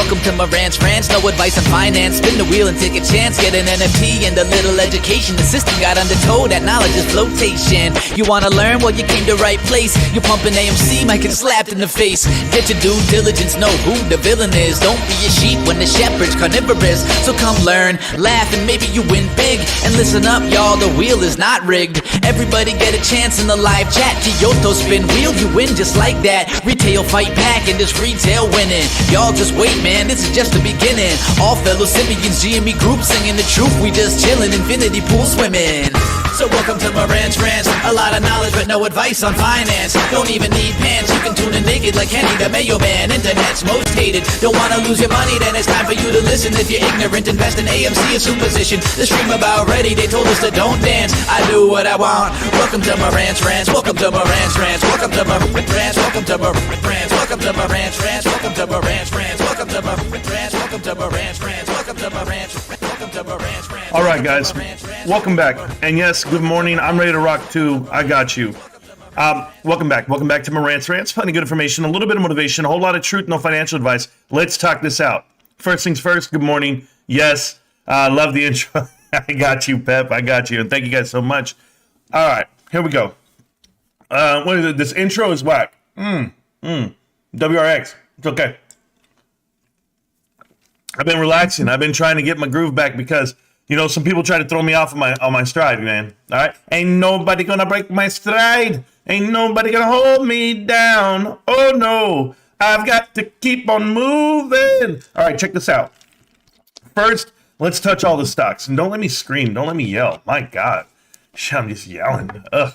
Welcome to Marantz Rantz, no advice on finance. Spin the wheel and take a chance. Get an NFT and a little education. The system got undertow, that knowledge is flotation. You wanna learn? Well, you came to right place. You're pumping AMC, might get slapped in the face. Get your due diligence, know who the villain is. Don't be a sheep when the shepherd's carnivorous. So come learn, laugh, and maybe you win big. And listen up, y'all, the wheel is not rigged. Everybody get a chance in the live chat. Kyoto spin wheel, you win just like that. Retail fight back and this retail winning. Y'all just wait, man, this is just the beginning. All fellow Simeons, GME group singing the truth. We just chillin', infinity pool swimming. So welcome to Marantz Rantz. A lot of knowledge but no advice on finance. Don't even need pants, you can tune in naked like Kenny the Mayo Man. Internet's most hated. Don't wanna lose your money, then it's time for you to listen. If you're ignorant, invest in AMC or Superposition. The stream about ready, they told us to don't dance. I do what I want. Welcome to Marantz Rantz. Welcome to Marantz Rantz. Welcome to Marantz Rantz. Welcome to Marantz Rantz. Welcome to Marantz Rantz. Welcome to Marantz Rantz. Welcome to Marantz Rantz. Welcome to Marantz Rantz. Welcome to Marantz Rantz. Welcome to Marantz Rantz. All right, guys, welcome back. And yes, good morning. I'm ready to rock too. I got you. Welcome back. Welcome back to Marantz Rantz. Plenty of good information, a little bit of motivation, a whole lot of truth, no financial advice. Let's talk this out. First things first, good morning. Yes, love the intro. I got you, Pep. I got you. And thank you guys so much. All right, here we go. What is it? This intro is whack. WRX. It's okay. I've been relaxing. I've been trying to get my groove back because, you know, some people try to throw me off of my stride, man. All right? Ain't nobody gonna break my stride. Ain't nobody gonna hold me down. Oh, no. I've got to keep on moving. All right, check this out. First, Let's touch all the stocks. And don't let me scream. Don't let me yell. My God. I'm just yelling. Ugh.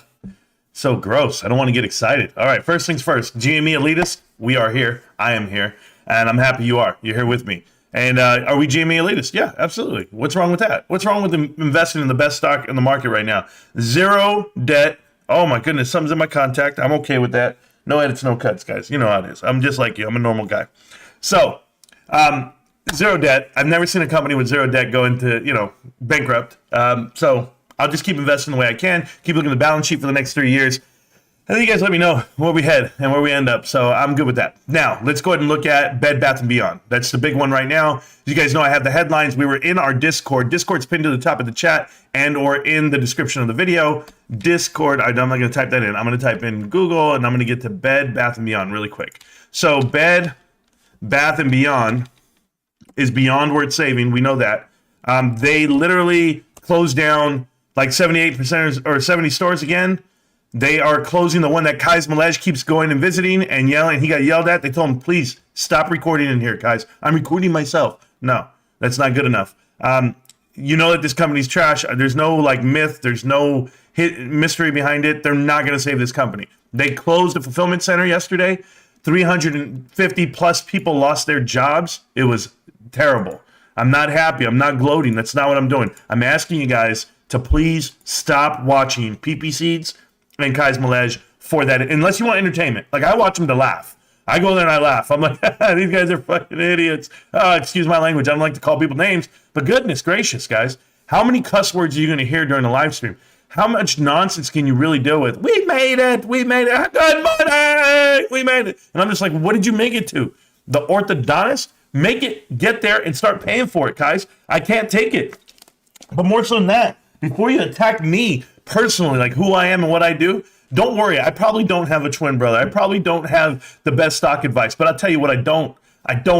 So gross. I don't want to get excited. All right, first things first. GME elitist, we are here. I am here. And I'm happy you are. You're here with me. And are we GME elitist? Yeah, absolutely. What's wrong with that? What's wrong with investing in the best stock in the market right now? Zero debt. Oh, my goodness. Something's in my contact. I'm okay with that. No edits, no cuts, guys. You know how it is. I'm just like you. I'm a normal guy. So, zero debt. I've never seen a company with zero debt go into, bankrupt. So I'll just keep investing the way I can. Keep looking at the balance sheet for the next 3 years. And then you guys let me know where we head and where we end up. So I'm good with that. Now, let's go ahead and look at Bed Bath & Beyond. That's the big one right now. As you guys know, I have the headlines. We were in our Discord. Discord's pinned to the top of the chat and or in the description of the video. Discord, I'm not going to type that in. I'm going to type in Google, and I'm going to get to Bed Bath & Beyond really quick. So Bed Bath & Beyond is beyond worth saving. We know that. They literally closed down like 78% or 70 stores again. They are closing the one that Kai's Malej keeps going and visiting and yelling. He got yelled at. They told him, please stop recording in here, guys. I'm recording myself. No, that's not good enough. You know that this company's trash. There's no myth. There's no mystery behind it. They're not going to save this company. They closed the fulfillment center yesterday. 350 plus people lost their jobs. It was terrible. I'm not happy. I'm not gloating. That's not what I'm doing. I'm asking you guys to please stop watching PP Seeds and Kai's Malej for that, unless you want entertainment. Like, I watch them to laugh. I go there and I laugh. I'm like, these guys are fucking idiots. Excuse my language. I don't like to call people names, but goodness gracious, guys. How many cuss words are you going to hear during the live stream? How much nonsense can you really deal with? We made it. We made it. Good morning. We made it. And I'm just like, what did you make it to? The orthodontist? Make it, get there and start paying for it, guys. I can't take it. But more so than that, before you attack me personally, like who I am and what I do, don't worry. I probably don't have a twin brother. I probably don't have the best stock advice. But I'll tell you what I don't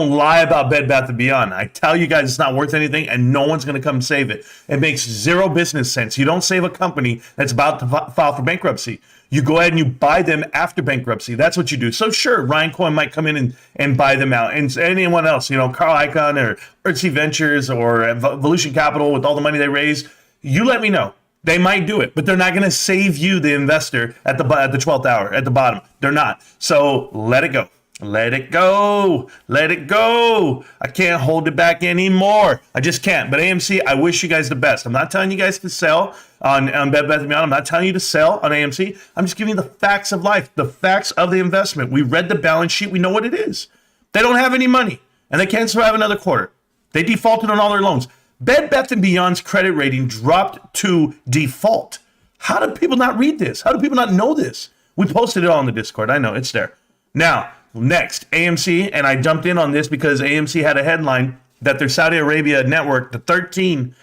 lie about Bed Bath & Beyond. I tell you guys it's not worth anything and no one's going to come save it. It makes zero business sense. You don't save a company that's about to file for bankruptcy. You go ahead and you buy them after bankruptcy. That's what you do. So sure, Ryan Cohen might come in and buy them out. And anyone else, Carl Icahn or Urtsy Ventures or Evolution Capital with all the money they raise, you let me know. They might do it, but they're not going to save you, the investor, at the 12th hour, at the bottom. They're not. So let it go. Let it go. Let it go. I can't hold it back anymore. I just can't. But AMC, I wish you guys the best. I'm not telling you guys to sell on Bed Bath & Beyond. I'm not telling you to sell on AMC. I'm just giving you the facts of life, the facts of the investment. We read the balance sheet. We know what it is. They don't have any money, and they can't survive another quarter. They defaulted on all their loans. Bed Bath & Beyond's credit rating dropped to default. How do people not read this? How do people not know this? We posted it all in the Discord. I know, it's there. Now, next, AMC, and I jumped in on this because AMC had a headline that their Saudi Arabia network, the 13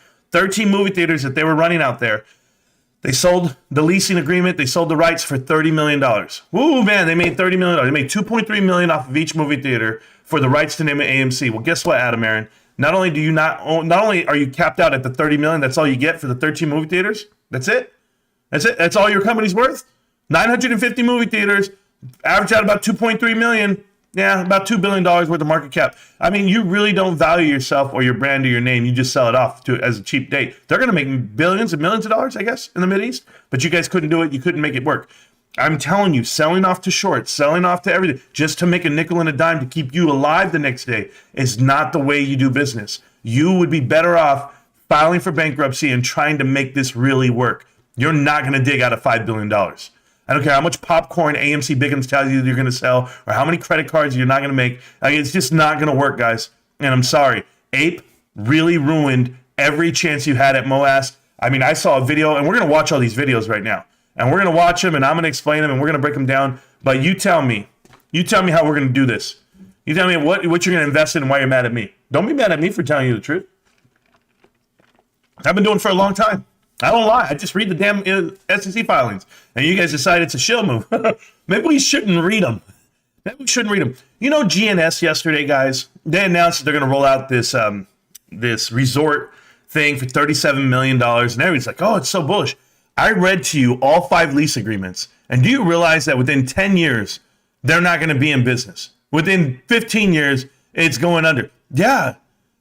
movie theaters that they were running out there, they sold the leasing agreement, they sold the rights for $30 million. Woo, man, they made $30 million. They made $2.3 million off of each movie theater for the rights to name it AMC. Well, guess what, Adam Aaron? Not only are you capped out at the $30 million, that's all you get for the 13 movie theaters. That's it. That's it. That's all your company's worth. 950 movie theaters, average out about 2.3 million. Yeah, about $2 billion worth of market cap. I mean, you really don't value yourself or your brand or your name. You just sell it off as a cheap date. They're going to make billions and millions of dollars, I guess, in the Mideast. But you guys couldn't do it. You couldn't make it work. I'm telling you, selling off to shorts, selling off to everything, just to make a nickel and a dime to keep you alive the next day is not the way you do business. You would be better off filing for bankruptcy and trying to make this really work. You're not going to dig out of $5 billion. I don't care how much popcorn AMC Biggums tells you you're going to sell or how many credit cards you're not going to make. It's just not going to work, guys. And I'm sorry. Ape really ruined every chance you had at MOAS. I mean, I saw a video, and we're going to watch all these videos right now. And we're going to watch them, and I'm going to explain them, and we're going to break them down. But you tell me how we're going to do this. You tell me what you're going to invest in and why you're mad at me. Don't be mad at me for telling you the truth. I've been doing it for a long time. I don't lie. I just read the damn SEC filings. And you guys decide it's a shill move. Maybe we shouldn't read them. You know, GNS yesterday, guys, they announced that they're going to roll out this resort thing for $37 million. And everybody's like, oh, it's so bullish. I read to you all 5 lease agreements. And do you realize that within 10 years, they're not going to be in business? Within 15 years, it's going under. Yeah.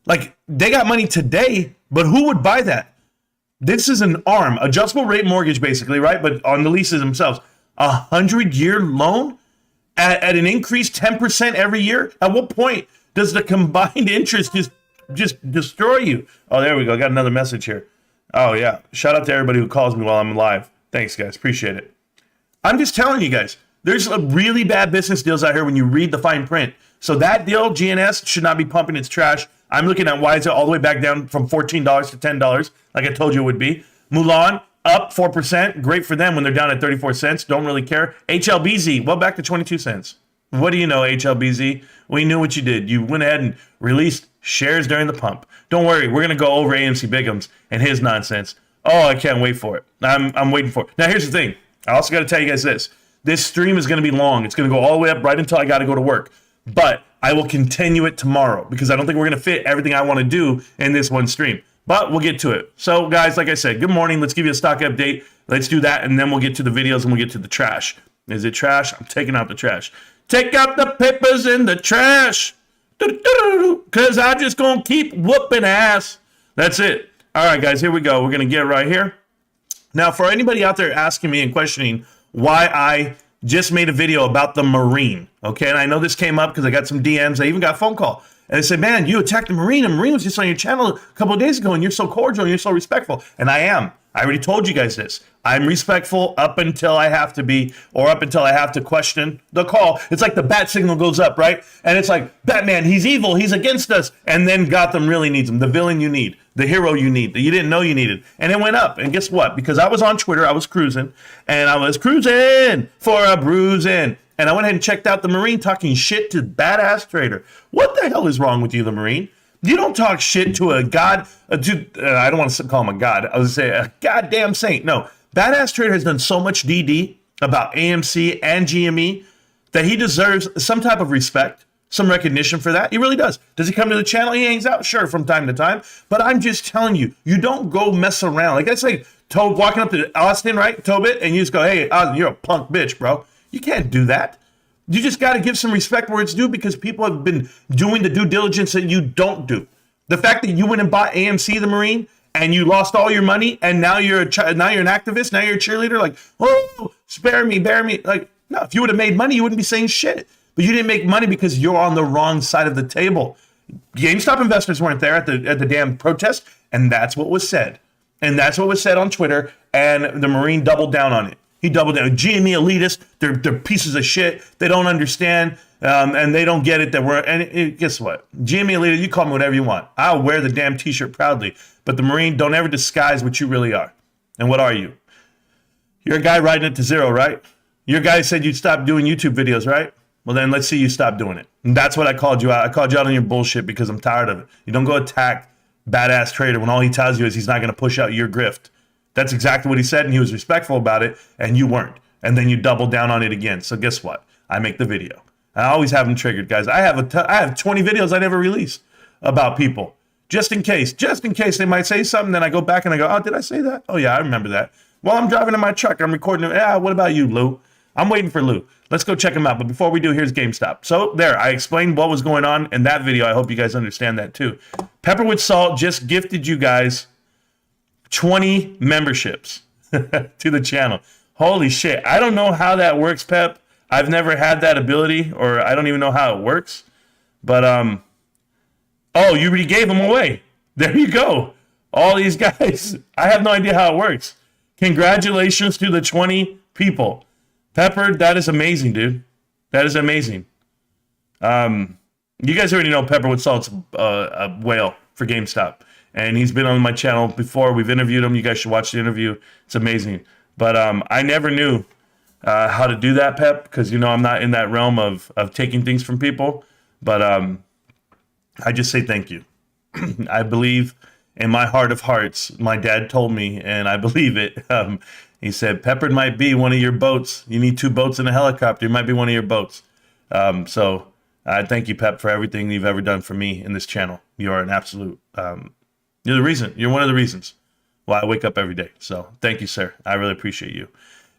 Like, they got money today, but who would buy that? This is an ARM, adjustable rate mortgage, basically, right? But on the leases themselves, 100-year loan at an increased 10% every year. At what point does the combined interest just destroy you? Oh, there we go. Got another message here. Oh, yeah. Shout out to everybody who calls me while I'm live. Thanks, guys. Appreciate it. I'm just telling you guys, there's a really bad business deals out here when you read the fine print. So that deal, GNS, should not be pumping its trash. I'm looking at why is it all the way back down from $14 to $10, like I told you it would be. Mulan, up 4%. Great for them when they're down at 34 cents. Don't really care. HLBZ, well, back to 22 cents. What do you know, HLBZ? We knew what you did. You went ahead and released shares during the pump. Don't worry, we're going to go over AMC Biggums and his nonsense. Oh, I can't wait for it. I'm waiting for it. Now, here's the thing. I also got to tell you guys this. This stream is going to be long. It's going to go all the way up right until I got to go to work. But I will continue it tomorrow because I don't think we're going to fit everything I want to do in this one stream. But we'll get to it. So, guys, like I said, good morning. Let's give you a stock update. Let's do that, and then we'll get to the videos, and we'll get to the trash. Is it trash? I'm taking out the trash. Take out the papers in the trash because I'm just going to keep whooping ass. That's it. All right, guys, here we go. We're going to get right here. Now, for anybody out there asking me and questioning why I just made a video about the Marine, okay? And I know this came up because I got some DMs. I even got a phone call. And they said, man, you attacked the Marine. The Marine was just on your channel a couple of days ago, and you're so cordial and you're so respectful. And I am. I already told you guys this. I'm respectful up until I have to be, or up until I have to question the call. It's like the bat signal goes up, right? And it's like, Batman, he's evil, he's against us. And then Gotham really needs him, the villain you need, the hero you need, that you didn't know you needed. And it went up. And guess what? Because I was on Twitter, I was cruising, and I was cruising for a bruising. And I went ahead and checked out the Marine talking shit to badass trader. What the hell is wrong with you, the Marine? You don't talk shit to a god, I don't want to call him a god. I was going to say a goddamn saint. No, badass trader has done so much DD about AMC and GME that he deserves some type of respect, some recognition for that. He really does. Does he come to the channel? He hangs out? Sure, from time to time. But I'm just telling you, you don't go mess around. Like I say, Tobe walking up to Austin, right? Tobit, and you just go, hey, Austin, you're a punk bitch, bro. You can't do that. You just got to give some respect where it's due because people have been doing the due diligence that you don't do. The fact that you went and bought AMC the Marine and you lost all your money and now you're an activist, now you're a cheerleader, like, oh, spare me, bear me. Like, no, if you would have made money, you wouldn't be saying shit. But you didn't make money because you're on the wrong side of the table. GameStop investors weren't there at the damn protest, and that's what was said. And that's what was said on Twitter, and the Marine doubled down on it. He doubled down. GME elitists, they're pieces of shit. They don't understand, and they don't get it that we're. And guess what? GME elitist, you call me whatever you want. I'll wear the damn T-shirt proudly. But the Marine, don't ever disguise what you really are. And what are you? You're a guy riding it to zero, right? Your guy said you'd stop doing YouTube videos, right? Well, then let's see you stop doing it. And that's what I called you out. I called you out on your bullshit because I'm tired of it. You don't go attack badass trader when all he tells you is he's not going to push out your grift. That's exactly what he said, and he was respectful about it, and you weren't. And then you doubled down on it again. So guess what? I make the video. I always have them triggered, guys. I have 20 videos I never released about people. Just in case they might say something, then I go back and I go, oh, did I say that? Oh, yeah, I remember that. While I'm driving in my truck, I'm recording it. Yeah, what about you, Lou? I'm waiting for Lou. Let's go check him out. But before we do, here's GameStop. So there, I explained what was going on in that video. I hope you guys understand that too. Pepper with Salt just gifted you guys 20 memberships to the channel. Holy shit. I don't know how that works, Pep. I've never had that ability, or I don't even know how it works. But, oh, you already gave them away. There you go. All these guys. I have no idea how it works. Congratulations to the 20 people. Pepper, that is amazing, dude. That is amazing. You guys already know Pepper with Salt's a whale for GameStop. And he's been on my channel before. We've interviewed him. You guys should watch the interview. It's amazing. But I never knew how to do that, Pep, because, you know, I'm not in that realm of taking things from people. But I just say thank you. I believe in my heart of hearts, my dad told me, and I believe it. He said, Pepper might be one of your boats. You need 2 boats and a helicopter. It might be one of your boats. So I thank you, Pep, for everything you've ever done for me in this channel. You are an absolute, you're the reason. You're one of the reasons why I wake up every day. So thank you, sir. I really appreciate you.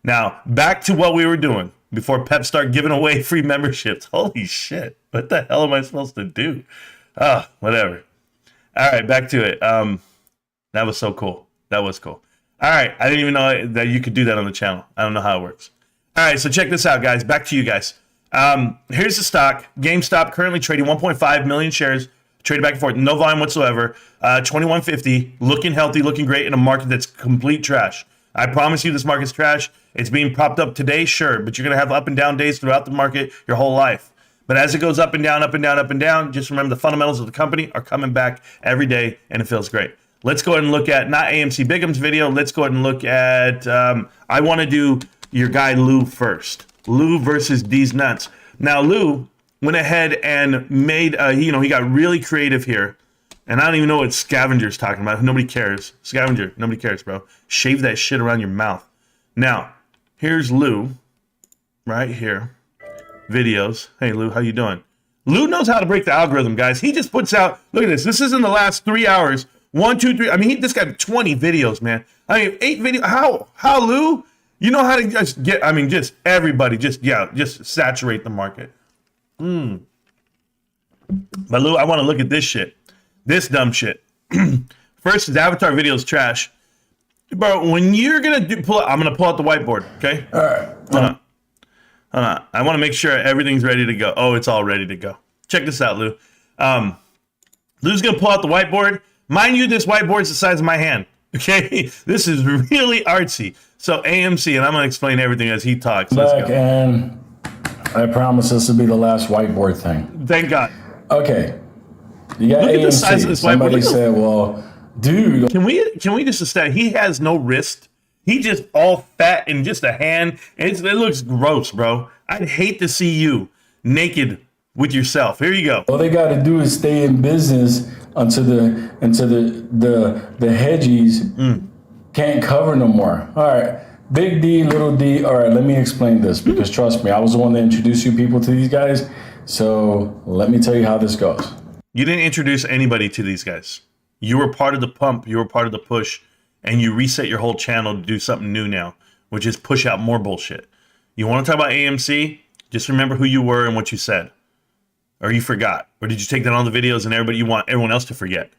Now, back to what we were doing before Pep started giving away free memberships. Holy shit. What the hell am I supposed to do? Whatever. All right, back to it. That was so cool. That was cool. All right, I didn't even know that you could do that on the channel. I don't know how it works. All right, so check this out, guys. Back to you guys. Here's the stock. GameStop currently trading 1.5 million shares, traded back and forth, no volume whatsoever. 2150, looking healthy, looking great in a market that's complete trash. I promise you this market's trash. It's being propped up today, sure, but you're going to have up and down days throughout the market your whole life. But as it goes up and down, up and down, up and down, just remember the fundamentals of the company are coming back every day, and it feels great. Let's go ahead and look at, not AMC Biggums video, let's go ahead and look at, I want to do your guy Lou first. Lou versus D's Nuts. Now, Lou went ahead and made, he got really creative here. And I don't even know what Scavenger's talking about. Nobody cares. Scavenger, nobody cares, bro. Shave that shit around your mouth. Now, here's Lou, right here. Videos. Hey, Lou, how you doing? Lou knows how to break the algorithm, guys. He just puts out, look at this. This is in the last 3 hours. 1, 2, 3. I mean, this got 20 videos, man. I mean, 8 videos. How, Lou? You know how to just get, I mean, just everybody, just saturate the market. But Lou, I want to look at this shit. This dumb shit. First, his avatar video is trash. Bro, when you're going to pull out, I'm going to pull out the whiteboard, okay? All right. Hold on. I want to make sure everything's ready to go. Oh, it's all ready to go. Check this out, Lou. Lou's going to pull out the whiteboard. Mind you, this whiteboard's the size of my hand, okay? This is really artsy. So AMC, and I'm going to explain everything as he talks. Let's go. And I promise this will be the last whiteboard thing. Thank God. Okay. You got Look AMC. at the size of this Somebody whiteboard. said, well, dude. Can we just establish he has no wrist? He just all fat and just a hand. It looks gross, bro. I'd hate to see you naked with yourself. Here you go. All they got to do is stay in business until the hedgies can't cover no more. All right. Big D, little D. All right, let me explain this because trust me, I was the one that introduced you people to these guys. So let me tell you how this goes. You didn't introduce anybody to these guys. You were part of the pump. You were part of the push. And you reset your whole channel to do something new now, which is push out more bullshit. You want to talk about AMC? Just remember who you were and what you said. Or you forgot. Or did you take that on the videos and you want everyone else to forget?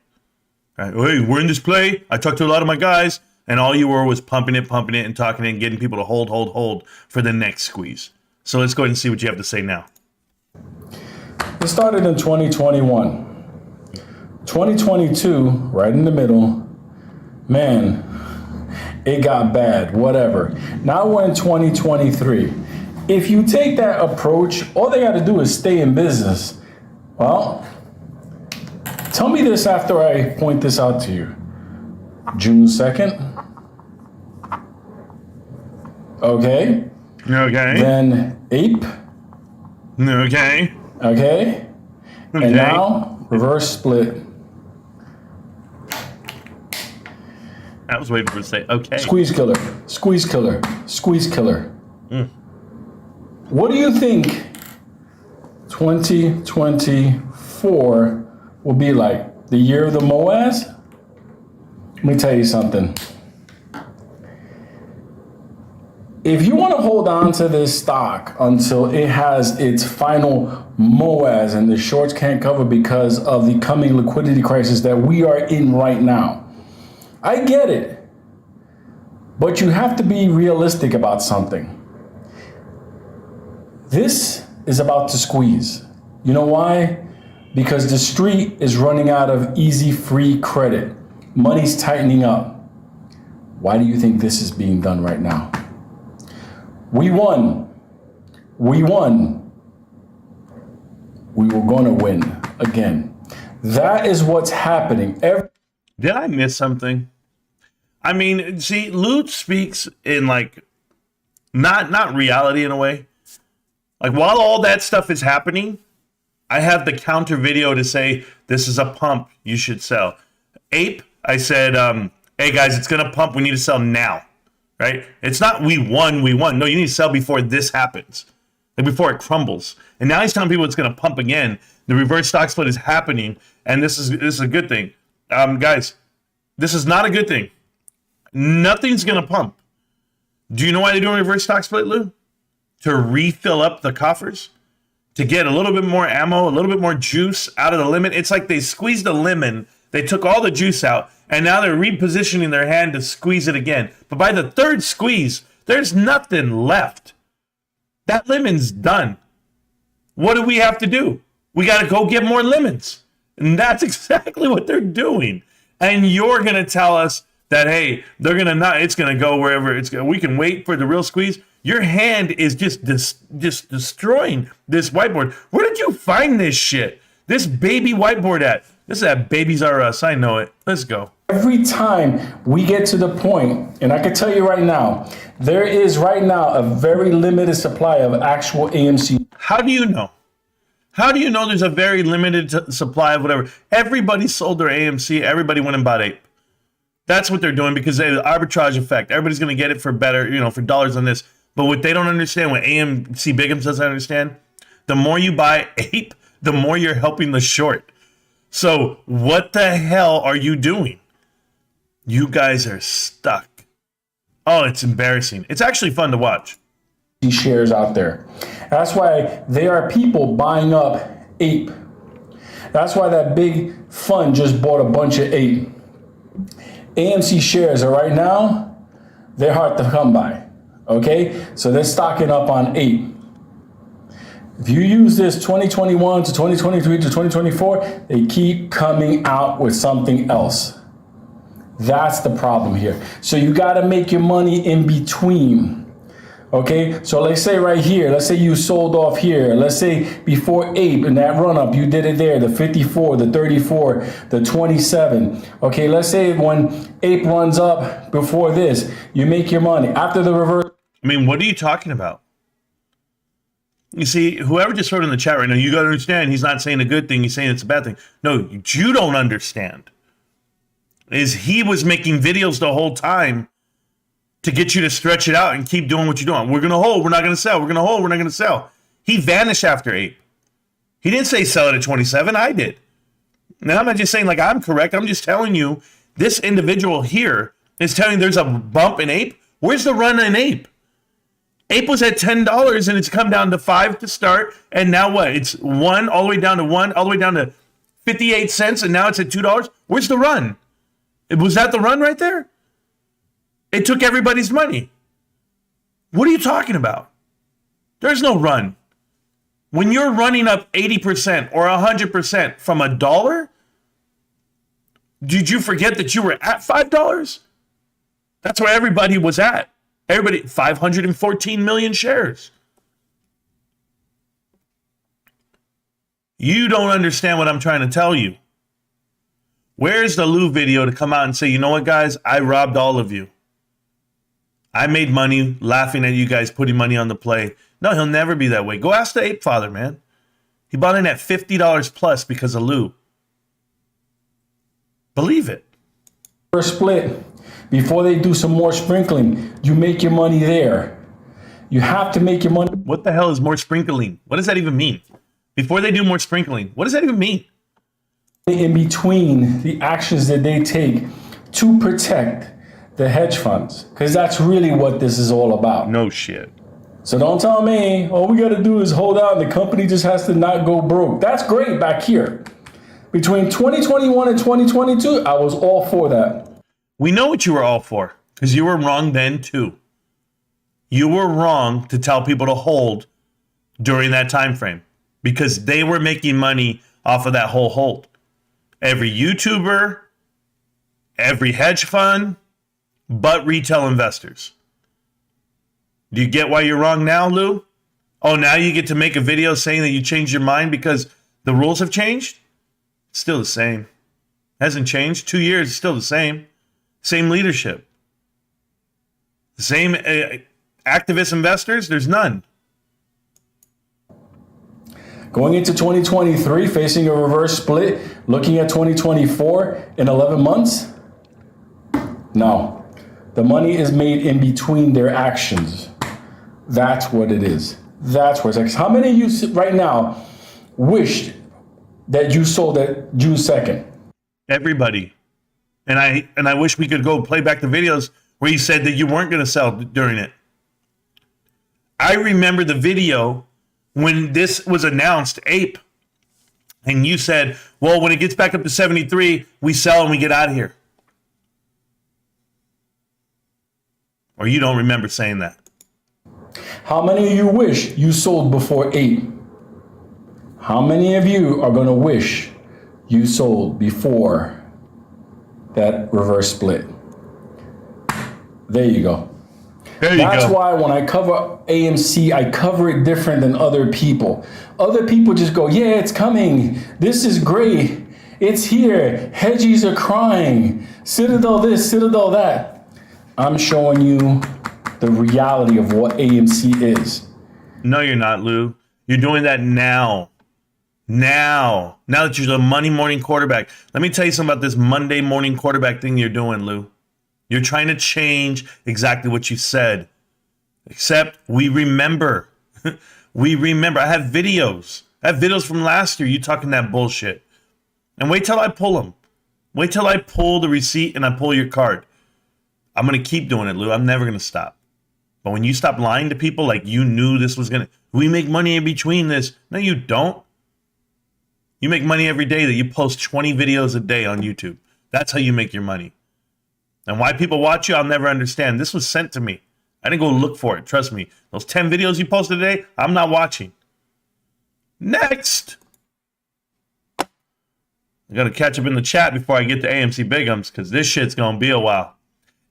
Right? Hey, we're in this play. I talked to a lot of my guys. And all you were was pumping it, and talking it, and getting people to hold for the next squeeze. So let's go ahead and see what you have to say now. It started in 2021. 2022, right in the middle, man, it got bad, whatever. Now we're in 2023. If you take that approach, all they got to do is stay in business. Well, tell me this after I point this out to you. June 2nd. Okay. Okay. Then Ape. Okay. Okay. And now reverse split. I was waiting for it to say okay. Squeeze killer. Squeeze killer. Squeeze killer. What do you think 2024 will be like? The year of the Moaz? Let me tell you something. If you want to hold on to this stock until it has its final Moaz and the shorts can't cover because of the coming liquidity crisis that we are in right now, I get it. But you have to be realistic about something. This is about to squeeze. You know why? Because the street is running out of easy free credit. Money's tightening up. Why do you think this is being done right now? We won. We won. We were going to win again. That is what's happening. Did I miss something? I mean, see, Lute speaks in like not reality in a way. Like while all that stuff is happening, I have the counter video to say this is a pump. You should sell. Ape, I said, hey guys, it's gonna pump. We need to sell now, right? It's not we won. No, you need to sell before this happens, like before it crumbles. And now he's telling people it's gonna pump again. The reverse stock split is happening, and this is a good thing, guys. This is not a good thing. Nothing's gonna pump. Do you know why they're doing reverse stock split, Lou? To refill up the coffers, to get a little bit more ammo, a little bit more juice out of the lemon. It's like they squeezed a lemon, They took all the juice out, and now they're repositioning their hand to squeeze it again. But by the third squeeze, there's nothing left. That lemon's done. What do we have to do? We got to go get more lemons. And that's exactly what they're doing. And you're going to tell us that, hey, they're going to not, it's going to go wherever it's going. We can wait for the real squeeze. Your hand is just destroying this whiteboard. Where did you find this shit? This baby whiteboard at? This is at Babies R Us. I know it. Let's go. Every time we get to the point, and I can tell you right now, there is right now a very limited supply of actual AMC. How do you know? How do you know there's a very limited supply of whatever? Everybody sold their AMC. Everybody went and bought ape. That's what they're doing because they have the arbitrage effect. Everybody's going to get it for better, for dollars on this. But what they don't understand, what AMC Biggums doesn't understand, the more you buy ape, the more you're helping the short. So what the hell are you doing? You guys are stuck. Oh, it's embarrassing. It's actually fun to watch. Shares out there. That's why there are people buying up ape. That's why that big fund just bought a bunch of ape. AMC shares are right now, they're hard to come by. Okay, so they're stocking up on ape. If you use this 2021 to 2023 to 2024, they keep coming out with something else. That's the problem here. So you got to make your money in between. Okay, so let's say right here, let's say you sold off here. Let's say before ape in that run up, you did it there, the 54, the 34, the 27. Okay, let's say when ape runs up before this, you make your money. After the reverse. I mean, what are you talking about? You see, whoever just wrote in the chat right now, you got to understand, he's not saying a good thing, he's saying it's a bad thing. No, you don't understand. Is he was making videos the whole time to get you to stretch it out and keep doing what you're doing. We're going to hold, we're not going to sell. We're going to hold, we're not going to sell. He vanished after 8. He didn't say sell it at 27. I did. Now, I'm not just saying like I'm correct. I'm just telling you this individual here is telling you there's a bump in ape. Where's the run in ape? Ape was at $10 and it's come down to 5 to start. And now what? It's 1 all the way down to 1, all the way down to 58 cents. And now it's at $2. Where's the run? Was that the run right there? It took everybody's money. What are you talking about? There's no run. When you're running up 80% or 100% from $1, did you forget that you were at $5? That's where everybody was at. Everybody, 514 million shares. You don't understand what I'm trying to tell you. Where's the Lou video to come out and say, you know what, guys? I robbed all of you. I made money laughing at you guys putting money on the play. No, he'll never be that way. Go ask the ape father, man. He bought in at $50 plus because of Lou. Believe it. First split, before they do some more sprinkling, you make your money there. You have to make your money. What the hell is more sprinkling? What does that even mean? Before they do more sprinkling, what does that even mean? In between the actions that they take to protect the hedge funds, because that's really what this is all about. No shit. So don't tell me, all we got to do is hold out and the company just has to not go broke. That's great back here. Between 2021 and 2022, I was all for that. We know what you were all for, because you were wrong then too. You were wrong to tell people to hold during that time frame, because they were making money off of that whole hold. Every YouTuber, every hedge fund, but retail investors. Do you get why you're wrong now, Lou? Oh, now you get to make a video saying that you changed your mind because the rules have changed? It's still the same. Hasn't changed. 2 years, it's still the same. Same leadership. The same activist investors, there's none. Going into 2023, facing a reverse split, looking at 2024 in 11 months? No. The money is made in between their actions. That's what it is. That's what it's like. How many of you right now wished that you sold at June 2nd? Everybody. And I wish we could go play back the videos where you said that you weren't going to sell during it. I remember the video when this was announced, ape. And you said, well, when it gets back up to 73, we sell and we get out of here. Or you don't remember saying that. How many of you wish you sold before 8? How many of you are going to wish you sold before that reverse split? There you go. That's why when I cover AMC, I cover it different than other people. Other people just go, yeah, it's coming. This is great. It's here. Hedgies are crying. Citadel this, Citadel that. I'm showing you the reality of what AMC is. No, you're not, Lou. You're doing that now. Now that you're the Monday morning quarterback. Let me tell you something about this Monday morning quarterback thing you're doing, Lou. You're trying to change exactly what you said. Except we remember. We remember. I have videos. From last year. You talking that bullshit. And wait till I pull them. Wait till I pull the receipt and I pull your card. I'm going to keep doing it, Lou. I'm never going to stop. But when you stop lying to people like you knew this was going to... We make money in between this. No, you don't. You make money every day that you post 20 videos a day on YouTube. That's how you make your money. And why people watch you, I'll never understand. This was sent to me. I didn't go look for it. Trust me. Those 10 videos you posted today, I'm not watching. Next. I got to catch up in the chat before I get to AMC Biggums because this shit's going to be a while.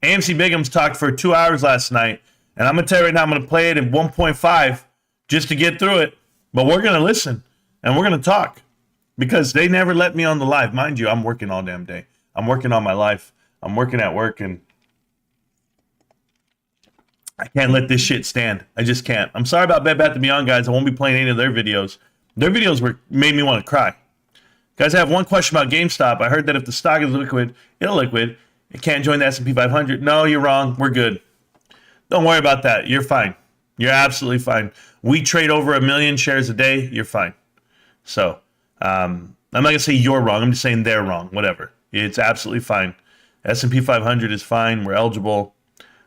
AMC Biggums talked for 2 hours last night. And I'm going to tell you right now, I'm going to play it in 1.5 just to get through it. But we're going to listen and we're going to talk because they never let me on the live. Mind you, I'm working all damn day. I'm working on my life. I'm working at work and I can't let this shit stand. I just can't. I'm sorry about Bed Bath & Beyond, guys. I won't be playing any of their videos. Their videos made me want to cry. Guys, I have one question about GameStop. I heard that if the stock is illiquid, it can't join the S&P 500. No, you're wrong. We're good. Don't worry about that. You're fine. You're absolutely fine. We trade over 1 million shares a day. You're fine. So I'm not going to say you're wrong. I'm just saying they're wrong. Whatever. It's absolutely fine. S&P 500 is fine. We're eligible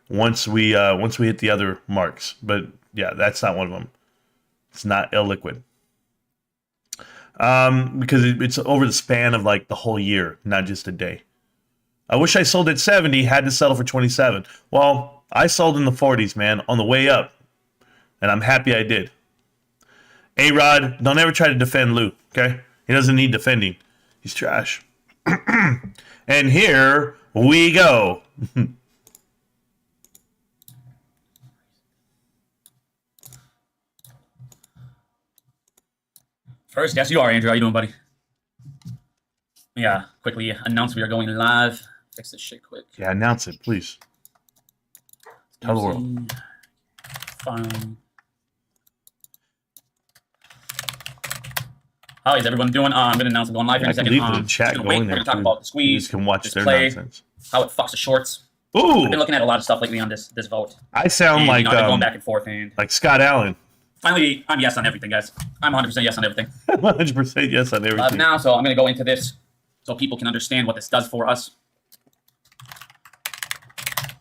once we hit the other marks. But yeah, that's not one of them. It's not illiquid. Because it's over the span of like the whole year, not just a day. I wish I sold at 70, had to settle for 27. Well, I sold in the 40s, man, on the way up. And I'm happy I did. A-Rod, don't ever try to defend Lou, okay? He doesn't need defending. He's trash. And here we go. First, yes, you are, Andrew. How you doing, buddy? Yeah, quickly announce we are going live. Fix this shit quick. Yeah, announce it, please. Tell the world. Fine. How is everyone doing? I'm going to announce I'm going live here in a second. Leave the chat going We're going to talk about the squeeze. You can watch their play, nonsense. How it fucks the shorts. Ooh! I've been looking at a lot of stuff lately on this vote. I sound and, like I've been going back and forth. And like Scott Allen. finally, I'm yes on everything, guys. I'm 100% yes on everything. 100% yes on everything. Now, so I'm going to go into this so people can understand what this does for us.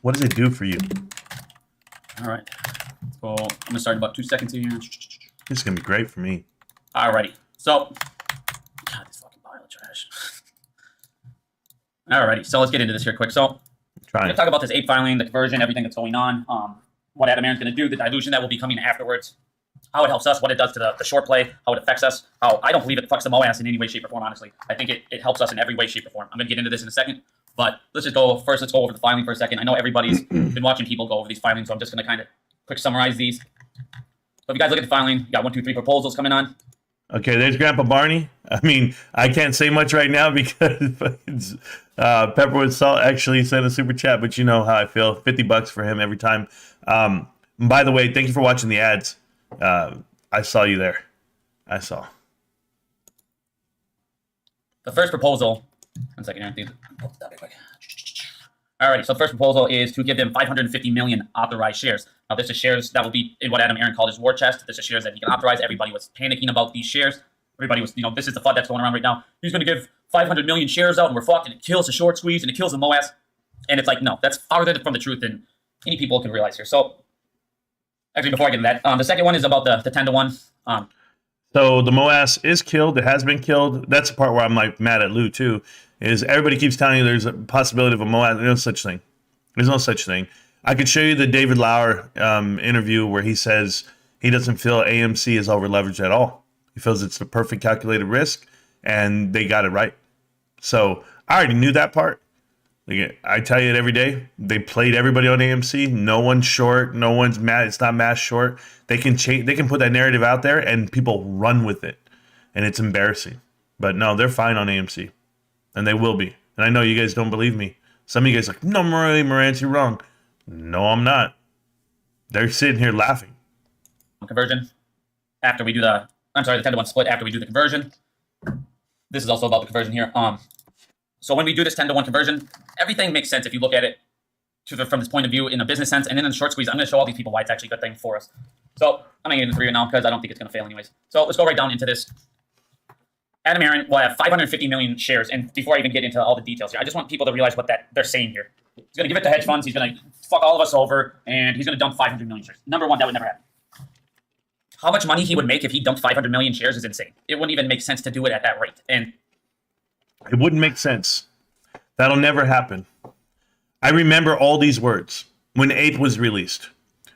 What does it do for you? All right. So I'm going to start in about 2 seconds here. This is going to be great for me. Alrighty. So, God, this fucking pile of trash. Alrighty. So let's get into this here quick. So, we're going to talk about this 8 filing, the conversion, everything that's going on, what Adam Aaron's going to do, the dilution that will be coming afterwards, how it helps us, what it does to the short play, how it affects us, how I don't believe it fucks the MOAS in any way, shape, or form, honestly. I think it helps us in every way, shape, or form. I'm going to get into this in a second, but let's go over the filing for a second. I know everybody's been watching people go over these filings, so I'm just going to kind of quick summarize these. So if you guys look at the filing, you got 1, 2, 3 proposals coming on. Okay, there's Grandpa Barney. I mean, I can't say much right now because Pepper with Salt actually sent a super chat, but you know how I feel. $50 for him every time. By the way, thank you for watching the ads. I saw you there. I saw. The first proposal. 1 second here. Alrighty, so the first proposal is to give them 550 million authorized shares. Now, this is shares that will be in what Adam Aaron called his war chest. This is shares that he can authorize. Everybody was panicking about these shares. Everybody was, this is the FUD that's going around right now. He's going to give 500 million shares out and we're fucked and it kills the short squeeze and it kills the MOAS. And it's like, no, that's farther from the truth than any people can realize here. So, actually, before I get into that, the second one is about the 10 to 1. So the MOAS is killed. It has been killed. That's the part where I'm like mad at Lou too. Is everybody keeps telling you there's a possibility of a MOAS? There's no such thing. There's no such thing. I could show you the David Lauer interview where he says he doesn't feel AMC is over leveraged at all. He feels it's the perfect calculated risk, and they got it right. So I already knew that part. Like, I tell you it every day. They played everybody on AMC. No one's short. No one's mad. It's not mass short. They can change. They can put that narrative out there, and people run with it, and it's embarrassing. But no, they're fine on AMC, and they will be. And I know you guys don't believe me. Some of you guys are like, no, Marantz, you're wrong. No, I'm not. They're sitting here laughing. Conversion. After we do the 10-to-1 split. After we do the conversion. This is also about the conversion here. So when we do this 10-to-1 conversion, everything makes sense if you look at it from this point of view in a business sense. And then in the short squeeze, I'm going to show all these people why it's actually a good thing for us. So I'm going to get into 3 right now because I don't think it's going to fail anyways. So let's go right down into this. Adam Aron will have 550 million shares. And before I even get into all the details here, I just want people to realize what they're saying here. He's going to give it to hedge funds. He's going to fuck all of us over. And he's going to dump 500 million shares. Number one, that would never happen. How much money he would make if he dumped 500 million shares is insane. It wouldn't even make sense to do it at that rate. And it wouldn't make sense. That'll never happen. I remember all these words when Ape was released.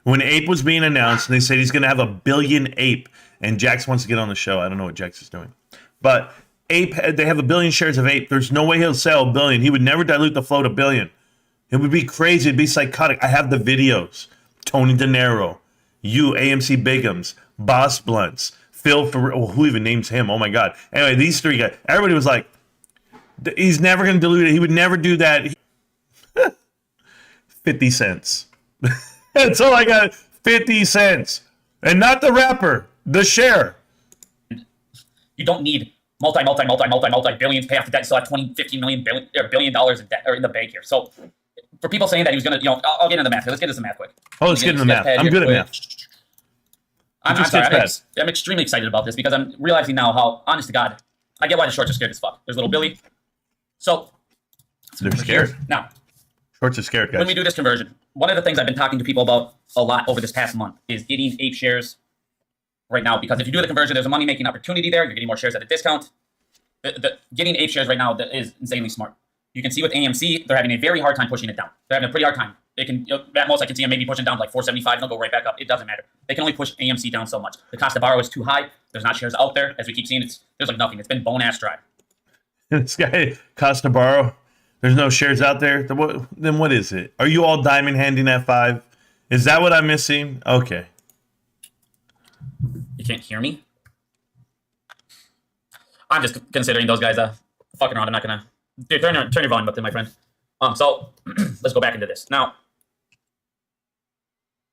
When Ape was being announced, and they said he's going to have 1 billion Ape. And Jax wants to get on the show. I don't know what Jax is doing. But Ape, they have 1 billion shares of Ape. There's no way he'll sell 1 billion. He would never dilute the float 1 billion. It would be crazy. It'd be psychotic. I have the videos. Tony De Niro, you, AMC Biggums, Boss Blunts, Phil Ferrell. Who even names him? Oh my God. Anyway, these 3 guys. Everybody was like, he's never going to dilute it. He would never do that. 50 cents. That's all I got. 50 cents. And not the rapper, the share. You don't need multi-billions pay off the debt. You still have 20, 15 million billion dollars in debt or in the bank here. So for people saying that he was going to, I'll get into the math. Let's get into the math quick. Oh, let's get into the math. I'm good at math. I'm sorry. I'm extremely excited about this because I'm realizing now how, honest to God, I get why the shorts are scared as fuck. There's little Billy. So they're scared. Now, shorts are scared, guys. When we do this conversion, one of the things I've been talking to people about a lot over this past month is getting Ape shares right now, because if you do the conversion, there's a money-making opportunity there. You're getting more shares at a discount. Getting Ape shares right now is insanely smart. You can see with AMC, they're having a very hard time pushing it down. They're having a pretty hard time. They can, at most, I can see them maybe pushing down like 475, and they'll go right back up. It doesn't matter. They can only push AMC down so much. The cost to borrow is too high. There's not shares out there. As we keep seeing, there's like nothing. It's been bone-ass dry. This guy, cost to borrow, there's no shares out there. Then what is it? Are you all diamond handing at 5? Is that what I'm missing? Okay. You can't hear me? I'm just considering those guys fucking around. I'm not going to... Dude, turn your volume up there, my friend. So, let's go back into this. Now,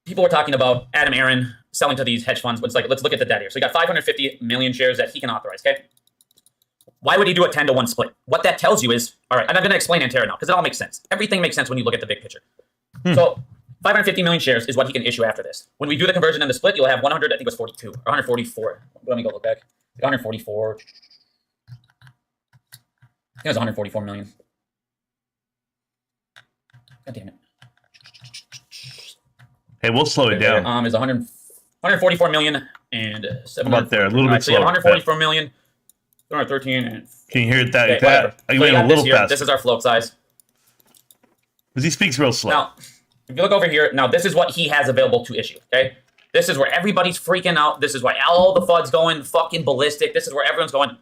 people were talking about Adam Aron selling to these hedge funds. It's like, let's look at the debt here. So, he got 550 million shares that he can authorize, okay? Why would he do a 10-to-1 split? What that tells you is... All right, and I'm going to explain Antara now, because it all makes sense. Everything makes sense when you look at the big picture. So, 550 million shares is what he can issue after this. When we do the conversion and the split, you'll have 100, I think it was 42, or 144. Let me go look back. 144. I think it was 144 million. God damn it. Hey, we'll slow it down. Is 144 million and 7. About there, a little bit slower. 144 million, 213. And can you hear it that? Okay, I went a little fast. This is our float size. Because he speaks real slow. Now, if you look over here, now this is what he has available to issue, okay? This is where everybody's freaking out. This is why all the FUD's going fucking ballistic. This is where everyone's going,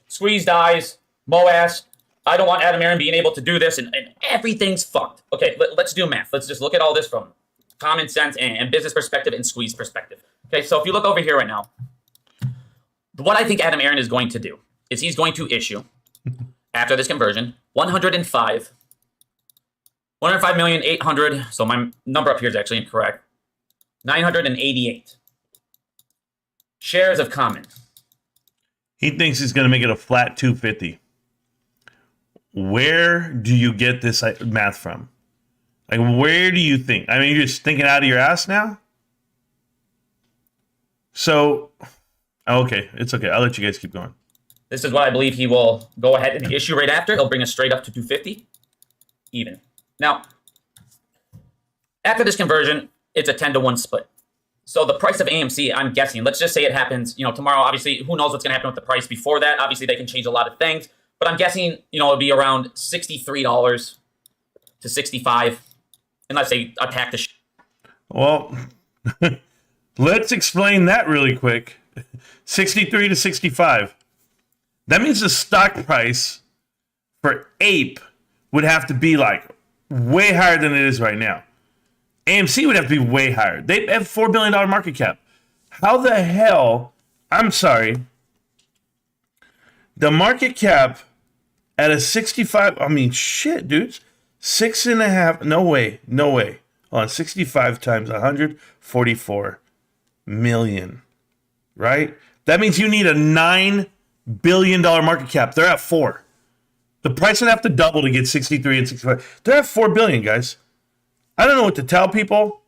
squeeze dies, MOAS. I don't want Adam Aron being able to do this, and everything's fucked. Okay, let's do math. Let's just look at all this from common sense and business perspective and squeeze perspective. Okay, so if you look over here right now, what I think Adam Aron is going to do is he's going to issue, after this conversion, 105,800,000, so my number up here is actually incorrect, 988 shares of common. He thinks he's going to make it a flat 250. Where do you get this math from? Like, where do you think? I mean, you're just thinking out of your ass now? So, okay, it's okay. I'll let you guys keep going. This is what I believe he will go ahead and issue right after. He'll bring us straight up to 250, even. Now, after this conversion, it's a 10-to-1 split. So the price of AMC, I'm guessing, let's just say it happens, tomorrow. Obviously, who knows what's going to happen with the price before that? Obviously, they can change a lot of things. But I'm guessing, it'll be around $63 to $65, unless they attack the. Well, let's explain that really quick. 63 to 65. That means the stock price for Ape would have to be like way higher than it is right now. AMC would have to be way higher. They have $4 billion market cap. How the hell? I'm sorry. The market cap at a 65. I mean, shit, dudes. 6.5. No way. No way. Hold on. 65 times 144 million. Right? That means you need a $9 billion market cap. They're at 4. The price would have to double to get 63 and 65. They're at 4 billion, guys. I don't know what to tell people.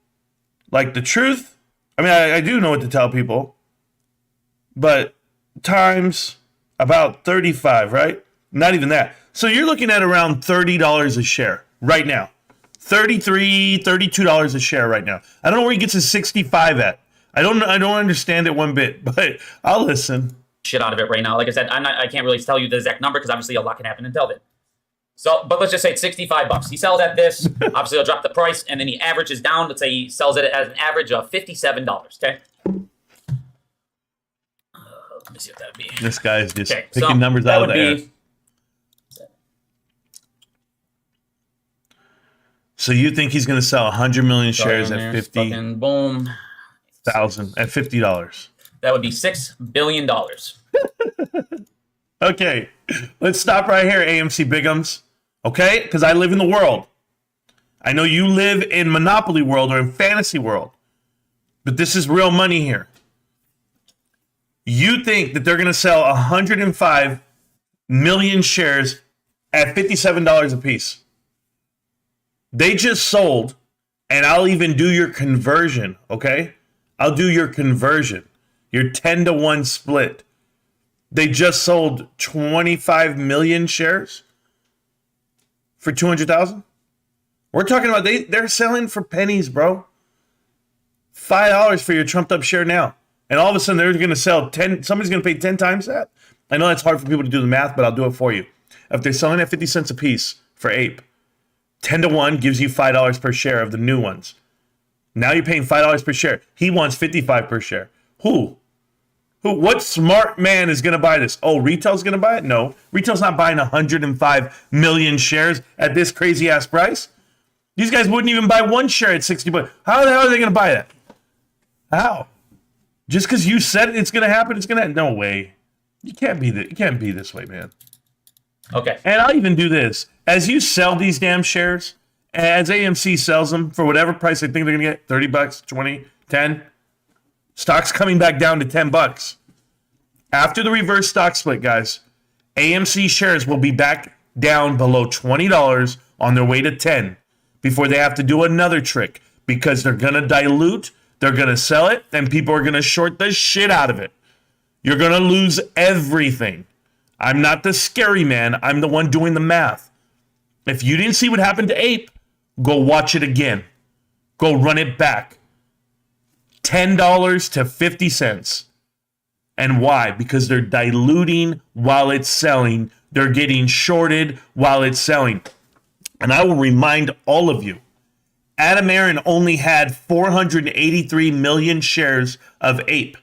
Like the truth. I mean, I do know what to tell people. But times about 35, right? Not even that. So you're looking at around $30 a share right now. $33, $32 a share right now. I don't know where he gets his 65 at. I don't understand it one bit, but I'll listen. Shit out of it right now. Like I said, I can't really tell you the exact number because obviously a lot can happen until then. So, but let's just say it's $65. He sells at this. Obviously, he'll drop the price, and then he averages down. Let's say he sells it at an average of $57. Okay. Let me see what that would be. This guy is just picking numbers out of the air. So you think he's going to sell 100 million shares at 50? Boom. Thousand at $50. That would be $6 billion. Okay, let's stop right here, AMC Biggums. Okay, because I live in the world. I know you live in Monopoly world or in fantasy world, but this is real money here. You think that they're going to sell 105 million shares at $57 a piece? They just sold, and I'll even do your conversion, okay? I'll do your conversion, your 10-to-1 split. They just sold 25 million shares for 200,000. We're talking about they're selling for pennies, bro. $5 for your trumped up share now. And all of a sudden they're going to sell 10. Somebody's going to pay 10 times that. I know that's hard for people to do the math, but I'll do it for you. If they're selling at 50 cents a piece for Ape, 10-to-1 gives you $5 per share of the new ones. Now you're paying $5 per share. He wants 55 per share. Who? What smart man is going to buy this? Oh, retail's going to buy it? No. Retail's not buying 105 million shares at this crazy ass price. These guys wouldn't even buy one share at 60 bucks. How the hell are they going to buy that? How? Just because you said it's going to happen, it's going to happen? No way. You can't be this way, man. Okay. And I'll even do this. As you sell these damn shares, as AMC sells them for whatever price they think they're going to get, 30 bucks, 20, 10, stock's coming back down to 10 bucks. After the reverse stock split, guys, AMC shares will be back down below $20 on their way to 10 before they have to do another trick because they're going to dilute, they're going to sell it, and people are going to short the shit out of it. You're going to lose everything. I'm not the scary man. I'm the one doing the math. If you didn't see what happened to Ape, go watch it again. Go run it back. $10 to 50 cents. And why? Because they're diluting while it's selling. They're getting shorted while it's selling. And I will remind all of you, Adam Aron only had 483 million shares of Ape.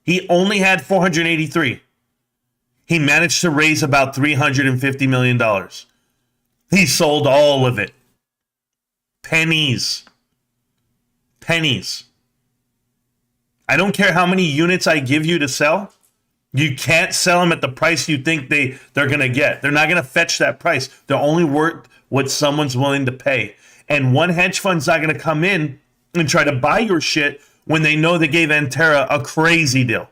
He only had 483. He managed to raise about $350 million. He sold all of it. Pennies. Pennies. I don't care how many units I give you to sell. You can't sell them at the price you think they're going to get. They're not going to fetch that price. They're only worth what someone's willing to pay. And one hedge fund's not going to come in and try to buy your shit when they know they gave Antara a crazy deal.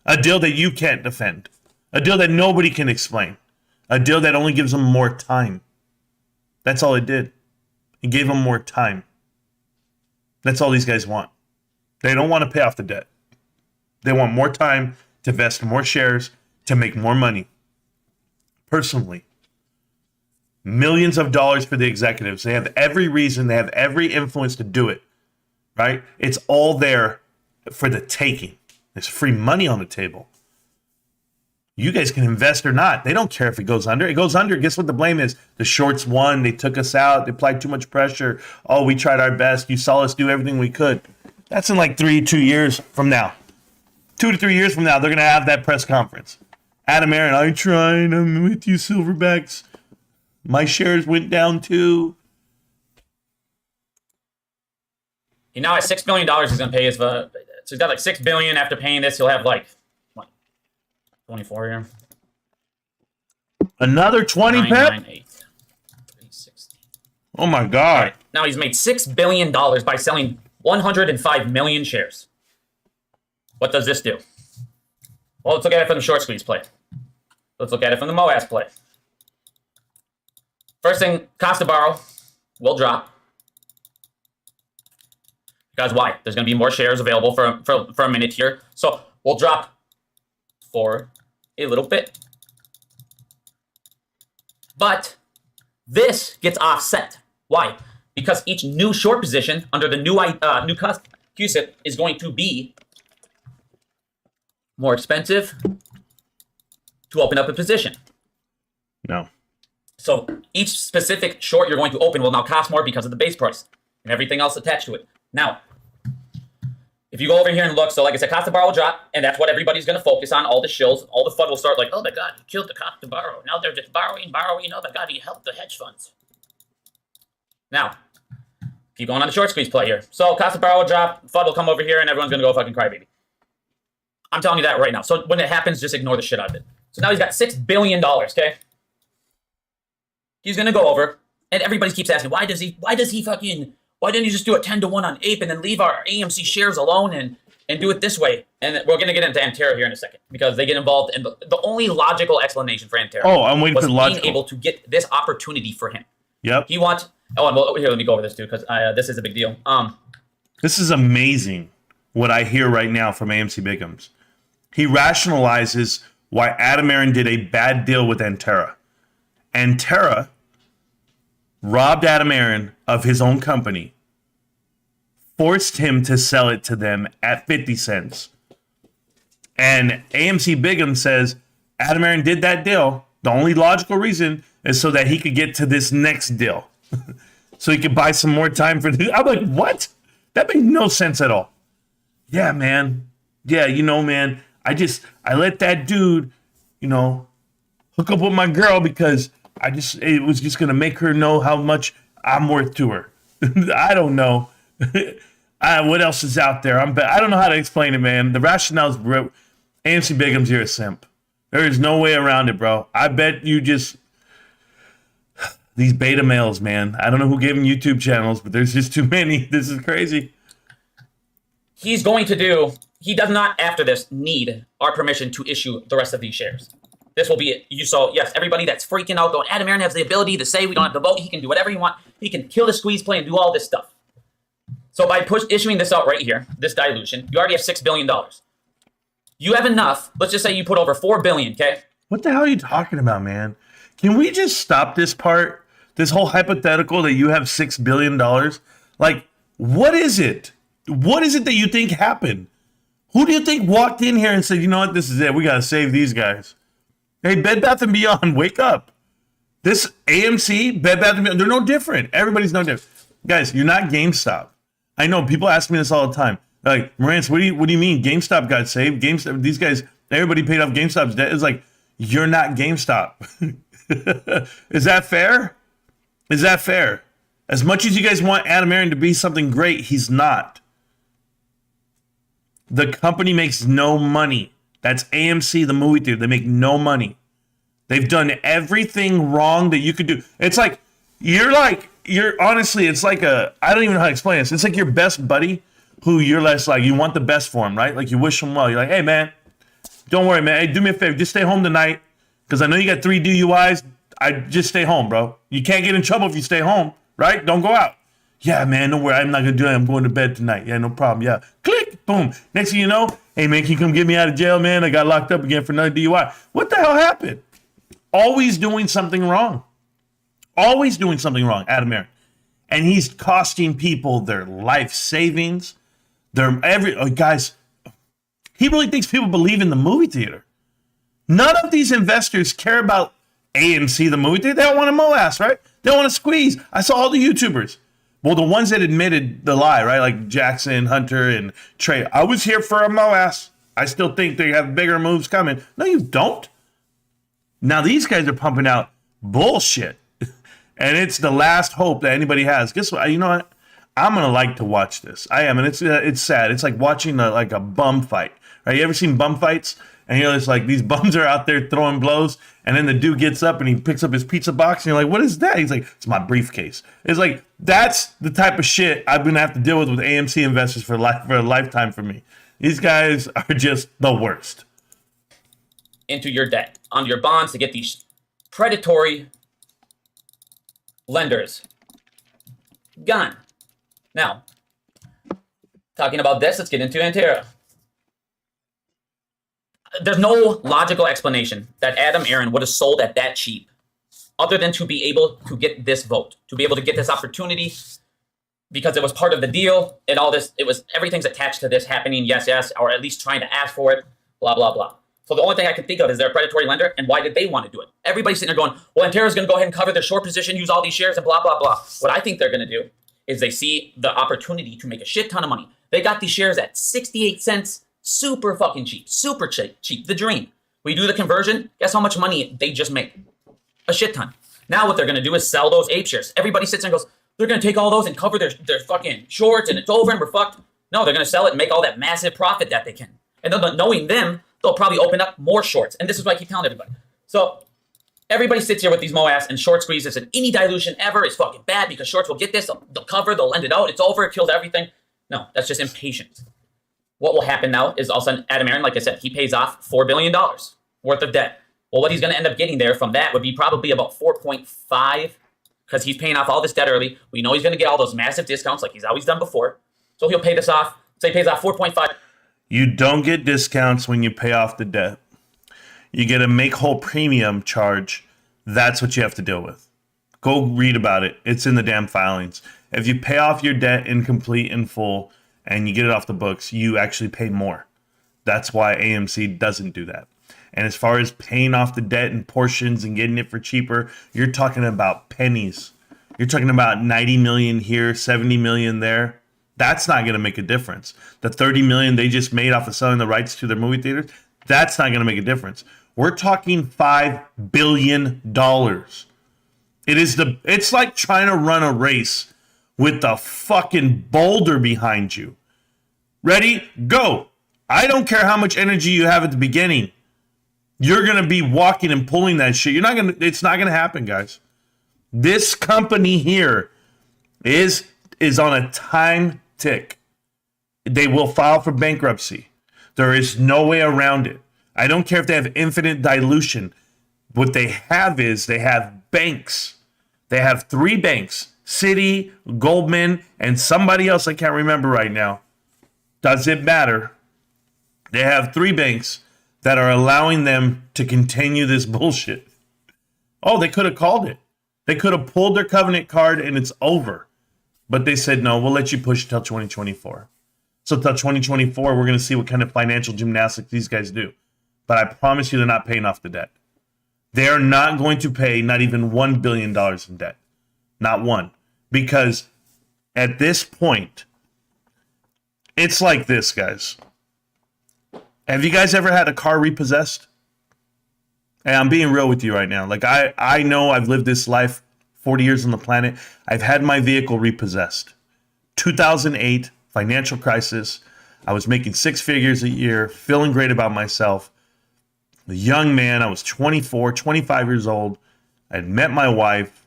A deal that you can't defend. A deal that nobody can explain. A deal that only gives them more time. That's all it did. It gave them more time. That's all these guys want. They don't want to pay off the debt. They want more time to vest more shares to make more money. Personally, millions of dollars for the executives. They have every reason, they have every influence to do it, right? It's all there for the taking. There's free money on the table. You guys can invest or not. They don't care if it goes under. It goes under. Guess what the blame is? The shorts won. They took us out. They applied too much pressure. Oh, we tried our best. You saw us do everything we could. That's in like 2 years from now. 2 to 3 years from now, they're going to have that press conference. Adam Aaron, I tried. I'm with you, Silverbacks. My shares went down too. He now has $6 billion he's going to pay us. So he's got like $6 billion. After paying this, he'll have like, what, 24 here? Another 20, Pep? Oh, my God. Right. Now he's made $6 billion by selling 105 million shares. What does this do? Well, let's look at it from the short squeeze play. Let's look at it from the MOAS play. First thing, cost to borrow will drop. Because why? There's going to be more shares available for a minute here. So we'll drop for a little bit. But this gets offset. Why? Because each new short position under the new CUSIP is going to be more expensive to open up a position. No. So each specific short you're going to open will now cost more because of the base price and everything else attached to it. Now, if you go over here and look, so like I said, cost to borrow will drop, and that's what everybody's going to focus on. All the shills, all the FUD will start like, oh my God, he killed the cost to borrow. Now they're just borrowing. Oh my God, he helped the hedge funds. Now, keep going on the short squeeze play here. So cost to borrow will drop, FUD will come over here, and everyone's going to go fucking crybaby. I'm telling you that right now. So when it happens, just ignore the shit out of it. So now he's got $6 billion, okay? He's going to go over, and everybody keeps asking, why didn't he just do a 10-to-1 on APE and then leave our AMC shares alone and do it this way? And we're going to get into Antara here in a second because they get involved in the only logical explanation for Antara. Oh, I'm waiting for the being logical. Able to get this opportunity for him. Yep. He wants, well, here, let me go over this too because this is a big deal. This is amazing what I hear right now from AMC Biggums. He rationalizes why Adam Aaron did a bad deal with Antara. Antara robbed Adam Aaron of his own company, forced him to sell it to them at 50 cents. And AMC Biggums says Adam Aaron did that deal. The only logical reason is so that he could get to this next deal. So he could buy some more time for the... I'm like, what? That makes no sense at all. Yeah, man. Yeah, man, I let that dude, hook up with my girl because it was just going to make her know how much I'm worth to her. I don't know. What else is out there? I don't know how to explain it, man. The rationale's AMC Biggums, you're a simp. There is no way around it, bro. I bet you just... These beta males, man. I don't know who gave them YouTube channels, but there's just too many. This is crazy. He does not, after this, need our permission to issue the rest of these shares. This will be it. So, yes, everybody that's freaking out going, Adam Aaron has the ability to say we don't have to vote. He can do whatever he wants. He can kill the squeeze play and do all this stuff. So by issuing this out right here, this dilution, you already have $6 billion. You have enough. Let's just say you put over $4 billion, okay? What the hell are you talking about, man? Can we just stop this part? This whole hypothetical that you have $6 billion? Like, what is it? What is it that you think happened? Who do you think walked in here and said, you know what, this is it. We got to save these guys. Hey, Bed Bath & Beyond, wake up. This AMC, Bed Bath & Beyond, they're no different. Everybody's no different. Guys, you're not GameStop. I know people ask me this all the time. They're like, Marantz, what do you mean? GameStop got saved. GameStop, these guys, everybody paid off GameStop's debt. It's like, you're not GameStop. Is that fair? Is that fair? As much as you guys want Adam Aaron to be something great, he's not. The company makes no money. That's AMC, the movie theater. They make no money. They've done everything wrong that you could do. It's like, honestly, it's like I don't even know how to explain this. It's like your best buddy who you're less like, you want the best for him, right? Like you wish him well. You're like, hey, man, don't worry, man. Hey, do me a favor. Just stay home tonight because I know you got 3 DUIs. Just stay home, bro. You can't get in trouble if you stay home, right? Don't go out. Yeah, man, don't worry. I'm not going to do it. I'm going to bed tonight. Yeah, no problem. Yeah. Click. Boom. Next thing you know, hey, man, can you come get me out of jail, man? I got locked up again for another DUI. What the hell happened? Always doing something wrong. Always doing something wrong, Adam Aaron. And he's costing people their life savings, Guys, he really thinks people believe in the movie theater. None of these investors care about AMC, the movie theater. They don't want a MOAS, right? They don't want to squeeze. I saw all the YouTubers. Well, the ones that admitted the lie, right? Like Jackson, Hunter, and Trey. I was here for a MOAS. I still think they have bigger moves coming. No, you don't. Now, these guys are pumping out bullshit. And it's the last hope that anybody has. Guess what? You know what? I'm going to like to watch this. I am. And it's sad. It's like watching a bum fight. Right? You ever seen bum fights? And it's like these bums are out there throwing blows. And then the dude gets up and he picks up his pizza box. And you're like, what is that? He's like, it's my briefcase. It's like, that's the type of shit I'm going to have to deal with AMC investors for a lifetime for me. These guys are just the worst. Into your debt, onto your bonds to get these predatory lenders gone. Now, talking about this, let's get into Antara. There's no logical explanation that Adam Aaron would have sold at that cheap other than to be able to get this vote, to be able to get this opportunity because it was part of the deal and all this. It was everything's attached to this happening. Yes, or at least trying to ask for it, blah, blah, blah. So the only thing I can think of is they're a predatory lender, and why did they want to do it? Everybody's sitting there going, well, Antara's going to go ahead and cover their short position, use all these shares, and blah, blah, blah. What I think they're going to do is they see the opportunity to make a shit ton of money. They got these shares at 68 cents, super fucking cheap, super cheap, the dream. We do the conversion, guess how much money they just made? A shit ton. Now what they're going to do is sell those ape shares. Everybody sits there and goes, they're going to take all those and cover their fucking shorts, and it's over, and we're fucked. No, they're going to sell it and make all that massive profit that they can. And then knowing them, they'll probably open up more shorts. And this is what I keep telling everybody. So everybody sits here with these MOAS and short squeezes, and any dilution ever is fucking bad because shorts will get this, they'll cover, they'll lend it out, it's over, it kills everything. No, that's just impatience. What will happen now is all of a sudden Adam Aaron, like I said, he pays off $4 billion worth of debt. Well, what he's going to end up getting there from that would be probably about 4.5 because he's paying off all this debt early. We know he's going to get all those massive discounts like he's always done before. So he'll pay this off. Say he pays off 4.5. You don't get discounts when you pay off the debt. You get a make-whole premium charge. That's what you have to deal with. Go read about it. It's in the damn filings. If you pay off your debt incomplete in full and you get it off the books, you actually pay more. That's why AMC doesn't do that. And as far as paying off the debt in portions and getting it for cheaper, you're talking about pennies. You're talking about 90 million here, 70 million there. That's not going to make a difference. The 30 million they just made off of selling the rights to their movie theaters, that's not going to make a difference. We're talking $5 billion. It's like trying to run a race with the fucking boulder behind you. Ready? Go. I don't care how much energy you have at the beginning. You're going to be walking and pulling that shit. It's not going to happen, guys. This company here is on a time tick. They will file for bankruptcy. There is no way around it. I don't care if they have infinite dilution. What they have is they have banks. They have 3 banks, Citi, Goldman, and somebody else I can't remember right now. Doesn't matter. They have 3 banks that are allowing them to continue this bullshit. Oh, they could have called it. They could have pulled their covenant card and it's over. But they said, no, we'll let you push till 2024. So till 2024, we're going to see what kind of financial gymnastics these guys do. But I promise you they're not paying off the debt. They're not going to pay not even $1 billion in debt. Not one. Because at this point, it's like this, guys. Have you guys ever had a car repossessed? And I'm being real with you right now. Like, I know I've lived this life 40 years on the planet. I've had my vehicle repossessed. 2008, financial crisis. I was making 6 figures a year, feeling great about myself. The young man, I was 24, 25 years old. I had met my wife.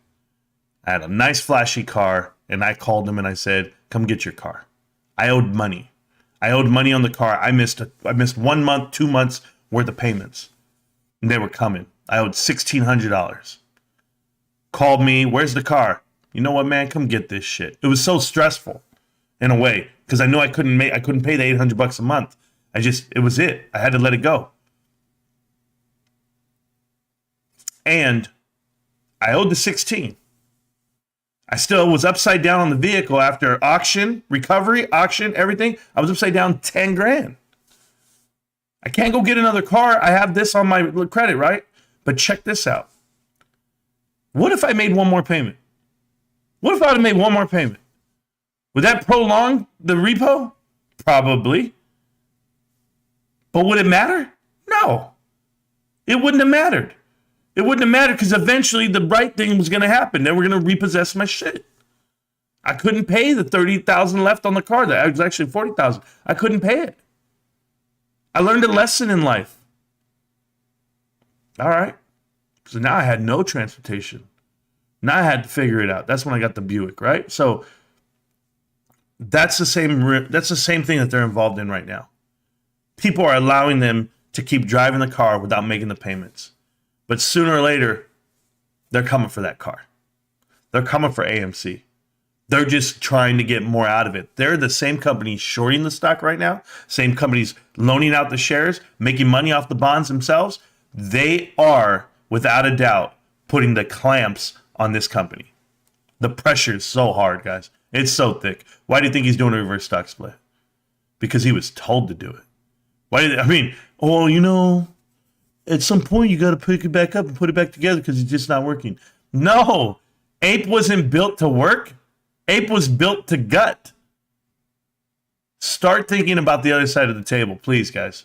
I had a nice flashy car. And I called him and I said, come get your car. I owed money. I owed money on the car. I missed 1 month, 2 months worth of payments. And they were coming. I owed $1,600. Called me, where's the car? You know what, man? Come get this shit. It was so stressful in a way because I knew I couldn't pay the $800 a month. It was it. I had to let it go. And I owed the 16. I still was upside down on the vehicle after auction, recovery, auction, everything. I was upside down 10 grand. I can't go get another car. I have this on my credit, right? But check this out. What if I made one more payment? What if I had made one more payment? Would that prolong the repo? Probably. But would it matter? No. It wouldn't have mattered. It wouldn't have mattered because eventually the right thing was going to happen. They were going to repossess my shit. I couldn't pay the $30,000 left on the car. That was actually $40,000. I couldn't pay it. I learned a lesson in life. All right. So now I had no transportation. Now I had to figure it out. That's when I got the Buick, right? So that's the same thing that they're involved in right now. People are allowing them to keep driving the car without making the payments. But sooner or later, they're coming for that car. They're coming for AMC. They're just trying to get more out of it. They're the same company shorting the stock right now, same companies loaning out the shares, making money off the bonds themselves. They are, without a doubt, putting the clamps on this company. The pressure is so hard, guys. It's so thick. Why do you think he's doing a reverse stock split? Because he was told to do it. At some point you got to pick it back up and put it back together because it's just not working. No, Ape wasn't built to work. Ape was built to gut. Start thinking about the other side of the table, please, guys.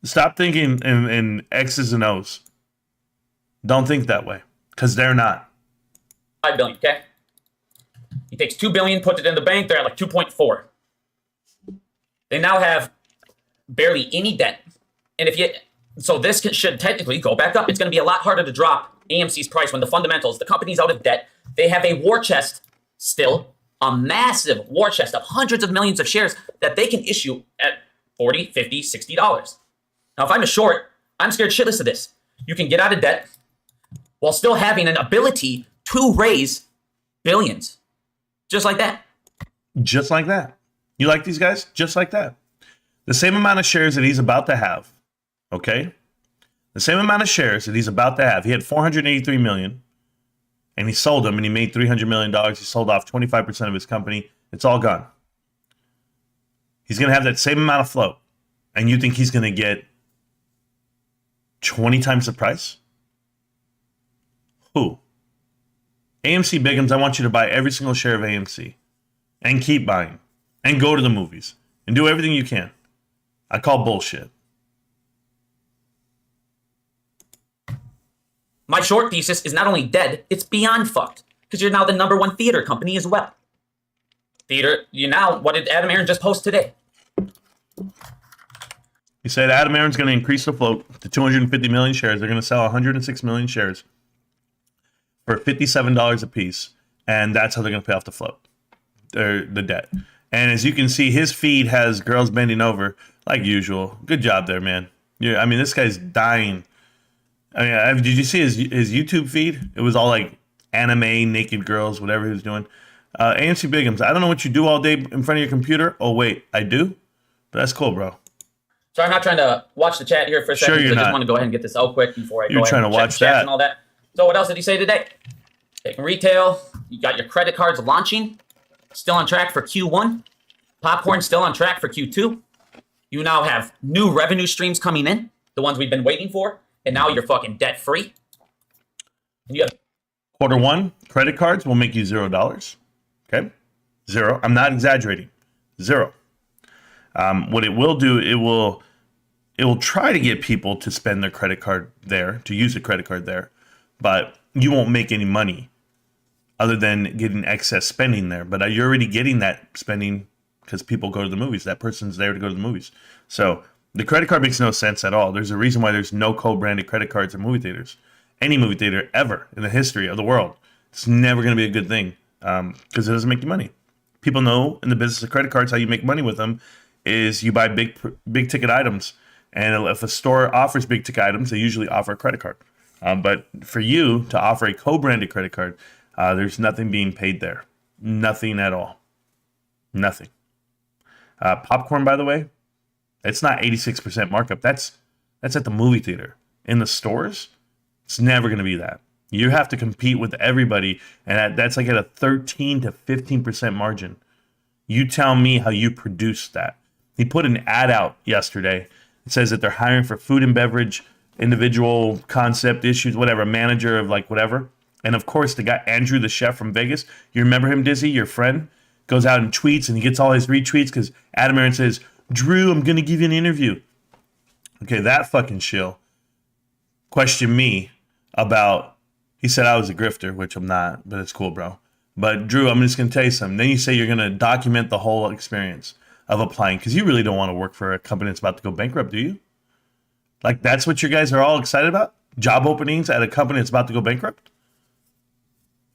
Stop thinking in X's and O's. Don't think that way, because they're not. $5 billion, okay? He takes $2 billion, puts it in the bank. They're at like 2.4. They now have barely any debt. And so this should technically go back up. It's going to be a lot harder to drop AMC's price when the fundamentals, the company's out of debt. They have a war chest still, a massive war chest of hundreds of millions of shares that they can issue at $40, $50, $60. Now, if I'm a short, I'm scared shitless of this. You can get out of debt while still having an ability to raise billions. Just like that. Just like that. You like these guys? Just like that. The same amount of shares that he's about to have, okay? The same amount of shares that he's about to have. He had 483 million, and he sold them, and he made $300 million. He sold off 25% of his company. It's all gone. He's going to have that same amount of float, and you think he's going to get 20 times the price? Who? AMC Biggums, I want you to buy every single share of AMC and keep buying and go to the movies and do everything you can. I call bullshit. My short thesis is not only dead, it's beyond fucked. Because you're now the #1 theater company as well. What did Adam Aaron just post today? He said Adam Aaron's going to increase the float to 250 million shares. They're going to sell 106 million shares for $57 a piece. And that's how they're going to pay off the float, the debt. And as you can see, his feed has girls bending over like usual. Good job there, man. This guy's dying. Did you see his YouTube feed? It was all like anime, naked girls, whatever he was doing. AMC Biggums, I don't know what you do all day in front of your computer. Oh, wait, I do? But that's cool, bro. So I'm not trying to watch the chat here for a second. Sure, I just want to go ahead and get this out quick before I go trying to watch that and all that. So what else did he say today? Taking retail. You got your credit cards launching. Still on track for Q1. Popcorn still on track for Q2. You now have new revenue streams coming in, the ones we've been waiting for, and now you're fucking debt free. And you have Q1 credit cards will make you $0. Okay, 0. I'm not exaggerating. 0. What it will do, it will try to get people to spend their credit card there, to use a credit card there, but you won't make any money other than getting excess spending there. But you're already getting that spending because people go to the movies. That person's there to go to the movies. So the credit card makes no sense at all. There's a reason why there's no co-branded credit cards in movie theaters. Any movie theater ever in the history of the world. It's never going to be a good thing because it doesn't make you money. People know in the business of credit cards how you make money with them is you buy big ticket items. And if a store offers big ticket items, they usually offer a credit card. But for you to offer a co-branded credit card, there's nothing being paid there. Nothing at all. Nothing. Popcorn, by the way, it's not 86% markup. That's at the movie theater. In the stores, it's never going to be that. You have to compete with everybody, and that's like at a 13 to 15% margin. You tell me how you produce that. He put an ad out yesterday. It says that they're hiring for food and beverage, individual concept issues, whatever, manager of like whatever. And of course, the guy, Andrew, the chef from Vegas, you remember him, Dizzy, your friend, goes out and tweets, and he gets all his retweets because Adam Aaron says, Drew, I'm going to give you an interview. Okay, that fucking shill questioned me about, he said I was a grifter, which I'm not, but it's cool, bro. But Drew, I'm just going to tell you something. Then you say you're going to document the whole experience of applying because you really don't want to work for a company that's about to go bankrupt, do you? Like, that's what you guys are all excited about? Job openings at a company that's about to go bankrupt?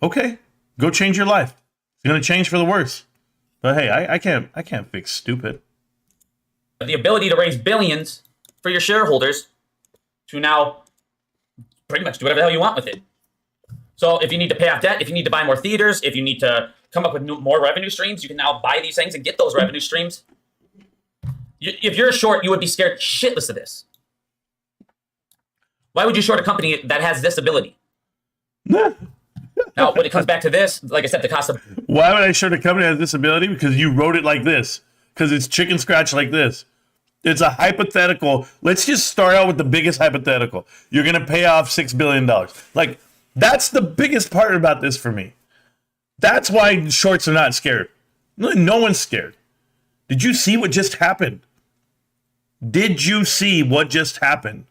Okay, go change your life. It's going to change for the worse. But hey, I can't fix stupid. The ability to raise billions for your shareholders to now pretty much do whatever the hell you want with it. So if you need to pay off debt, if you need to buy more theaters, if you need to come up with more revenue streams, you can now buy these things and get those revenue streams. If you're a short, you would be scared shitless of this. Why would you short a company that has this ability? Now, when it comes back to this, like I said, the cost of... Why would I short a company that has this ability? Because you wrote it like this. Because it's chicken scratch like this. It's a hypothetical. Let's just start out with the biggest hypothetical. You're going to pay off $6 billion. Like, that's the biggest part about this for me. That's why shorts are not scared. No one's scared. Did you see what just happened? Did you see what just happened?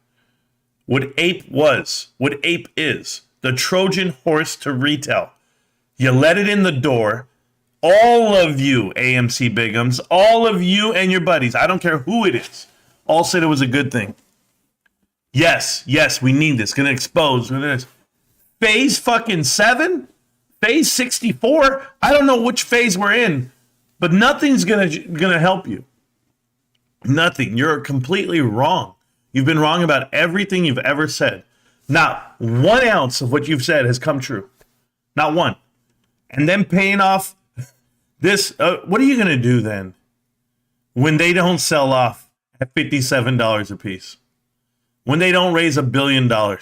What ape was, what ape is, the Trojan horse to retail. You let it in the door. All of you, AMC Biggums, all of you and your buddies, I don't care who it is, all said it was a good thing. Yes, we need this. Gonna expose. Phase fucking 7? Phase 64? I don't know which phase we're in, but nothing's gonna help you. Nothing. You're completely wrong. You've been wrong about everything you've ever said. Not 1 ounce of what you've said has come true. Not one. And then paying off this, what are you going to do then when they don't sell off at $57 a piece? When they don't raise $1 billion? Borrow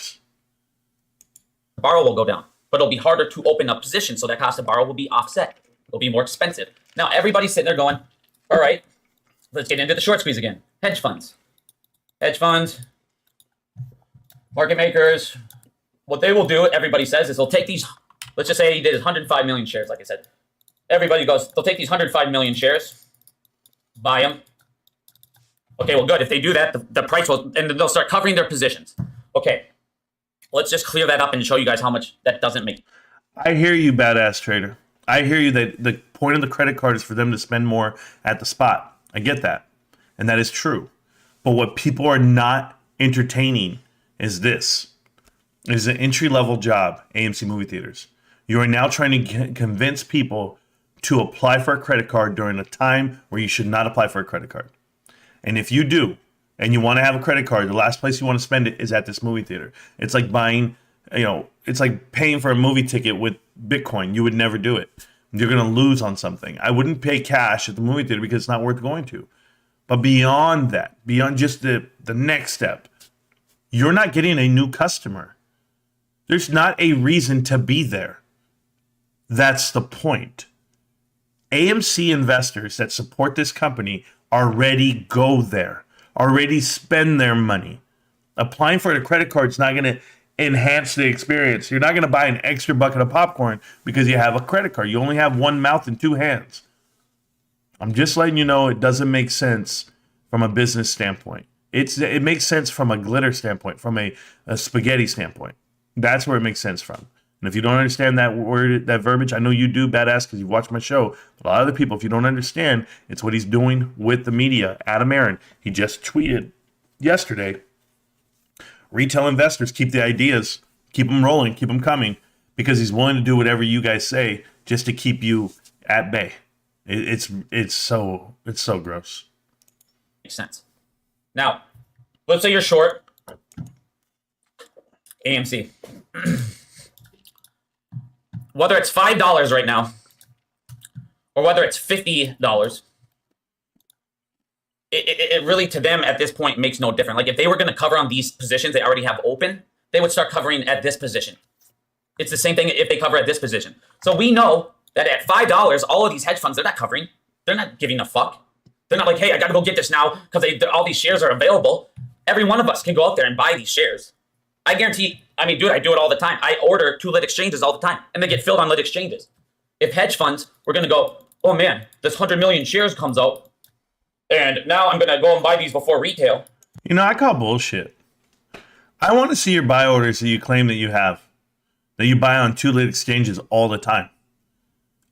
will go down, but it'll be harder to open up positions, so that cost of borrow will be offset. It'll be more expensive. Now, everybody's sitting there going, all right, let's get into the short squeeze again. Hedge funds. Hedge funds, market makers, what they will do, everybody says, is they'll take these, let's just say he did 105 million shares, like I said. Everybody goes, they'll take these 105 million shares, buy them. Okay, well, good. If they do that, the price will, and they'll start covering their positions. Okay, let's just clear that up and show you guys how much that doesn't make. I hear you, badass trader. I hear you that the point of the credit card is for them to spend more at the spot. I get that. And that is true. But what people are not entertaining is this. It is an entry-level job, AMC movie theaters. You are now trying to convince people to apply for a credit card during a time where you should not apply for a credit card. And if you do, and you want to have a credit card, the last place you want to spend it is at this movie theater. It's like buying, it's like paying for a movie ticket with Bitcoin. You would never do it. You're going to lose on something. I wouldn't pay cash at the movie theater because it's not worth going to. But beyond that, beyond just the next step, you're not getting a new customer. There's not a reason to be there. That's the point. AMC investors that support this company already go there, already spend their money. Applying for a credit card is not going to enhance the experience. You're not going to buy an extra bucket of popcorn because you have a credit card. You only have one mouth and two hands. I'm just letting you know it doesn't make sense from a business standpoint. It makes sense from a glitter standpoint, from a spaghetti standpoint. That's where it makes sense from. And if you don't understand that word, that verbiage, I know you do, badass, because you watch my show. But a lot of other people, if you don't understand, it's what he's doing with the media. Adam Aaron, he just tweeted yesterday, retail investors, keep the ideas, keep them rolling, keep them coming, because he's willing to do whatever you guys say just to keep you at bay. It's so gross. Makes sense. Now, let's say you're short AMC. Whether it's $5 right now or whether it's $50, it really, to them at this point, makes no difference. Like if they were going to cover on these positions they already have open, they would start covering at this position. It's the same thing if they cover at this position. So we know that at $5, all of these hedge funds, they're not covering. They're not giving a fuck. They're not like, hey, I got to go get this now because all these shares are available. Every one of us can go out there and buy these shares. I guarantee, I mean, dude, I do it all the time. I order 2 lit exchanges all the time, and they get filled on lit exchanges. If hedge funds were going to go, oh man, this 100 million shares comes out, and now I'm going to go and buy these before retail. You know, I call bullshit. I want to see your buy orders that you claim that you have, that you buy on 2 lit exchanges all the time.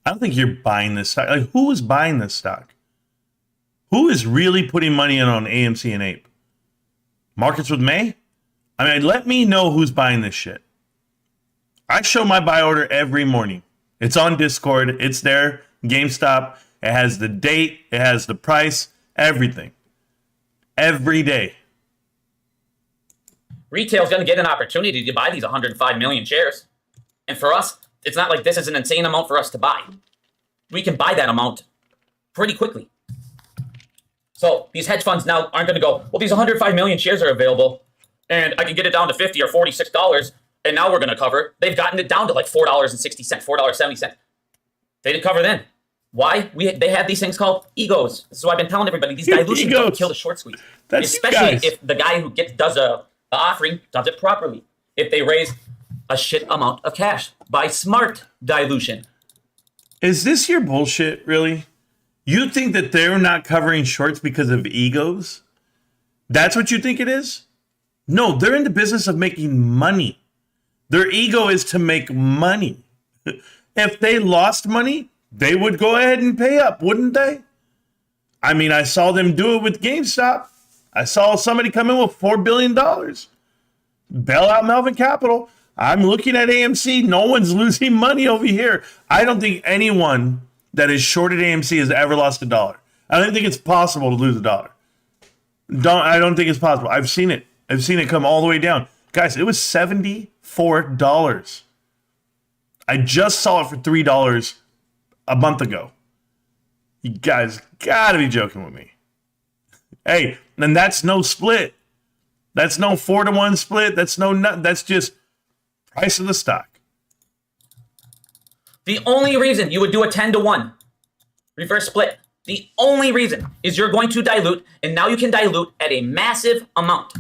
I don't think you're buying this stock. Like, who is buying this stock? Who is really putting money in on AMC and Ape? Markets with May? I mean, let me know who's buying this shit. I show my buy order every morning. It's on Discord. It's there. GameStop. It has the date. It has the price. Everything. Every day. Retail's going to get an opportunity to buy these 105 million shares. And for us, it's not like this is an insane amount for us to buy. We can buy that amount pretty quickly. So these hedge funds now aren't going to go, well, these 105 million shares are available, and I can get it down to $50 or $46, and now we're going to cover. They've gotten it down to like $4.60, $4.70. They didn't cover then. Why? They have these things called egos. This is why I've been telling everybody, these dilutions don't kill the short squeeze. That's especially if the guy who does a offering does it properly. If they raise a shit amount of cash by smart dilution. Is this your bullshit, really? You think that they're not covering shorts because of egos? That's what you think it is? No, they're in the business of making money. Their ego is to make money. If they lost money, they would go ahead and pay up, wouldn't they? I mean, I saw them do it with GameStop. I saw somebody come in with $4 billion. Bail out Melvin Capital. I'm looking at AMC. No one's losing money over here. I don't think anyone that is shorted AMC has ever lost $1. I don't think it's possible to lose $1. I don't think it's possible. I've seen it. I've seen it come all the way down. Guys, it was $74. I just saw it for $3 a month ago. You guys gotta be joking with me. Hey, and that's no split. That's no 4-to-1 split. That's that's just price of the stock. The only reason you would do a 10-to-1 reverse split, the only reason is you're going to dilute, and now you can dilute at a massive amount.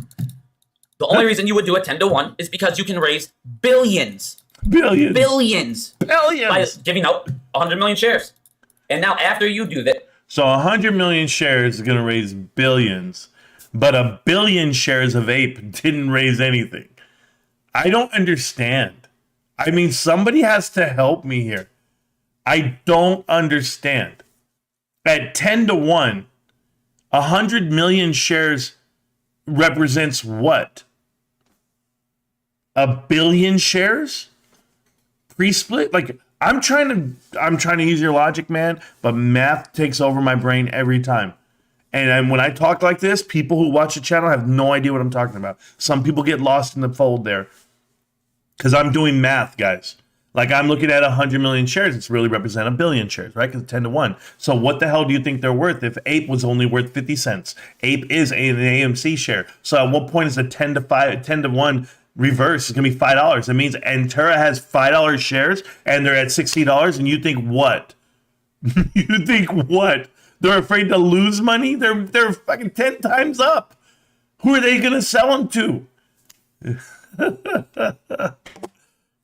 The only reason you would do a 10-to-1 is because you can raise billions. Billions. By giving out 100 million shares. And now after you do that. So 100 million shares is going to raise billions, but 1 billion shares of Ape didn't raise anything. I don't understand. I mean, somebody has to help me here. I don't understand. At 10-to-1, 100 million shares represents what? 1 billion shares? Pre-split? Like, I'm trying to use your logic, man, but math takes over my brain every time. And when I talk like this, people who watch the channel have no idea what I'm talking about. Some people get lost in the fold there. Because I'm doing math, guys. Like, I'm looking at 100 million shares. It's really represent 1 billion shares, right? Because 10-to-1. So what the hell do you think they're worth if Ape was only worth 50 cents? Ape is an AMC share. So at what point is a 10-to-1 reverse? It's going to be $5. That means Antara has $5 shares and they're at $60. And you think what? You think what? They're afraid to lose money? They're fucking 10 times up. Who are they going to sell them to?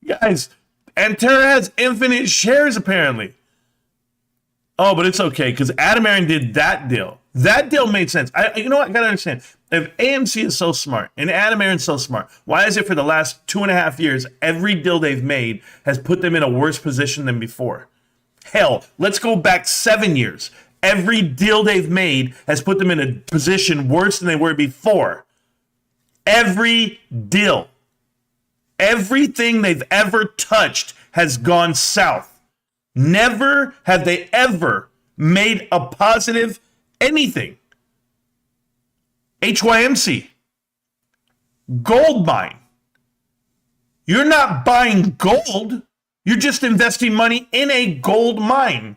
Guys, Antara has infinite shares apparently. Oh, but it's okay because Adam Aaron did that deal. That deal made sense. You know what? I gotta understand. If AMC is so smart and Adam Aaron's so smart, why is it for the last 2.5 years every deal they've made has put them in a worse position than before? Hell, let's go back 7 years. Every deal they've made has put them in a position worse than they were before. Every deal. Everything they've ever touched has gone south. Never have they ever made a positive anything. HYMC. Gold mine. You're not buying gold. You're just investing money in a gold mine.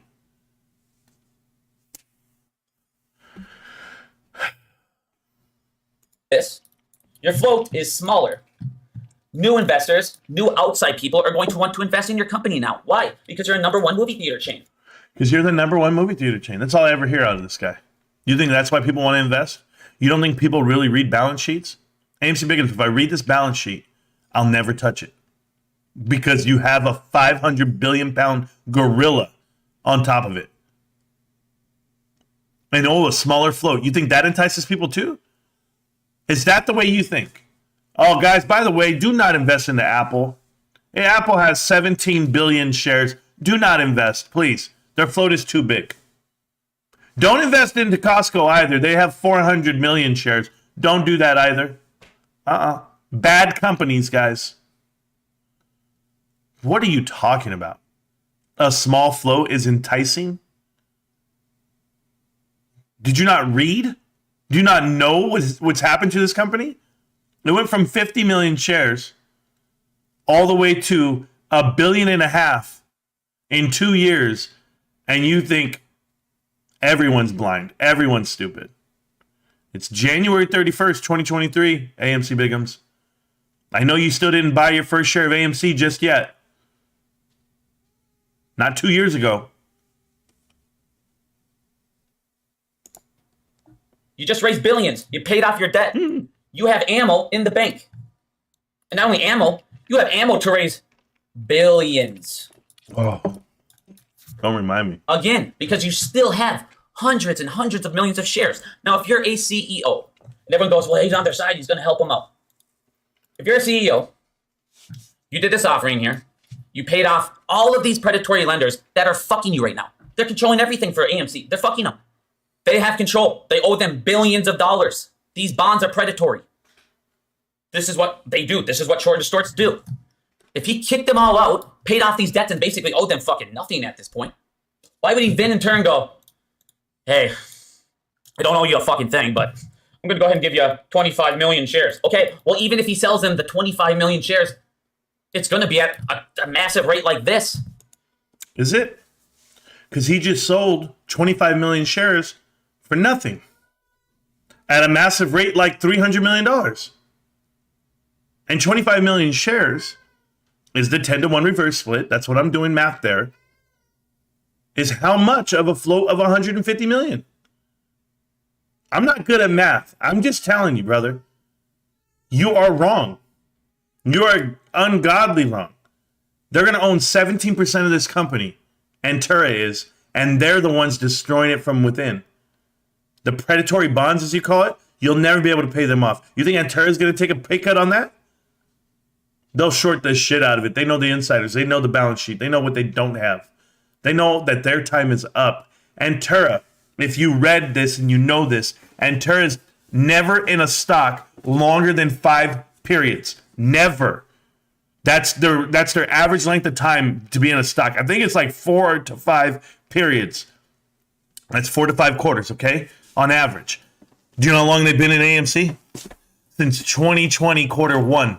Your float is smaller. new investors, new outside people are going to want to invest in your company now. Why? Because you're a #1 movie theater chain. Because you're the #1 movie theater chain. That's all I ever hear out of this guy. You think that's why people want to invest? You don't think people really read balance sheets? AMC Biggums, if I read this balance sheet, I'll never touch it. Because you have a 500 billion pound gorilla on top of it. And a smaller float. You think that entices people too? Is that the way you think? Oh, guys, by the way, do not invest into Apple. Hey, Apple has 17 billion shares. Do not invest, please. Their float is too big. Don't invest into Costco either. They have 400 million shares. Don't do that either. Bad companies, guys. What are you talking about? A small float is enticing? Did you not read? Do you not know what's happened to this company? It went from 50 million shares all the way to 1.5 billion in 2 years, and you think everyone's blind, everyone's stupid. It's January 31st, 2023, AMC Biggums. I know you still didn't buy your first share of AMC just yet. Not 2 years ago. You just raised billions. You paid off your debt. You have ammo in the bank. And not only ammo, you have ammo to raise billions. Oh, don't remind me. Again, because you still have hundreds and hundreds of millions of shares. Now, if you're a CEO, and everyone goes, well, he's on their side, he's going to help them out. If you're a CEO, you did this offering here. You paid off all of these predatory lenders that are fucking you right now. They're controlling everything for AMC. They're fucking them. They have control. They owe them billions of dollars. These bonds are predatory. This is what they do. This is what short distorts do. If he kicked them all out, paid off these debts, and basically owed them fucking nothing at this point, why would he then in turn go, hey, I don't owe you a fucking thing, but I'm going to go ahead and give you 25 million shares. Okay, well, even if he sells them the 25 million shares, it's going to be at a massive rate like this. Is it? Because he just sold 25 million shares for nothing at a massive rate like $300 million. And 25 million shares is the 10-to-1 reverse split. That's what I'm doing math there. Is how much of a float of 150 million? I'm not good at math. I'm just telling you, brother. You are wrong. You are ungodly wrong. They're going to own 17% of this company. Antara is, and they're the ones destroying it from within. The predatory bonds, as you call it, you'll never be able to pay them off. You think Antara is going to take a pay cut on that? They'll short the shit out of it. They know the insiders. They know the balance sheet. They know what they don't have. They know that their time is up. Antara, if you read this and you know this, Antara is never in a stock longer than 5 periods. Never. That's their average length of time to be in a stock. I think it's like 4 to 5 periods. That's 4 to 5 quarters, okay? On average. Do you know how long they've been in AMC? Since 2020 quarter 1.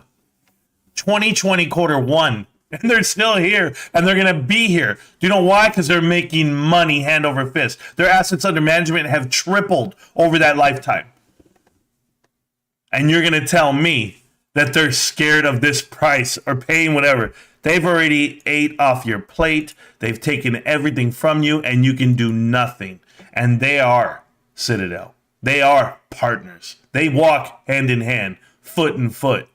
2020 quarter 1. And they're still here, and they're going to be here. Do you know why? Because they're making money hand over fist. Their assets under management have tripled over that lifetime. And you're going to tell me that they're scared of this price or paying whatever. They've already ate off your plate. They've taken everything from you, and you can do nothing. And they are Citadel. They are partners. They walk hand in hand, foot in foot.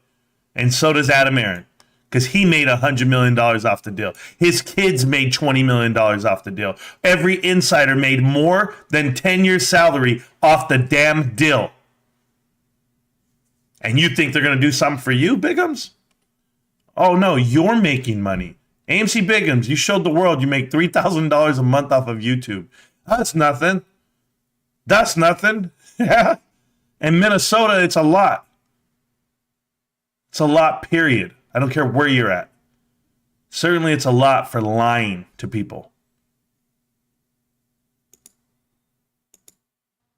And so does Adam Aron, because he made $100 million off the deal. His kids made $20 million off the deal. Every insider made more than 10 years' salary off the damn deal. And you think they're going to do something for you, Biggums? Oh, no, you're making money. AMC Biggums, you showed the world you make $3,000 a month off of YouTube. That's nothing. That's nothing. Yeah. In Minnesota, it's a lot. It's a lot, period. I don't care where you're at. Certainly, it's a lot for lying to people.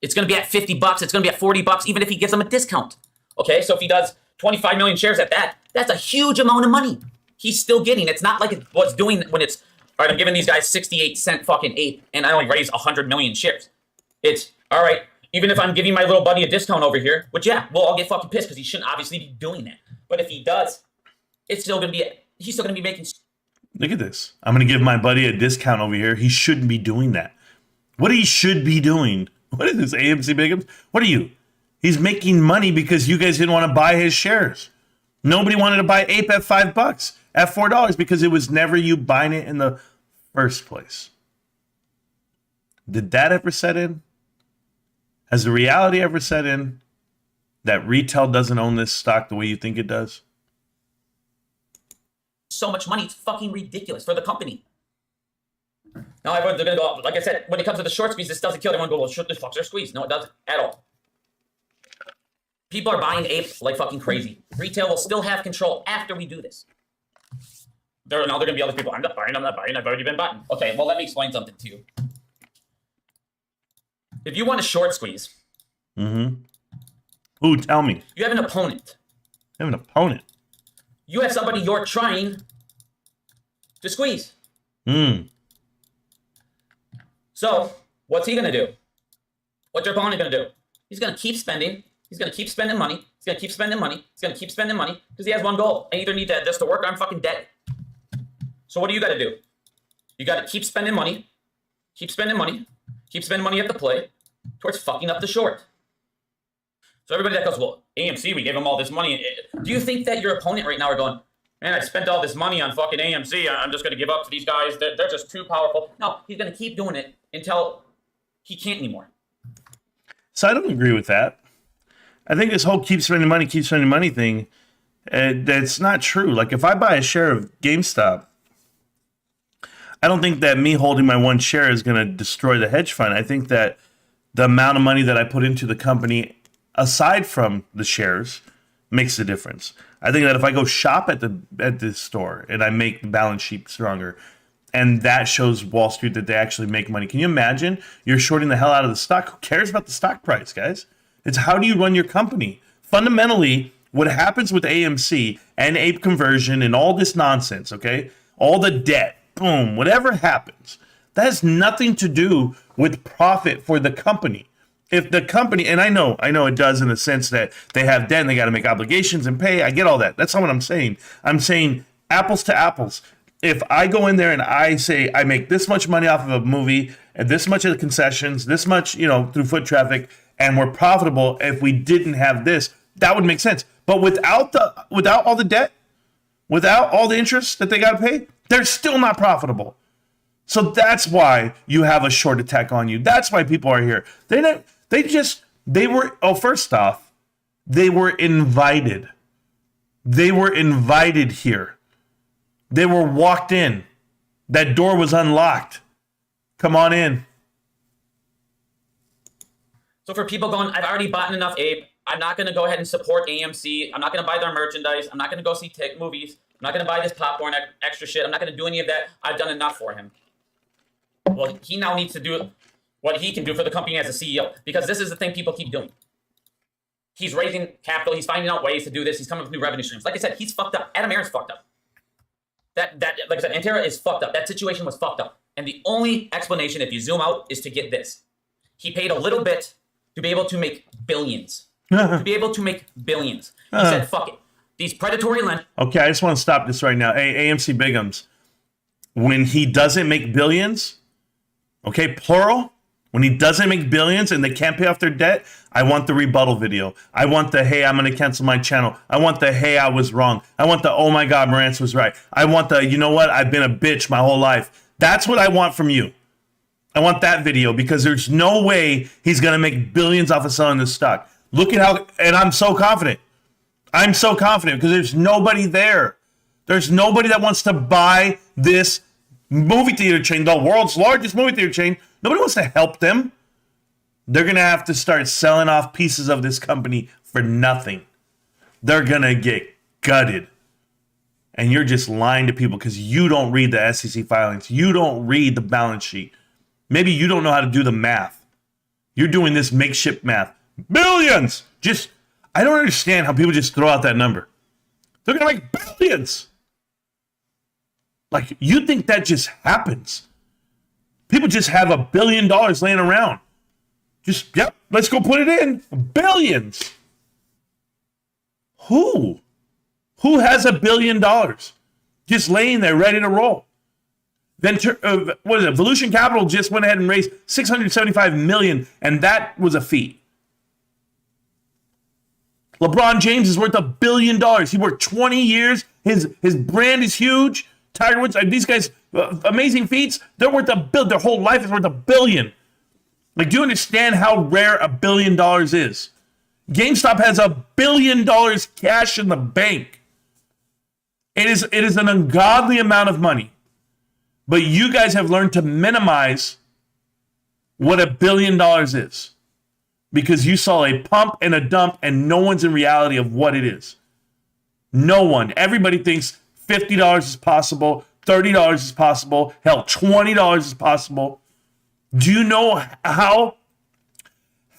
It's going to be at $50. It's going to be at $40, even if he gives them a discount. Okay, so if he does 25 million shares at that, that's a huge amount of money. He's still getting. It's not like it was doing when it's, all right, I'm giving these guys 68 cent fucking eight, and I only raised 100 million shares. It's, all right, even if I'm giving my little buddy a discount over here, which, yeah, we'll all get fucking pissed because he shouldn't obviously be doing that. But if he does, He's still gonna be making. Look at this. I'm going to give my buddy a discount over here. He shouldn't be doing that. What he should be doing? What is this, AMC Biggums? What are you? He's making money because you guys didn't want to buy his shares. Nobody wanted to buy Ape at $5, at $4, because it was never you buying it in the first place. Did that ever set in? Has the reality ever set in that retail doesn't own this stock the way you think it does? So much money, it's fucking ridiculous for the company. Now everyone's gonna go, like I said, when it comes to the short squeeze, this doesn't kill it. Everyone go, well, short this fucks their squeeze. No, it doesn't at all. People are buying Ape like fucking crazy. Retail will still have control after we do this. Now they're gonna be other people. I'm not buying, I've already been buying. Okay, well, let me explain something to you. If you want a short squeeze, Ooh, tell me. You have an opponent. You have an opponent. You have somebody you're trying to squeeze. So, what's he going to do? What's your opponent going to do? He's going to keep spending. He's going to keep spending money. He's going to keep spending money. He's going to keep spending money because he has one goal. I either need this to work or I'm fucking dead. So what do you got to do? You got to keep spending money. Keep spending money. Keep spending money at the play towards fucking up the short. So everybody that goes, well, AMC, we gave them all this money. Do you think that your opponent right now are going, man, I spent all this money on fucking AMC. I'm just going to give up to these guys. They're just too powerful. No, he's going to keep doing it until he can't anymore. So I don't agree with that. I think this whole keep spending money thing, that's not true. Like if I buy a share of GameStop, I don't think that me holding my one share is going to destroy the hedge fund. I think that the amount of money that I put into the company, aside from the shares, makes a difference. I think that if I go shop at the store and I make the balance sheet stronger, and that shows Wall Street that they actually make money. Can you imagine? You're shorting the hell out of the stock. Who cares about the stock price, guys? It's how do you run your company? Fundamentally, what happens with AMC and ape conversion and all this nonsense, okay? All the debt, boom, whatever happens, that has nothing to do with profit for the company. If the company, and I know it does in the sense that they have debt and they got to make obligations and pay. I get all that. That's not what I'm saying. I'm saying apples to apples. If I go in there and I say I make this much money off of a movie and this much of the concessions, this much, through foot traffic, and we're profitable, if we didn't have this, that would make sense. But without all the debt, without all the interest that they got to pay, they're still not profitable. So that's why you have a short attack on you. That's why people are here. First off, they were invited. They were invited here. They were walked in. That door was unlocked. Come on in. So for people going, I've already bought enough Ape. I'm not going to go ahead and support AMC. I'm not going to buy their merchandise. I'm not going to go see movies. I'm not going to buy this popcorn extra shit. I'm not going to do any of that. I've done enough for him. Well, he now needs to do what he can do for the company as a CEO, because this is the thing people keep doing. He's raising capital. He's finding out ways to do this. He's coming up with new revenue streams. Like I said, he's fucked up. Adam Aron's fucked up. Like I said, Antara is fucked up. That situation was fucked up. And the only explanation, if you zoom out, is to get this. He paid a little bit to be able to make billions. He said, fuck it. These predatory lenders. Okay, I just want to stop this right now. Hey, AMC Biggums, when he doesn't make billions, okay, plural, when he doesn't make billions and they can't pay off their debt, I want the rebuttal video. I want the, hey, I'm going to cancel my channel. I want the, hey, I was wrong. I want the, oh my God, Marantz was right. I want the, you know what, I've been a bitch my whole life. That's what I want from you. I want that video, because there's no way he's going to make billions off of selling this stock. Look at how, and I'm so confident. I'm so confident because there's nobody there. There's nobody that wants to buy this movie theater chain, the world's largest movie theater chain. Nobody wants to help them. They're going to have to start selling off pieces of this company for nothing. They're going to get gutted. And you're just lying to people because you don't read the SEC filings. You don't read the balance sheet. Maybe you don't know how to do the math. You're doing this makeshift math. Billions! I don't understand how people just throw out that number. They're going to make billions. Like, you think that just happens. People just have $1 billion laying around. Yep, let's go put it in. Billions. Who? Who has $1 billion just laying there ready to roll? Then what is it? Evolution Capital just went ahead and raised $675 million, and that was a feat. LeBron James is worth $1 billion. He worked 20 years. His brand is huge. Tiger Woods, these guys, amazing feats. They're worth $1 billion. Their whole life is worth $1 billion. Like, do you understand how rare $1 billion is? GameStop has $1 billion cash in the bank. It is an ungodly amount of money. But you guys have learned to minimize what $1 billion is. Because you saw a pump and a dump, and no one's in reality of what it is. No one. Everybody thinks $50 is possible, $30 is possible, hell, $20 is possible. Do you know how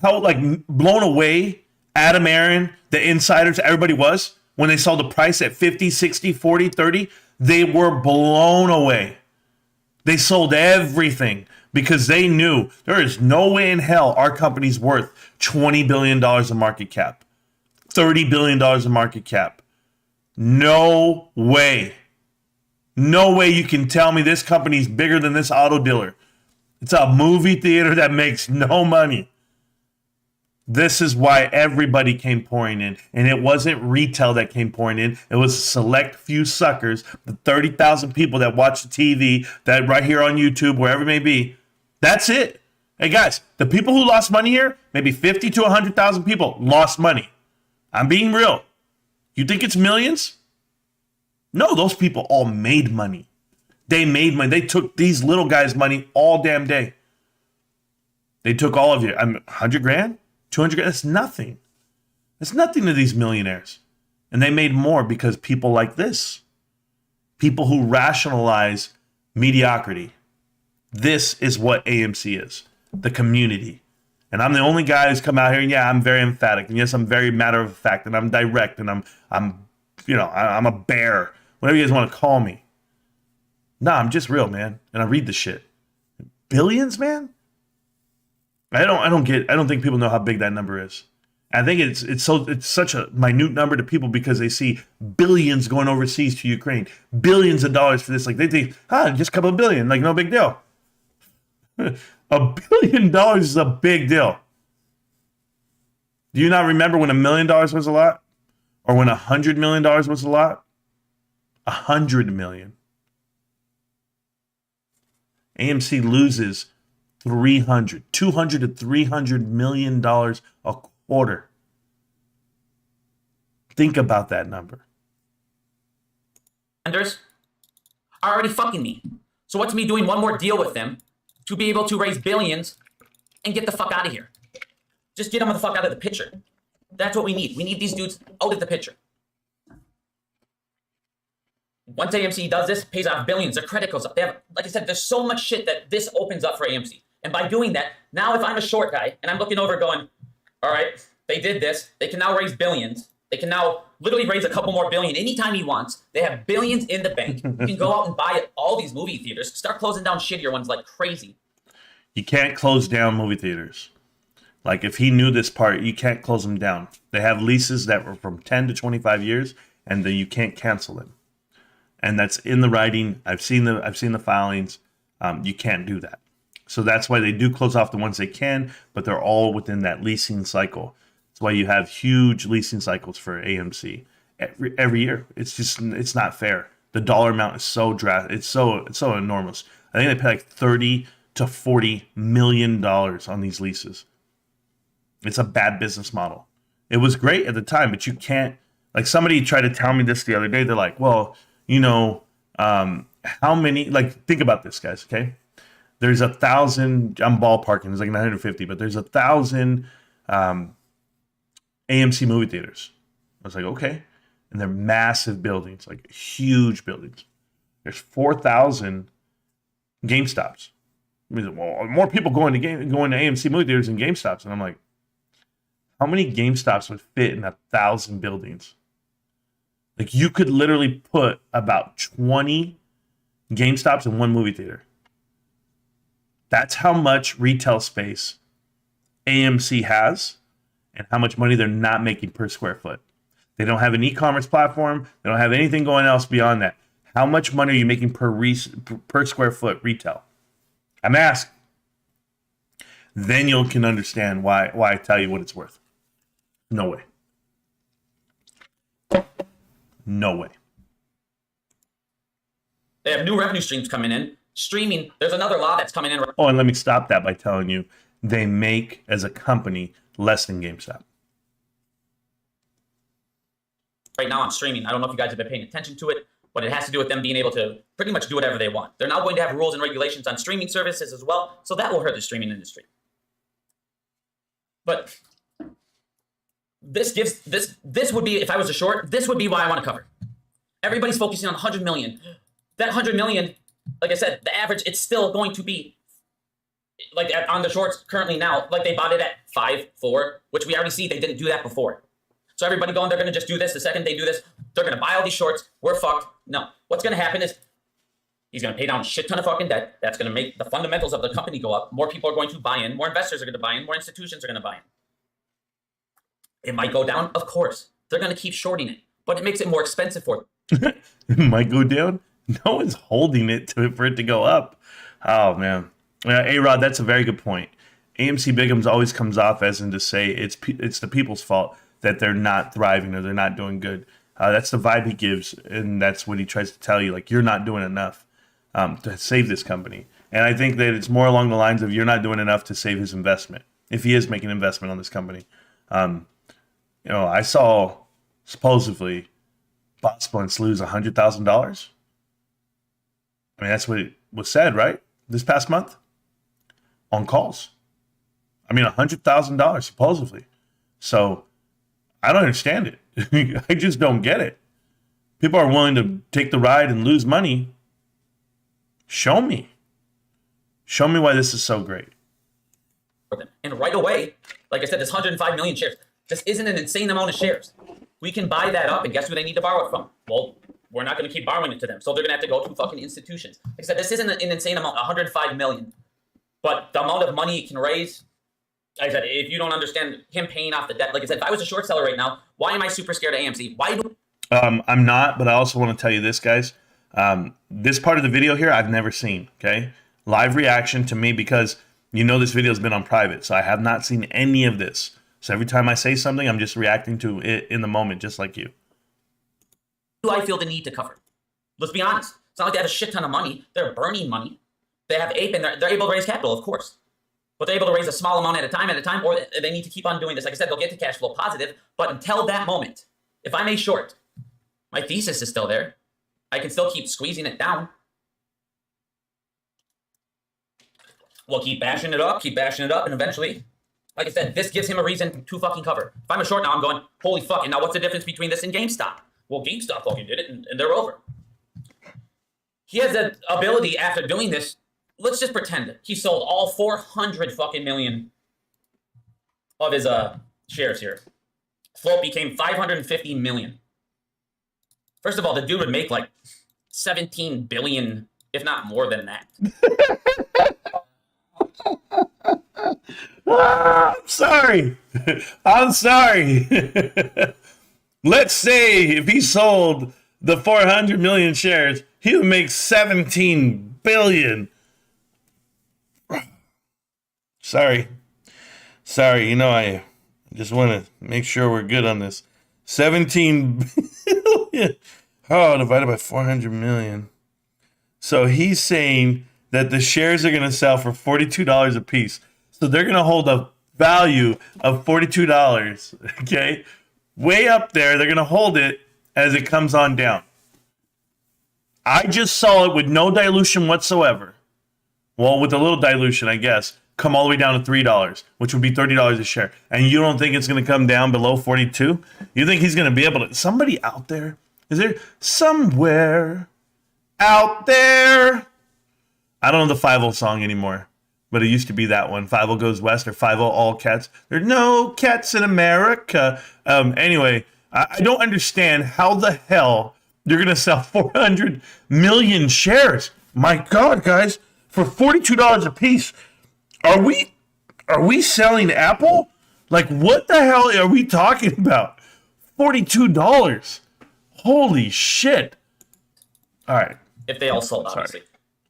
like blown away Adam Aaron, the insiders, everybody was when they saw the price at 50, 60, 40, 30? They were blown away. They sold everything because they knew there is no way in hell our company's worth $20 billion in market cap, $30 billion in market cap. No way. No way you can tell me this company's bigger than this auto dealer. It's a movie theater that makes no money. This is why everybody came pouring in. And it wasn't retail that came pouring in. It was a select few suckers, the 30,000 people that watch the TV, that right here on YouTube, wherever it may be. That's it. Hey guys, the people who lost money here, maybe 50 to 100,000 people lost money. I'm being real. You think it's millions? No, those people all made money. They made money. They took these little guys' money all damn day. They took all of you. 100 grand? 200 grand? That's nothing. That's nothing to these millionaires. And they made more because people like this. People who rationalize mediocrity. This is what AMC is. The community. And I'm the only guy who's come out here, and yeah, I'm very emphatic. And yes, I'm very matter of fact, and I'm direct, and I'm a bear. Whatever you guys want to call me. Nah, I'm just real, man. And I read the shit. Billions, man? I don't think people know how big that number is. I think it's such a minute number to people because they see billions going overseas to Ukraine. Billions of dollars for this. Like they think, just a couple of billion, like no big deal. $1 billion is a big deal. Do you not remember when $1 million was a lot? Or when $100 million was a lot? 100 million. AMC loses 200 to $300 million a quarter. Think about that number. Lenders are already fucking me. So what's me doing one more deal with them to be able to raise billions and get the fuck out of here? Just get them the fuck out of the picture. That's what we need. We need these dudes out of the picture. Once AMC does this, pays off billions, their credit goes up. They have, like I said, there's so much shit that this opens up for AMC. And by doing that, now if I'm a short guy and I'm looking over going, all right, they did this. They can now raise billions. They can now literally raise a couple more billion anytime he wants. They have billions in the bank. You can go out and buy all these movie theaters. Start closing down shittier ones like crazy. You can't close down movie theaters. Like if he knew this part, you can't close them down. They have leases that were from 10 to 25 years, and then you can't cancel them. And that's in the writing. I've seen the filings. You can't do that. So that's why they do close off the ones they can, but they're all within that leasing cycle. That's why you have huge leasing cycles for AMC every year. It's not fair. The dollar amount is so drastic. It's so enormous. I think they pay like 30 to 40 million dollars on these leases. It's a bad business model. It was great at the time, but you can't. Like somebody tried to tell me this the other day. They're like, well, how many? Like, think about this, guys. Okay. There's 1,000, I'm ballparking, it's like 950, but there's 1,000 AMC movie theaters. I was like, okay. And they're massive buildings, like huge buildings. There's 4,000 GameStops. I mean, well, more people going to AMC movie theaters than GameStops. And I'm like, how many GameStops would fit in 1,000 buildings? Like you could literally put about 20 GameStops in one movie theater. That's how much retail space AMC has and how much money they're not making per square foot. They don't have an e-commerce platform. They don't have anything going else beyond that. How much money are you making per square foot retail? I'm asking. Then you can understand why I tell you what it's worth. No way. No way. They have new revenue streams coming in. Streaming, there's another law that's coming in. Oh, and let me stop that by telling you, they make, as a company, less than GameStop. Right now on streaming, I don't know if you guys have been paying attention to it, but it has to do with them being able to pretty much do whatever they want. They're now going to have rules and regulations on streaming services as well, so that will hurt the streaming industry. But this would be, if I was a short, this would be why I want to cover. Everybody's focusing on 100 million. That 100 million, like I said, the average, it's still going to be like on the shorts currently now, like they bought it at 5.4, which we already see they didn't do that before. So everybody going, they're going to just do this. The second they do this, they're going to buy all these shorts. We're fucked. No. What's going to happen is he's going to pay down a shit ton of fucking debt. That's going to make the fundamentals of the company go up. More people are going to buy in. More investors are going to buy in. More institutions are going to buy in. It might go down. Of course. They're going to keep shorting it. But it makes it more expensive for them. It might go down. No one's holding it for it to go up. Oh, man. A-Rod, that's a very good point. AMC Biggums always comes off as in to say it's the people's fault that they're not thriving or they're not doing good. That's the vibe he gives, and that's what he tries to tell you, like, you're not doing enough to save this company. And I think that it's more along the lines of you're not doing enough to save his investment, if he is making an investment on this company. I saw supposedly bot splints lose $100,000. I mean, that's what it was said, right? This past month on calls. I mean, $100,000 supposedly. So I don't understand it. I just don't get it. People are willing to take the ride and lose money. Show me. Show me why this is so great. And right away, like I said, this 105 million shares, this isn't an insane amount of shares. We can buy that up, and guess who they need to borrow it from? Well, we're not going to keep borrowing it to them. So they're going to have to go to fucking institutions. Like I said, this isn't an insane amount, 105 million. But the amount of money it can raise, like I said, if you don't understand him paying off the debt, like I said, if I was a short seller right now, why am I super scared of AMC? Why do I'm not, but I also want to tell you this, guys. This part of the video here, I've never seen, okay? Live reaction to me because this video has been on private, so I have not seen any of this. So every time I say something, I'm just reacting to it in the moment, just like you. Do I feel the need to cover? Let's be honest. It's not like they have a shit ton of money. They're burning money. They have APE, and they're able to raise capital, of course. But they're able to raise a small amount at a time, or they need to keep on doing this. Like I said, they'll get to cash flow positive, but until that moment, if I'm a short, my thesis is still there. I can still keep squeezing it down. We'll keep bashing it up, and eventually, like I said, this gives him a reason to fucking cover. If I'm a short now, I'm going, holy fuck, and now what's the difference between this and GameStop? Well, GameStop fucking did it, and they're over. He has the ability, after doing this, let's just pretend he sold all 400 fucking million of his shares here. Float became 550 million. First of all, the dude would make like 17 billion, if not more than that. I'm sorry. I'm sorry. Let's say if he sold the 400 million shares, he would make 17 billion. Sorry. I just want to make sure we're good on this. 17 billion. Oh, divided by 400 million. So he's saying that the shares are going to sell for $42 a piece. So they're going to hold a value of $42, okay? Way up there, they're going to hold it as it comes on down. I just saw it with no dilution whatsoever. Well, with a little dilution, I guess. Come all the way down to $3, which would be $30 a share. And you don't think it's going to come down below 42? You think he's going to be able to... Somebody out there? Is there somewhere out there? I don't know the 5-0 song anymore, but it used to be that one. 5-0 goes west or 5-0 all cats. There are no cats in America. Anyway, I don't understand how the hell you're going to sell 400 million shares. My God, guys, for $42 a piece. Are we selling Apple? Like, what the hell are we talking about? $42. Holy shit. All right. If they all sold, obviously.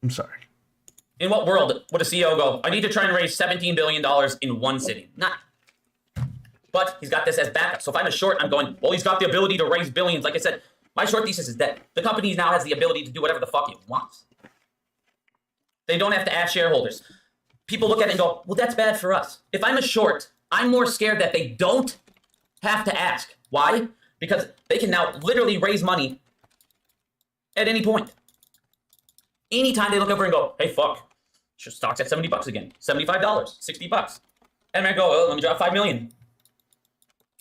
I'm sorry. In what world would a CEO go, I need to try and raise $17 billion in one sitting? Not. But he's got this as backup. So if I'm a short, I'm going, well, he's got the ability to raise billions. Like I said, my short thesis is that the company now has the ability to do whatever the fuck it wants. They don't have to ask shareholders. People look at it and go, well, that's bad for us. If I'm a short, I'm more scared that they don't have to ask. Why? Because they can now literally raise money at any point. Anytime they look over and go, hey, fuck, stock's at $70 again, $75, $60. And I go, oh, let me drop $5 million. And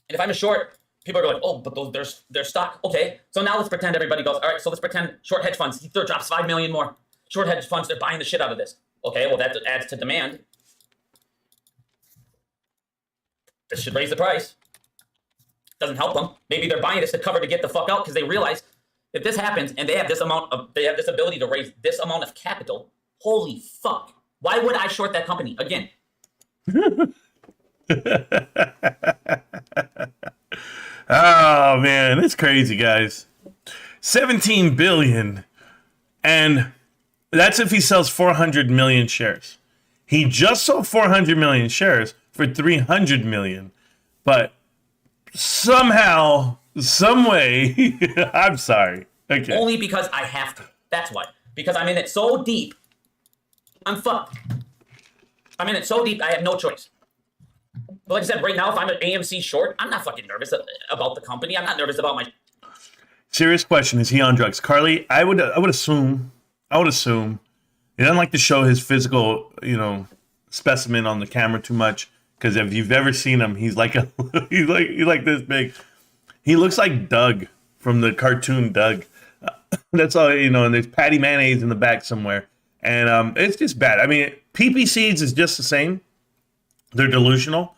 if I'm a short, people are going, oh, but there's stock. Okay, so now let's pretend everybody goes, all right, so let's pretend short hedge funds, he drops $5 million more. Short hedge funds, they're buying the shit out of this. Okay, well, that adds to demand. This should raise the price. Doesn't help them. Maybe they're buying this to cover to get the fuck out because they realize if this happens and they have this ability to raise this amount of capital, holy fuck. Why would I short that company again? Oh man, it's crazy, guys. 17 billion, and that's if he sells 400 million shares. He just sold 400 million shares for 300 million, but somehow, some way, I'm sorry. Okay. Only because I have to. That's why. Because I'm in it so deep, I'm fucked. I'm in it so deep, I have no choice. But like I said, right now, if I'm an AMC short, I'm not fucking nervous about the company. I'm not nervous about my... Serious question, is he on drugs? Carly, I would assume he doesn't like to show his physical, specimen on the camera too much. Because if you've ever seen him, he's like he's like this big. He looks like Doug from the cartoon Doug. That's all, and there's Patty Mayonnaise in the back somewhere. And it's just bad. I mean, PP Seeds is just the same. They're delusional.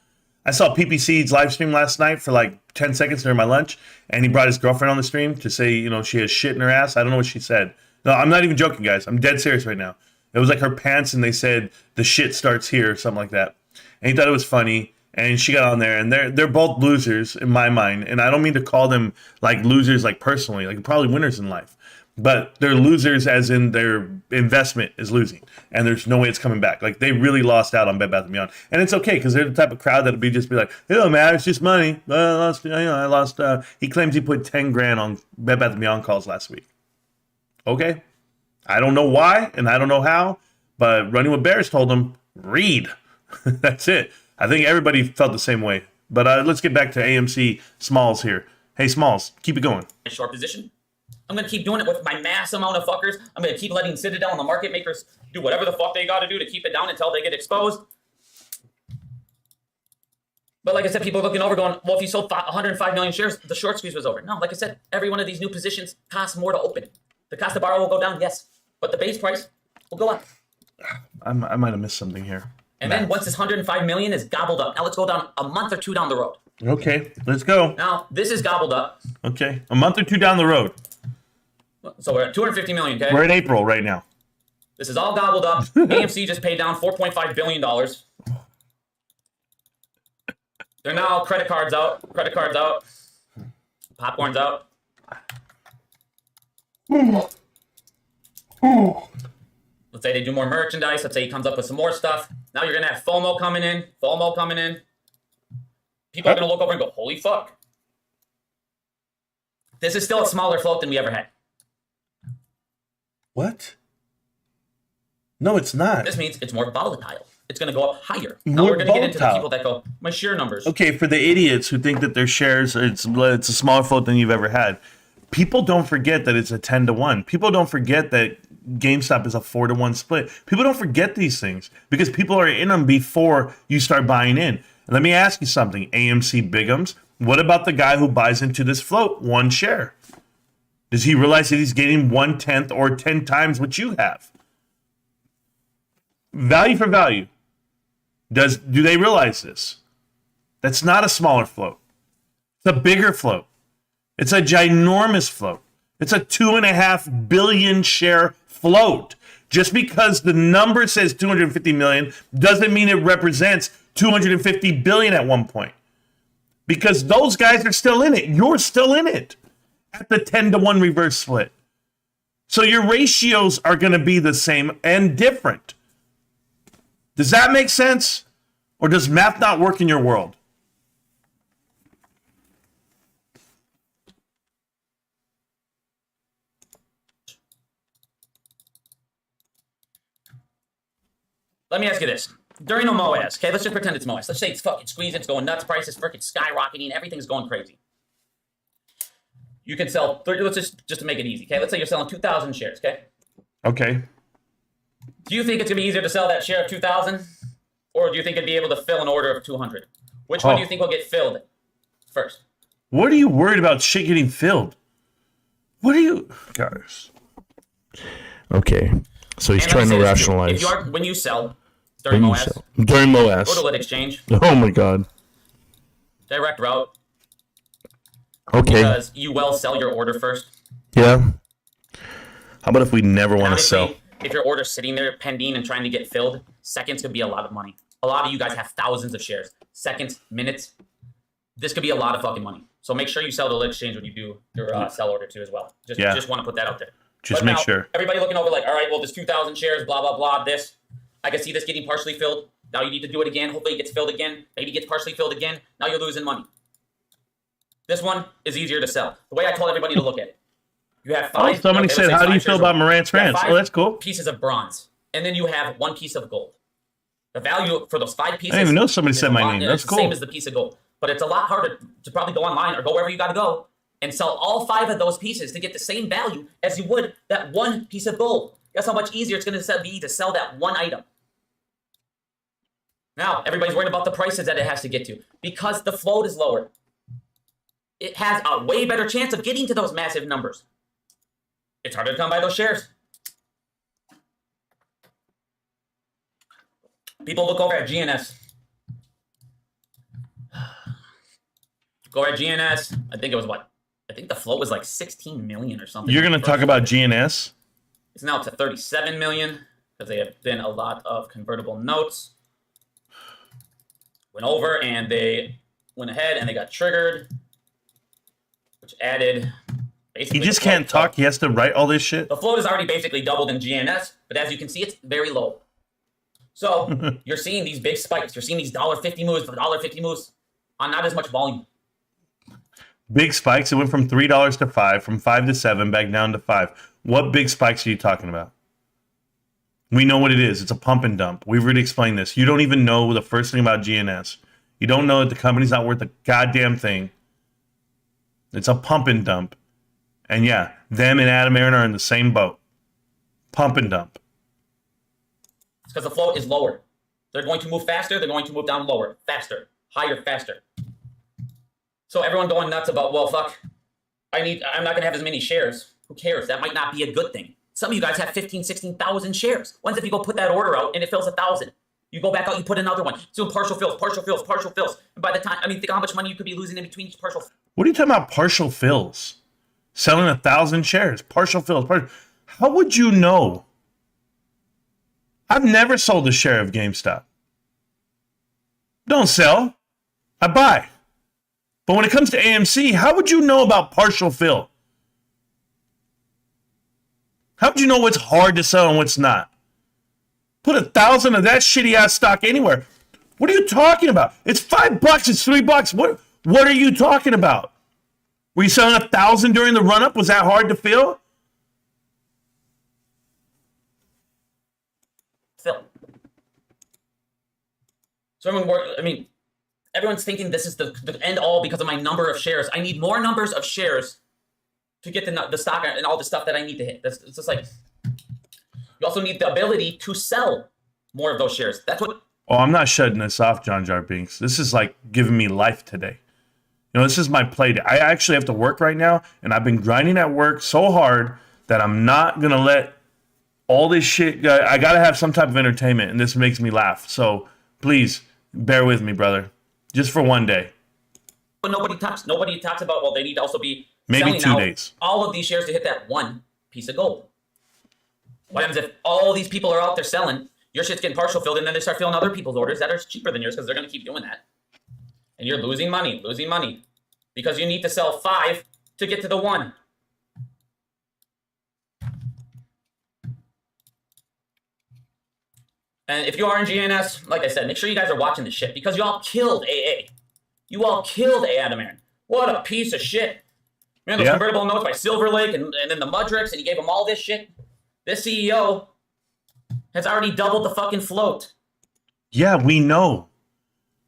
I saw PP Seeds live stream last night for like 10 seconds during my lunch, and he brought his girlfriend on the stream to say, she has shit in her ass. I don't know what she said. No, I'm not even joking, guys. I'm dead serious right now. It was like her pants, and they said the shit starts here or something like that. And he thought it was funny, and she got on there, and they're both losers in my mind. And I don't mean to call them like losers, like personally, like probably winners in life. But they're losers as in their investment is losing, and there's no way it's coming back. Like, they really lost out on Bed Bath & Beyond. And it's okay, because they're the type of crowd that would just be like, man, it's just money. I lost. He claims he put 10 grand on Bed Bath & Beyond calls last week. Okay. I don't know why, and I don't know how, but Running with Bears told him, read. That's it. I think everybody felt the same way. But let's get back to AMC Smalls here. Hey, Smalls, keep it going. Short position. I'm going to keep doing it with my mass amount of fuckers. I'm going to keep letting Citadel and the market makers do whatever the fuck they got to do to keep it down until they get exposed. But like I said, people are looking over going, well, if you sold 105 million shares, the short squeeze was over. No, like I said, every one of these new positions costs more to open. The cost to borrow will go down, yes. But the base price will go up. I might have missed something here. And then once this 105 million is gobbled up, now let's go down a month or two down the road. Okay, let's go. Now, this is gobbled up. Okay, a month or two down the road. So we're at 250 million, okay? We're in April right now. This is all gobbled up. AMC just paid down $4.5 billion. They're now credit cards out. Popcorn's out. Let's say they do more merchandise. Let's say he comes up with some more stuff. Now you're going to have FOMO coming in. People are going to look over and go, holy fuck. This is still a smaller float than we ever had. What? No, it's not. This means it's more volatile. It's going to go up higher. Now we're going to get into the people that go, my share numbers. Okay, for the idiots who think that their shares, it's a smaller float than you've ever had. People don't forget that it's a 10-1. People don't forget that GameStop is a 4-1 split. People don't forget these things because people are in them before you start buying in. Let me ask you something, AMC Biggums. What about the guy who buys into this float, one share? Does he realize that he's getting 1/10 or 10 times what you have? Value for value. Do they realize this? That's not a smaller float. It's a bigger float. It's a ginormous float. It's a 2.5 billion share float. Just because the number says 250 million doesn't mean it represents 250 billion at one point. because those guys are still in it. You're still in it at the 10-to-1 reverse split. So your ratios are going to be the same and different. Does that make sense? Or does math not work in your world? Let me ask you this. During a MOAS, okay, let's just pretend it's MOAS. Let's say it's fucking squeezing, it's going nuts, prices freaking skyrocketing, everything's going crazy. You can sell 30, let's just to make it easy, okay? Let's say you're selling 2,000 shares, okay? Okay. Do you think it's going to be easier to sell that share of 2,000? Or do you think it'd be able to fill an order of 200? Which one do you think will get filled first? What are you worried about shit getting filled? What are you... Guys. Okay. So he's trying to rationalize. When you sell during MOAS, during MOAS, go to Lit Exchange. Oh my God. Direct route. Okay. Because you will sell your order first. Yeah. How about if we never want to sell? If your order's sitting there pending and trying to get filled, seconds could be a lot of money. A lot of you guys have thousands of shares. Seconds, minutes. This could be a lot of fucking money. So make sure you sell to Lit Exchange when you do your sell order too as well. Just want to put that out there. Just make sure. Everybody looking over like, all right, well, there's 2,000 shares, blah, blah, blah, this. I can see this getting partially filled. Now you need to do it again. Hopefully it gets filled again. Maybe it gets partially filled again. Now you're losing money. This one is easier to sell. The way I told everybody to look at it. You have five. Somebody said, how do you feel about Marantz Rantz? Oh, that's cool. Pieces of bronze. And then you have one piece of gold. The value for those 5 pieces. I didn't even know somebody said my name. That's cool. It's the same as the piece of gold. But it's a lot harder to probably go online or go wherever you got to go and sell all 5 of those pieces to get the same value as you would that one piece of gold. Guess how much easier it's going to be to sell that one item. Now, everybody's worried about the prices that it has to get to because the float is lower. It has a way better chance of getting to those massive numbers. It's harder to come by those shares. People look over at GNS. Go at GNS. I think it was what? I think the float was like 16 million or something. You're going to talk about GNS? It's now to 37 million because they have been a lot of convertible notes. Went over and they went ahead and they got triggered, which added basically. He just can't talk. He has to write all this shit. The float is already basically doubled in GNS, but as you can see, it's very low. So you're seeing these big spikes. You're seeing these $1.50 moves, $1.50 moves on not as much volume. Big spikes. It went from $3 to $5, from $5 to $7, back down to $5. What big spikes are you talking about? We know what it is. It's a pump and dump. We've already explained this. You don't even know the first thing about GNS. You don't know that the company's not worth a goddamn thing. It's a pump and dump. And yeah, them and Adam Aaron are in the same boat. Pump and dump. It's because the float is lower. They're going to move faster. They're going to move down lower, faster, higher, faster. So everyone going nuts about, well, fuck, I'm not going to have as many shares. Who cares? That might not be a good thing. Some of you guys have 15, 16,000 shares. When's if you go put that order out and it fills 1,000? You go back out, you put another one. It's doing partial fills, partial fills, partial fills. And by the time, think how much money you could be losing in between each partial. What are you talking about partial fills? Selling 1,000 shares, partial fills. How would you know? I've never sold a share of GameStop. Don't sell. I buy. But when it comes to AMC, how would you know about partial fill? How would you know what's hard to sell and what's not? Put 1,000 of that shitty ass stock anywhere. What are you talking about? It's $5. It's $3. What are you talking about? Were you selling 1,000 during the run up? Was that hard to fill? Fill. So everyone's thinking this is the end all because of my number of shares. I need more numbers of shares to get the stock and all the stuff that I need to hit. It's just like, you also need the ability to sell more of those shares. That's what. Oh, I'm not shutting this off, John Jar Binks. This is like giving me life today. This is my play day. I actually have to work right now, and I've been grinding at work so hard that I'm not going to let all this shit. I got to have some type of entertainment, and this makes me laugh. So please bear with me, brother, just for one day. But nobody talks about, well, they need to also be maybe 2 days. All of these shares to hit that one piece of gold. What happens if all these people are out there selling, your shit's getting partial filled, and then they start filling other people's orders that are cheaper than yours because they're going to keep doing that. And you're losing money, because you need to sell 5 to get to the 1. And if you are in GNS, like I said, make sure you guys are watching this shit, because you all killed AA. You all killed Adam Aaron. What a piece of shit. Man, those convertible notes by Silver Lake and then the Mudricks, and he gave them all this shit. This CEO has already doubled the fucking float. Yeah, we know.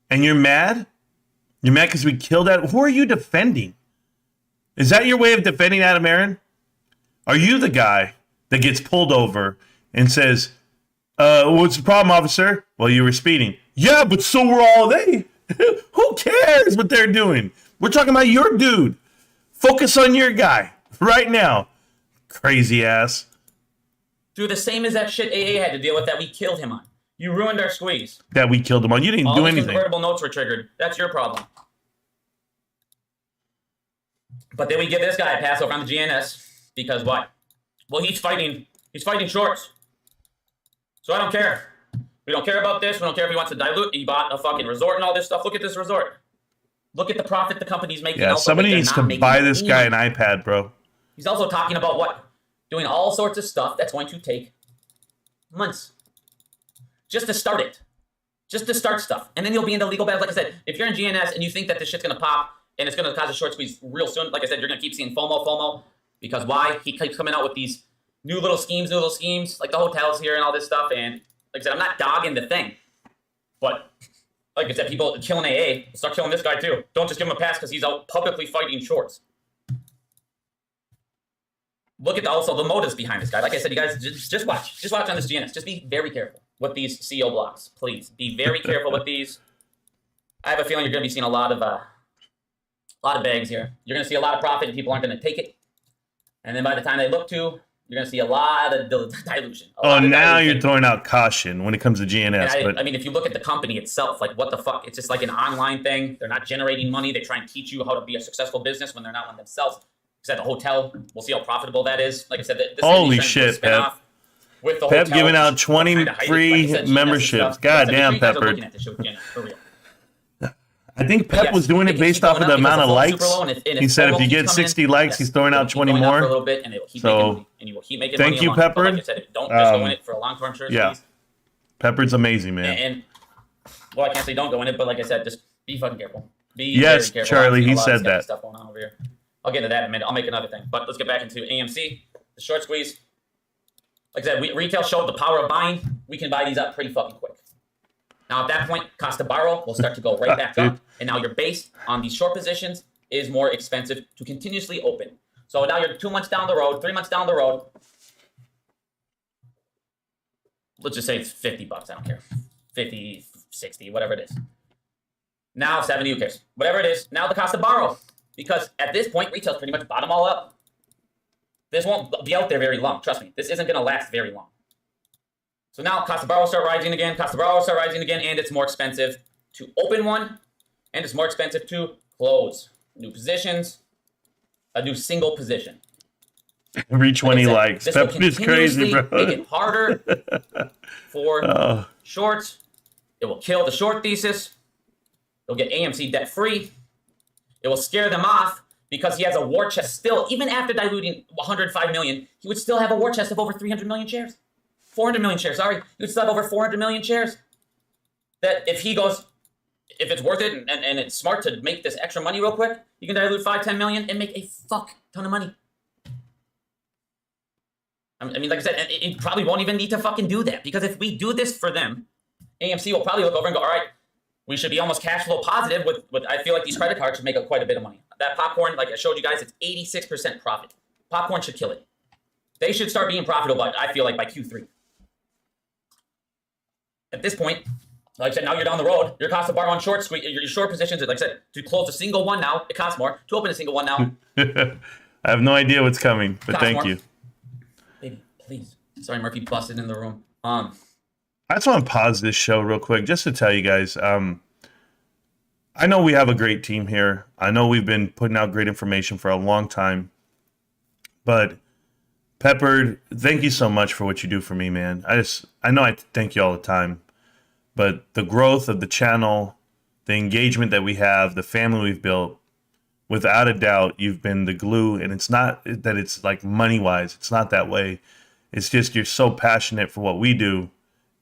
And you're mad? You're mad because we killed that? Who are you defending? Is that your way of defending Adam Aaron? Are you the guy that gets pulled over and says, what's the problem, officer? Well, you were speeding. Yeah, but so were all they. Who cares what they're doing? We're talking about your dude. Focus on your guy right now. Crazy ass. Dude, the same as that shit AA had to deal with that we killed him on. You ruined our squeeze. That we killed him on. You didn't do anything. Convertible notes were triggered. That's your problem. But then we give this guy a pass over on the GNS because what? Well, he's fighting shorts. So I don't care. We don't care about this. We don't care if he wants to dilute. He bought a fucking resort and all this stuff. Look at this resort. Look at the profit the company's making. Yeah, somebody needs to buy this guy an iPad, bro. He's also talking about what? Doing all sorts of stuff that's going to take months. Just to start it. Just to start stuff. And then you'll be in the legal battle. Like I said, if you're in GNS and you think that this shit's going to pop and it's going to cause a short squeeze real soon, like I said, you're going to keep seeing FOMO. Because why? He keeps coming out with these new little schemes, like the hotels here and all this stuff. And like I said, I'm not dogging the thing. But like I said, people killing AA, start killing this guy too. Don't just give him a pass because he's out publicly fighting shorts. Look at also the motives behind this guy. Like I said, you guys just watch. Just watch on this GNS. Just be very careful with these CEO blocks. Please be very careful with these. I have a feeling you're going to be seeing a lot of bags here. You're going to see a lot of profit, and people aren't going to take it. And then by the time they look to, you're going to see a lot of dilution. Now you're throwing out caution when it comes to GNS. I mean, if you look at the company itself, like what the fuck? It's just like an online thing. They're not generating money. They try and teach you how to be a successful business when they're not one themselves. At the hotel, we'll see how profitable that is. Like I said, this holy shit, Pep! With the Pep giving out 20 free memberships. Goddamn, Pepper. I think Pep was doing it based off of the amount of likes. He said if you get 60 likes, he's throwing out 20 more. So thank you, Pepper. Like I said, don't just go in it for a long-term sure. Yeah, Pepper's amazing, man. And well, I can't say don't go in it, but like I said, just be fucking careful. Yes, very careful. Charlie, he said that. Stuff going on over here. I'll get into that in a minute. I'll make another thing. But let's get back into AMC, the short squeeze. Like I said, retail showed the power of buying. We can buy these up pretty fucking quick. Now, at that point, cost to borrow will start to go right back up. And now your base on these short positions is more expensive to continuously open. So now you're 2 months down the road, 3 months down the road. Let's just say it's $50. I don't care. 50, 60, whatever it is. Now 70, who cares? Whatever it is, now the cost to borrow. Because at this point, retail's pretty much bottom all up. This won't be out there very long. Trust me, this isn't going to last very long. So now cost of borrow start rising again, and it's more expensive to open one, and it's more expensive to close. New positions, a new single position. Every 20 likes. That is crazy, bro. Make it harder for shorts. It will kill the short thesis. It'll get AMC debt free. It will scare them off because he has a war chest still. Even after diluting 105 million, he would still have a war chest of over 300 million shares. 400 million shares, sorry. He would still have over 400 million shares. That if he goes, if it's worth it and it's smart to make this extra money real quick, you can dilute 5-10 million and make a fuck ton of money. I mean, like I said, it probably won't even need to fucking do that. Because if we do this for them, AMC will probably look over and go, all right, we should be almost cash flow positive with I feel like these credit cards should make quite a bit of money. That popcorn, like I showed you guys, it's 86% profit. Popcorn should kill it. They should start being profitable, I feel like, by Q3. At this point, like I said, now you're down the road. Your cost of borrow on short your short positions, like I said, to close a single one now, it costs more. To open a single one now. I have no idea what's coming, but thank you. Baby, please. Sorry, Murphy busted in the room. I just want to pause this show real quick just to tell you guys, I know we have a great team here. I know we've been putting out great information for a long time. But Pepper, thank you so much for what you do for me, man. I know I thank you all the time. But the growth of the channel, the engagement that we have, the family we've built. Without a doubt, you've been the glue, and it's not that it's like money-wise. It's not that way. It's just you're so passionate for what we do,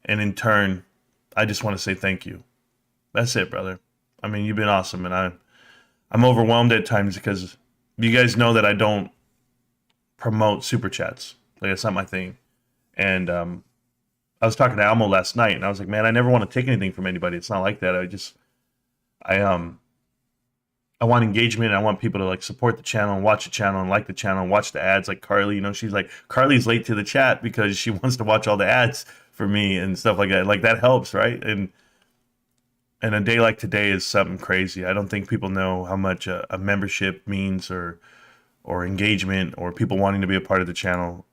and in turn, I just want to say thank you. That's it, brother. I mean, you've been awesome, and I'm overwhelmed at times because you guys know that I don't promote super chats. Like, it's not my thing. And I was talking to Almo last night, and I was like, man, I never want to take anything from anybody. It's not like that. I want engagement. I want people to like support the channel and watch the channel and like the channel and watch the ads. Like Carly, she's like, Carly's late to the chat because she wants to watch all the ads for me and stuff like that. Like that helps, right? And a day like today is something crazy. I don't think people know how much a membership means or engagement or people wanting to be a part of the channel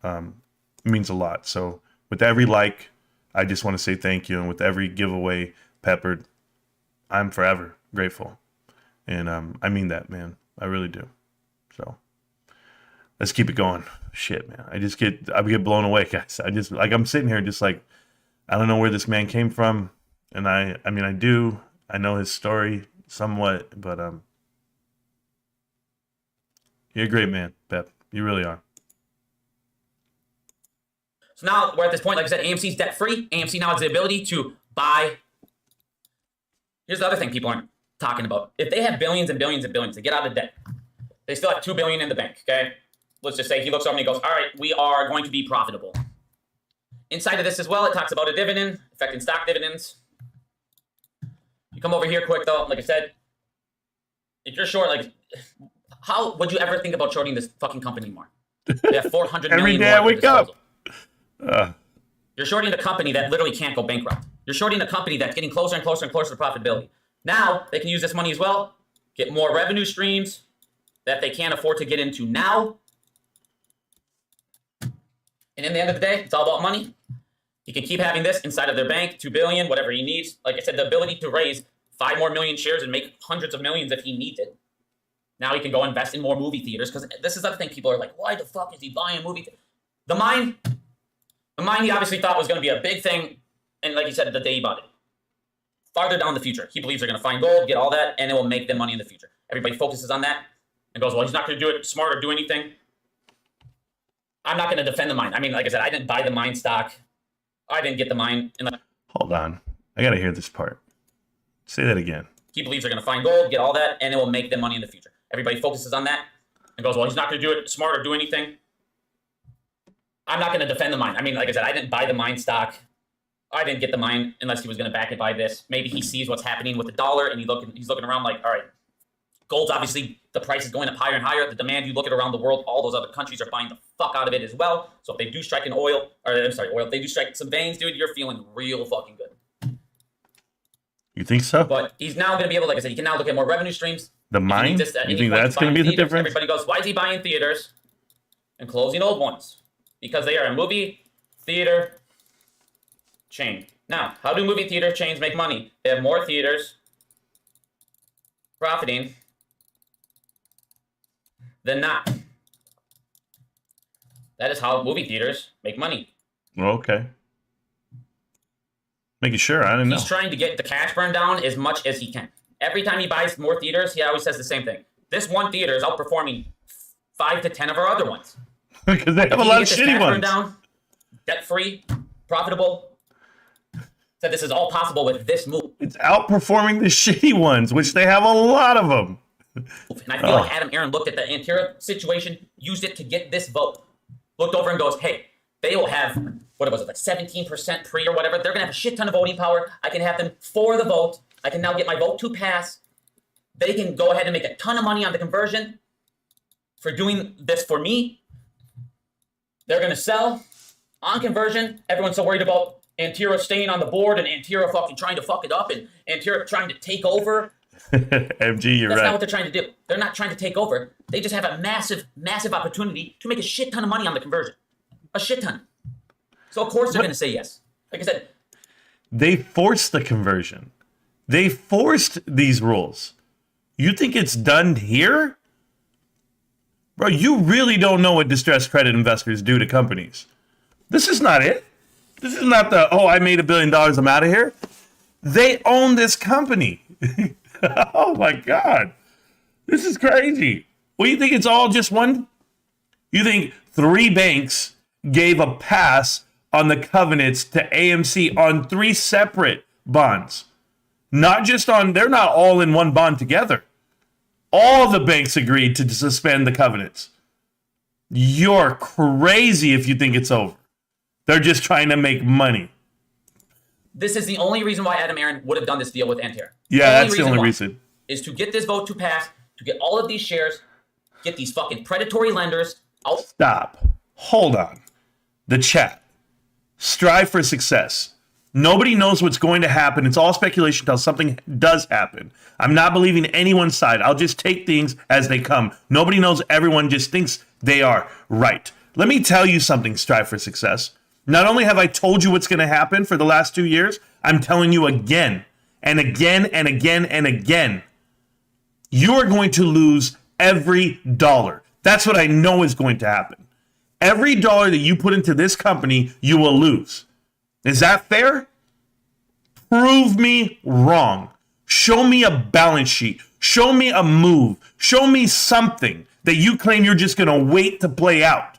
means a lot. So with every like, I just want to say thank you. And with every giveaway peppered, I'm forever grateful. And I mean that, man. I really do. So let's keep it going. Shit, man. I get blown away, guys. I'm sitting here just like, I don't know where this man came from. And I mean, I do. I know his story somewhat, but you're a great man, Pep. You really are. So now we're at this point, like I said, AMC's debt free. AMC now has the ability to buy. Here's the other thing people aren't talking about. If they have billions and billions and billions to get out of debt, they still have $2 billion in the bank. Okay, let's just say he looks over and he goes, all right, we are going to be profitable. Inside of this as well, it talks about a dividend affecting stock dividends. You come over here quick though, like I said, if you're short, like, how would you ever think about shorting this fucking company more? They have 400 million. Every day I wake up. You're shorting a company that literally can't go bankrupt. You're shorting a company that's getting closer and closer and closer to profitability. Now they can use this money as well, get more revenue streams that they can't afford to get into now. And in the end of the day, it's all about money. He can keep having this inside of their bank, $2 billion, whatever he needs. Like I said, the ability to raise 5 more million shares and make hundreds of millions if he needs it. Now he can go invest in more movie theaters, because this is the other thing. People are like, why the fuck is he buying a movie theater? The mine he obviously thought was going to be a big thing. And like he said, the day he bought it. Farther down the future, he believes they're going to find gold, get all that, and it will make them money in the future. Everybody focuses on that and goes, well, he's not going to do it smart or do anything. I'm not going to defend the mine. I mean, like I said, I didn't buy the mine stock. I didn't get the mine. Hold on. I got to hear this part. Say that again. He believes they're going to find gold, get all that, and it will make them money in the future. Everybody focuses on that and goes, well, he's not going to do it smart or do anything. I'm not going to defend the mine. I mean, like I said, I didn't buy the mine stock. I didn't get the mine unless he was going to back it by this. Maybe he sees what's happening with the dollar and he's looking around like, all right, gold's obviously, the price is going up higher and higher. The demand, you look at around the world, all those other countries are buying the fuck out of it as well. So if they do strike oil, if they do strike some veins, dude, you're feeling real fucking good. You think so? But he's now going to be able, like I said, he can now look at more revenue streams. The mine? You think that's going to be the difference? Everybody goes, why is he buying theaters and closing old ones? Because they are a movie theater chain. Now, how do movie theater chains make money? They have more theaters profiting than not. That is how movie theaters make money. Okay. Making sure. I didn't know. He's trying to get the cash burn down as much as he can. Every time he buys more theaters, he always says the same thing. This one theater is outperforming 5 to 10 of our other ones. Because they have a lot of shitty ones. Down, debt-free, profitable. So this is all possible with this move. It's outperforming the shitty ones, which they have a lot of them. And I feel like Adam Aaron looked at the Antara situation, used it to get this vote. Looked over and goes, hey, they will have, what was it, like 17% pre or whatever. They're going to have a shit ton of voting power. I can have them for the vote. I can now get my vote to pass. They can go ahead and make a ton of money on the conversion for doing this for me. They're going to sell on conversion. Everyone's so worried about Antara staying on the board and Antara fucking trying to fuck it up and Antara trying to take over. MG, you're right. That's not what they're trying to do. They're not trying to take over. They just have a massive, massive opportunity to make a shit ton of money on the conversion. A shit ton. So, of course, they're going to say yes. Like I said. They forced the conversion. They forced these rules. You think it's done here? Bro, you really don't know what distressed credit investors do to companies. This is not it. This is not the, I made $1 billion, I'm out of here. They own this company. Oh my God. This is crazy. Well, you think it's all just one? You think 3 banks gave a pass on the covenants to AMC on 3 separate bonds? Not just on, they're not all in one bond together. All the banks agreed to suspend the covenants. You're crazy if you think it's over. They're just trying to make money. This is the only reason why Adam Aaron would have done this deal with Antara. Yeah, that's the only reason. Is to get this vote to pass, to get all of these shares, get these fucking predatory lenders out. Stop. Hold on. The chat. Strive for success. Nobody knows what's going to happen. It's all speculation until something does happen. I'm not believing anyone's side. I'll just take things as they come. Nobody knows. Everyone just thinks they are right. Let me tell you something, Strive for Success. Not only have I told you what's going to happen for the last 2 years, I'm telling you again and again and again and again. You are going to lose every dollar. That's what I know is going to happen. Every dollar that you put into this company, you will lose. Is that fair? Prove me wrong. Show me a balance sheet. Show me a move. Show me something that you claim you're just going to wait to play out.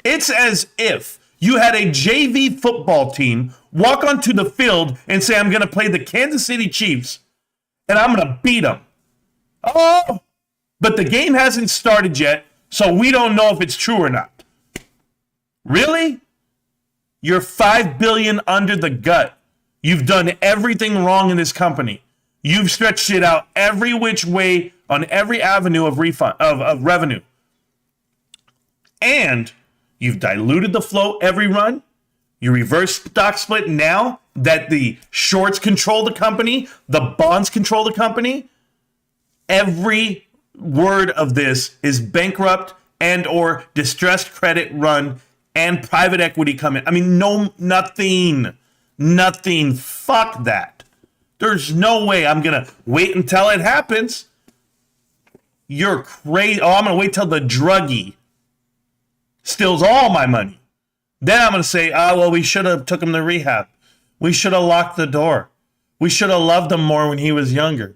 It's as if you had a JV football team walk onto the field and say, I'm going to play the Kansas City Chiefs and I'm going to beat them. Oh, but the game hasn't started yet, so we don't know if it's true or not. Really? You're $5 billion under the gut. You've done everything wrong in this company. You've stretched it out every which way on every avenue of revenue. And you've diluted the float every run. You reverse stock split now that the shorts control the company, the bonds control the company. Every word of this is bankrupt and or distressed credit run and private equity coming. I mean, nothing. Fuck that. There's no way I'm going to wait until it happens. You're crazy. Oh, I'm going to wait till the druggie steals all my money. Then I'm going to say, well, we should have took him to rehab. We should have locked the door. We should have loved him more when he was younger.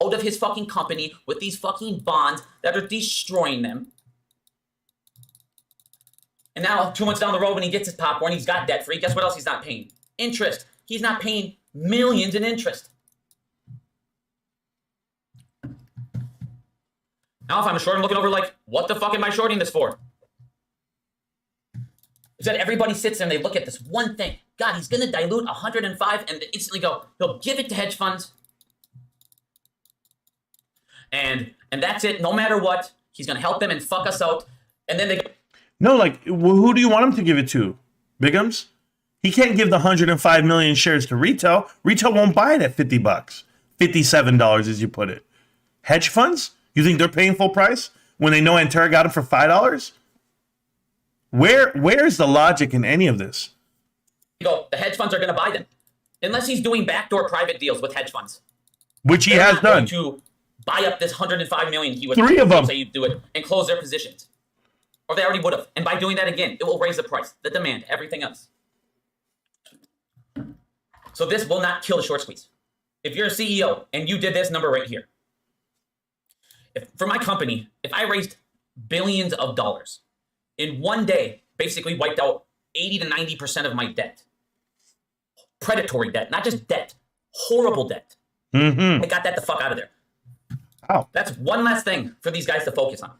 Out of his fucking company with these fucking bonds that are destroying them. And now, 2 months down the road, when he gets his popcorn, he's got debt free. Guess what else he's not paying? Interest. He's not paying millions in interest. Now, if I'm a short, I'm looking over like, what the fuck am I shorting this for? Is that everybody sits there and they look at this one thing. God, he's going to dilute 105 and instantly go, he'll give it to hedge funds. And that's it. No matter what, he's going to help them and fuck us out. And then they go. No, like, who do you want him to give it to? Biggums? He can't give the 105 million shares to retail. Retail won't buy it at $50, $57 as you put it. Hedge funds? You think they're paying full price when they know Antara got him for $5? Where's the logic in any of this? The hedge funds are going to buy them. Unless he's doing backdoor private deals with hedge funds. Which he has done. To buy up this 105 million he would 3 of them say you'd do it and close their positions. Or they already would have. And by doing that again, it will raise the price, the demand, everything else. So this will not kill the short squeeze. If you're a CEO and you did this number right here, for my company, if I raised billions of dollars in one day, basically wiped out 80 to 90% of my debt. Predatory debt, not just debt, horrible debt. I got that the fuck out of there. Wow. That's one less thing for these guys to focus on.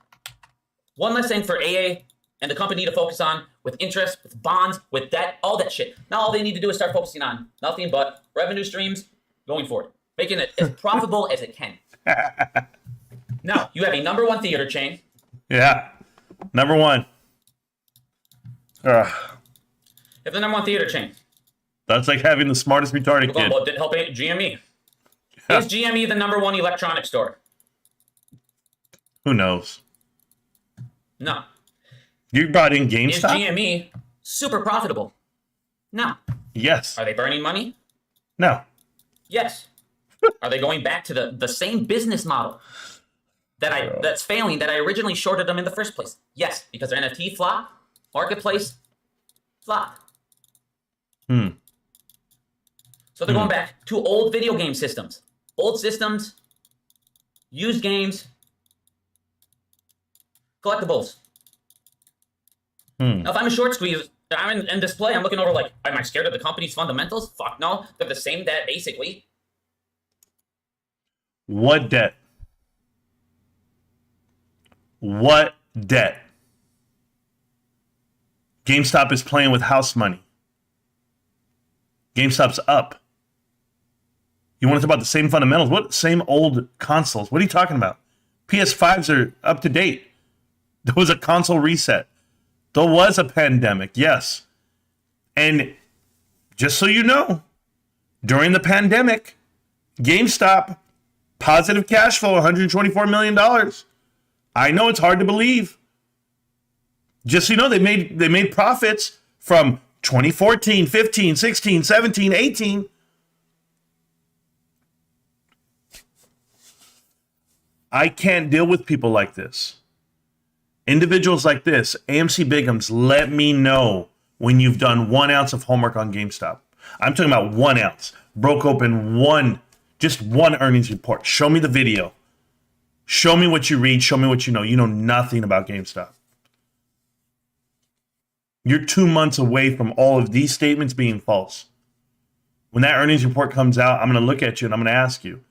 One less thing for AA and the company to focus on with interest, with bonds, with debt, all that shit. Now all they need to do is start focusing on nothing but revenue streams going forward, making it as profitable as it can. Now, you have a number 1 theater chain. Yeah, number 1. If the number 1 theater chain. That's like having the smartest retarded kid. Well, didn't help GME. Is GME the number 1 electronics store? Who knows? No. You brought in GameStop? Is GME super profitable? No. Yes. Are they burning money? No. Yes. Are they going back to the same business model that's failing that I originally shorted them in the first place? Yes, because their NFT flop, marketplace flop. So they're going back to old video game systems. Old systems, used games, collectibles. Now, if I'm a short squeeze, I'm in display, I'm looking over like, am I scared of the company's fundamentals? Fuck no. They're the same debt, basically. What debt? What debt? GameStop is playing with house money. GameStop's up. You want to talk about the same fundamentals? What same old consoles? What are you talking about? PS5s are up to date. There was a console reset. There was a pandemic, yes. And just so you know, during the pandemic, GameStop, positive cash flow, $124 million. I know it's hard to believe. Just so you know, they made profits from 2014, 15, 16, 17, 18. I can't deal with people like this. Individuals like this, AMC Biggums, let me know when you've done 1 ounce of homework on GameStop. I'm talking about 1 ounce. Broke open just one earnings report. Show me the video. Show me what you read. Show me what you know. You know nothing about GameStop. You're 2 months away from all of these statements being false. When that earnings report comes out, I'm going to look at you and I'm going to ask you,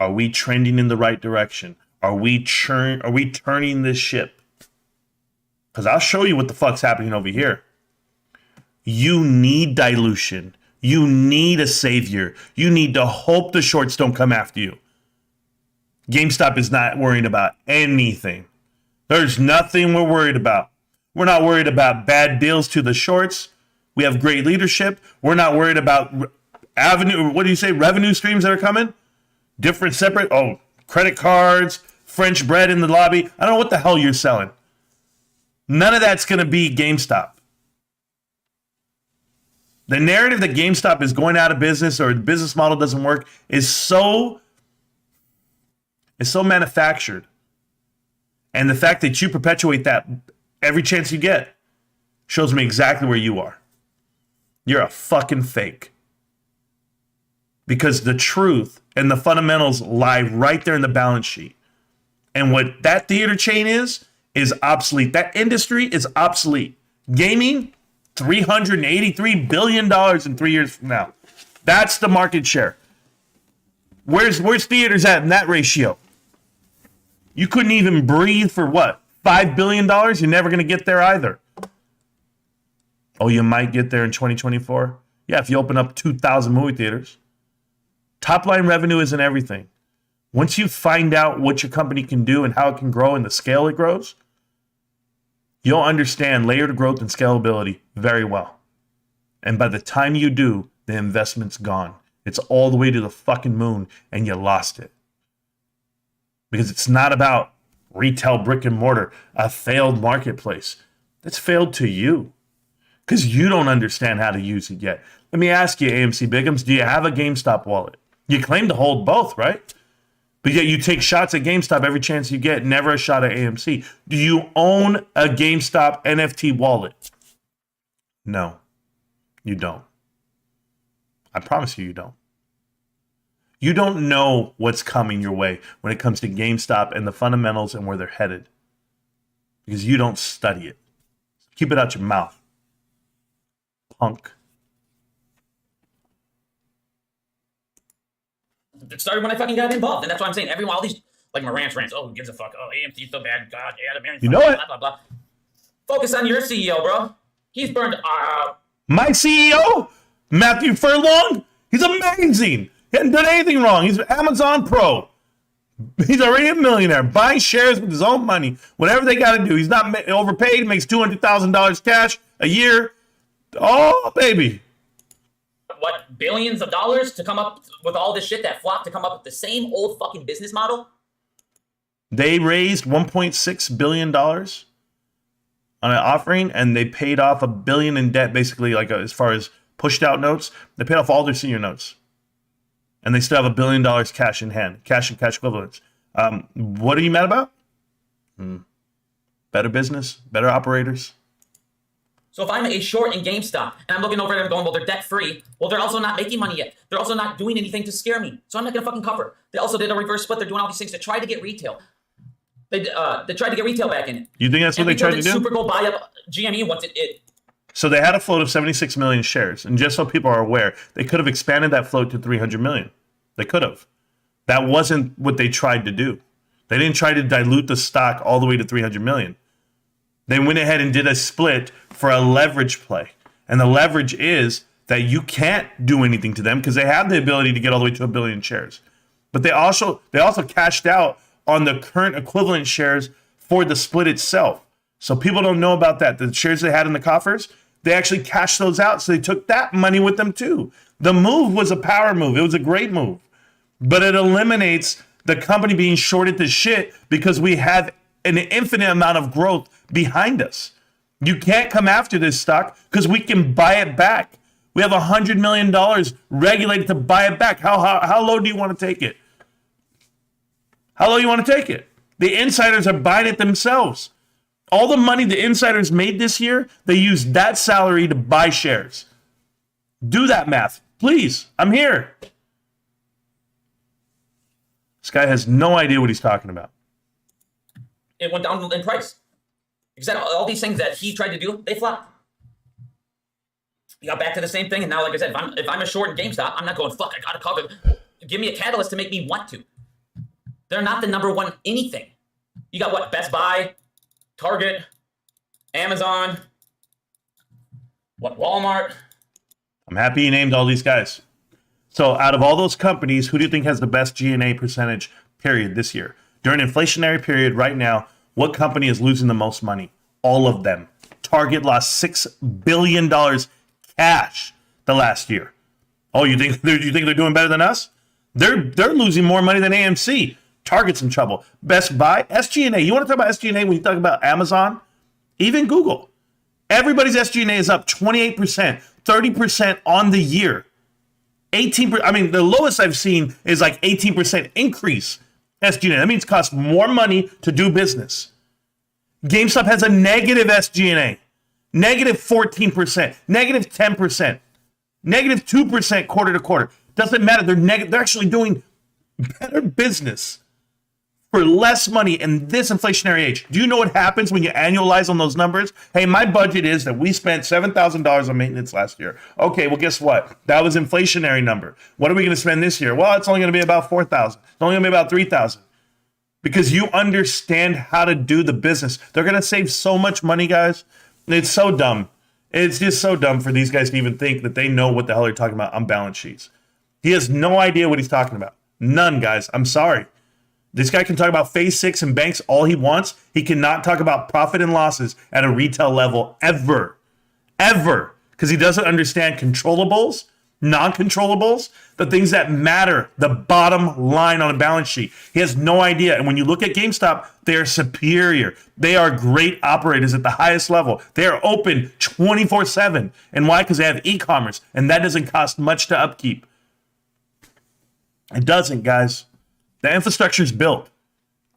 are we trending in the right direction? Are we turning this ship? Because I'll show you what the fuck's happening over here. You need dilution. You need a savior. You need to hope the shorts don't come after you. GameStop is not worrying about anything. There's nothing we're worried about. We're not worried about bad deals to the shorts. We have great leadership. We're not worried about revenue streams that are coming. Different, separate, credit cards, French bread in the lobby. I don't know what the hell you're selling. None of that's going to be GameStop. The narrative that GameStop is going out of business or the business model doesn't work is so manufactured. And the fact that you perpetuate that every chance you get shows me exactly where you are. You're a fucking fake. Because the truth and the fundamentals lie right there in the balance sheet. And what that theater chain is obsolete. That industry is obsolete. Gaming, $383 billion in 3 years from now. That's the market share. Where's theaters at in that ratio? You couldn't even breathe for what? $5 billion? You're never going to get there either. Oh, you might get there in 2024? Yeah, if you open up 2,000 movie theaters. Top line revenue isn't everything. Once you find out what your company can do and how it can grow and the scale it grows, you'll understand layered growth and scalability very well. And by the time you do, the investment's gone. It's all the way to the fucking moon and you lost it. Because it's not about retail brick and mortar, a failed marketplace. That's failed to you because you don't understand how to use it yet. Let me ask you, AMC Biggums, do you have a GameStop wallet? You claim to hold both, right? But yet you take shots at GameStop every chance you get, never a shot at AMC. Do you own a GameStop NFT wallet? No, you don't. I promise you, you don't. You don't know what's coming your way when it comes to GameStop and the fundamentals and where they're headed because you don't study it. Keep it out your mouth, punk. It started when I fucking got involved, and that's why I'm saying all these like Marantz Rantz. Oh, who gives a fuck? Oh, AMC's so bad. God, yeah, the Marantz. You know it. Blah, blah, blah. Focus on your CEO, bro. He's burned. My CEO, Matthew Furlong. He's amazing. He hasn't done anything wrong. He's Amazon Pro. He's already a millionaire. Buying shares with his own money. Whatever they got to do. He's not overpaid. He makes $200,000 cash a year. Oh, baby. What, billions of dollars to come up with all this shit that flopped to come up with the same old fucking business model? They raised $1.6 billion on an offering, and they paid off $1 billion in debt, basically, like as far as pushed out notes. They paid off all their senior notes. And they still have $1 billion cash in hand, cash and cash equivalents. What are you mad about? Better business, better operators. So if I'm a short in GameStop and I'm looking over there and going, well, they're debt free. Well, they're also not making money yet. They're also not doing anything to scare me. So I'm not going to fucking cover. They also did a reverse split. They're doing all these things to try to get retail. They tried to get retail back in it. You think that's what they tried to do? Super go buy up GME once it. So they had a float of 76 million shares. And just so people are aware, they could have expanded that float to 300 million. They could have. That wasn't what they tried to do. They didn't try to dilute the stock all the way to 300 million. They went ahead and did a split for a leverage play. And the leverage is that you can't do anything to them because they have the ability to get all the way to 1 billion shares. But they also cashed out on the current equivalent shares for the split itself. So people don't know about that. The shares they had in the coffers, they actually cashed those out. So they took that money with them too. The move was a power move. It was a great move. But it eliminates the company being shorted to shit because we have an infinite amount of growth behind us. You can't come after this stock because we can buy it back. We have $100 million regulated to buy it back. How low do you want to take it? How low do you want to take it? The insiders are buying it themselves. All the money the insiders made this year, they used that salary to buy shares. Do that math, please. I'm here. This guy has no idea what he's talking about. It went down in price. Because all these things that he tried to do, they flopped. We got back to the same thing, and now, like I said, if I'm a short in GameStop, I'm not going, fuck, I gotta cover. Give me a catalyst to make me want to. They're not the number one anything. You got what? Best Buy, Target, Amazon, what? Walmart. I'm happy you named all these guys. So out of all those companies, who do you think has the best GNA percentage period this year? During an inflationary period right now, what company is losing the most money? All of them. Target lost $6 billion cash the last year. Oh, you think they're doing better than us? They're losing more money than AMC. Target's in trouble. Best Buy, SG&A. You want to talk about SG&A when you talk about Amazon? Even Google. Everybody's SG&A is up 28%, 30% on the year. 18%. I mean, the lowest I've seen is like 18% increase SG&A. That means it costs more money to do business. GameStop has a negative SG&A, negative 14%, negative 10%, negative 2% quarter to quarter. Doesn't matter. They're actually doing better business for less money in this inflationary age. Do you know what happens when you annualize on those numbers? Hey, my budget is that we spent $7,000 on maintenance last year. Okay, well, guess what? That was inflationary number. What are we going to spend this year? Well, it's only going to be about $4,000. It's only going to be about $3,000. Because you understand how to do the business. They're going to save so much money, guys. It's so dumb. It's just so dumb for these guys to even think that they know what the hell they're talking about on balance sheets. He has no idea what he's talking about. None, guys. I'm sorry. This guy can talk about phase 6 and banks all he wants. He cannot talk about profit and losses at a retail level ever. Ever. Because he doesn't understand controllables, non-controllables, the things that matter, the bottom line on a balance sheet. He has no idea. And when you look at GameStop, they are superior. They are great operators at the highest level. They are open 24/7. And why? Because they have e-commerce. And that doesn't cost much to upkeep. It doesn't, guys. The infrastructure is built.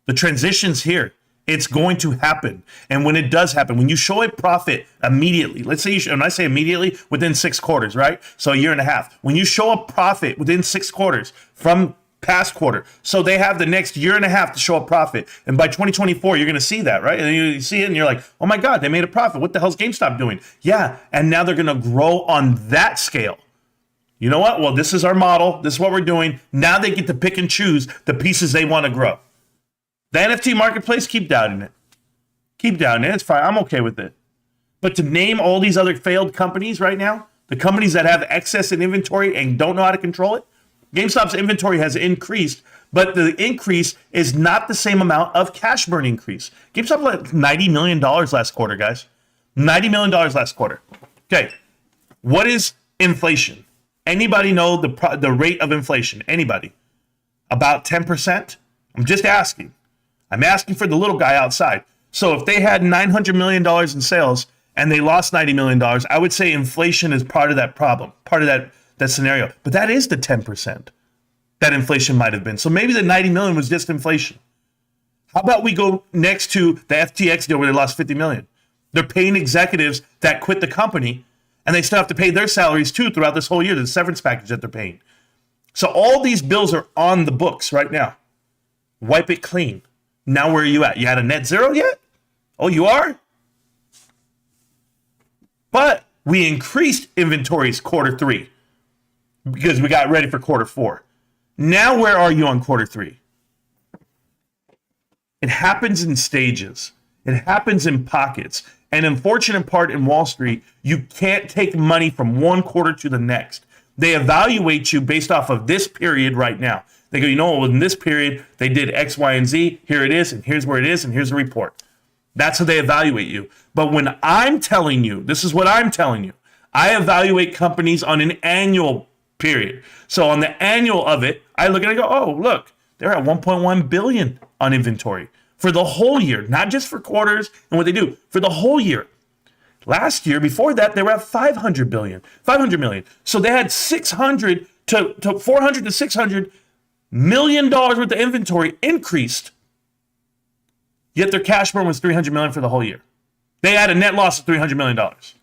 The transition's here. It's going to happen. And when it does happen, when you show a profit immediately, let's say when I say immediately, within 6 quarters, right? So a year and a half. When you show a profit within 6 quarters from past quarter, so they have the next year and a half to show a profit. And by 2024, you're going to see that, right? And you see it and you're like, oh my God, they made a profit. What the hell's GameStop doing? Yeah. And now they're going to grow on that scale. You know what? Well, this is our model. This is what we're doing. Now they get to pick and choose the pieces they want to grow. The NFT marketplace, keep doubting it. Keep doubting it. It's fine. I'm okay with it. But to name all these other failed companies right now, the companies that have excess in inventory and don't know how to control it, GameStop's inventory has increased, but the increase is not the same amount of cash burn increase. GameStop let $90 million last quarter, guys. $90 million last quarter. Okay. What is inflation? Anybody know the rate of inflation? Anybody? About 10%? I'm just asking. I'm asking for the little guy outside. So if they had $900 million in sales and they lost $90 million, I would say inflation is part of that problem, part of that scenario. But that is the 10% that inflation might have been. So maybe the 90 million was just inflation. How about we go next to the FTX deal where they lost 50 million? They're paying executives that quit the company, and they still have to pay their salaries too throughout this whole year, the severance package that they're paying. So all these bills are on the books right now. Wipe it clean. Now where are you at? You had a net zero yet? Oh, you are? But we increased inventories quarter 3 because we got ready for quarter 4. Now where are you on quarter 3? It happens in stages. It happens in pockets. And unfortunate part in Wall Street, you can't take money from one quarter to the next. They evaluate you based off of this period right now. They go, you know what, in this period, they did X, Y, and Z. Here it is, and here's where it is, and here's the report. That's how they evaluate you. But when I'm telling you, this is what I'm telling you, I evaluate companies on an annual period. So on the annual of it, I look at it and go, oh, look, they're at 1.1 billion on inventory for the whole year, not just for quarters and what they do, for the whole year. Last year, before that, they were at 500 million. So they had 600 to 400 to 600 million dollars worth of inventory increased. Yet their cash burn was 300 million for the whole year. They had a net loss of 300 million dollars.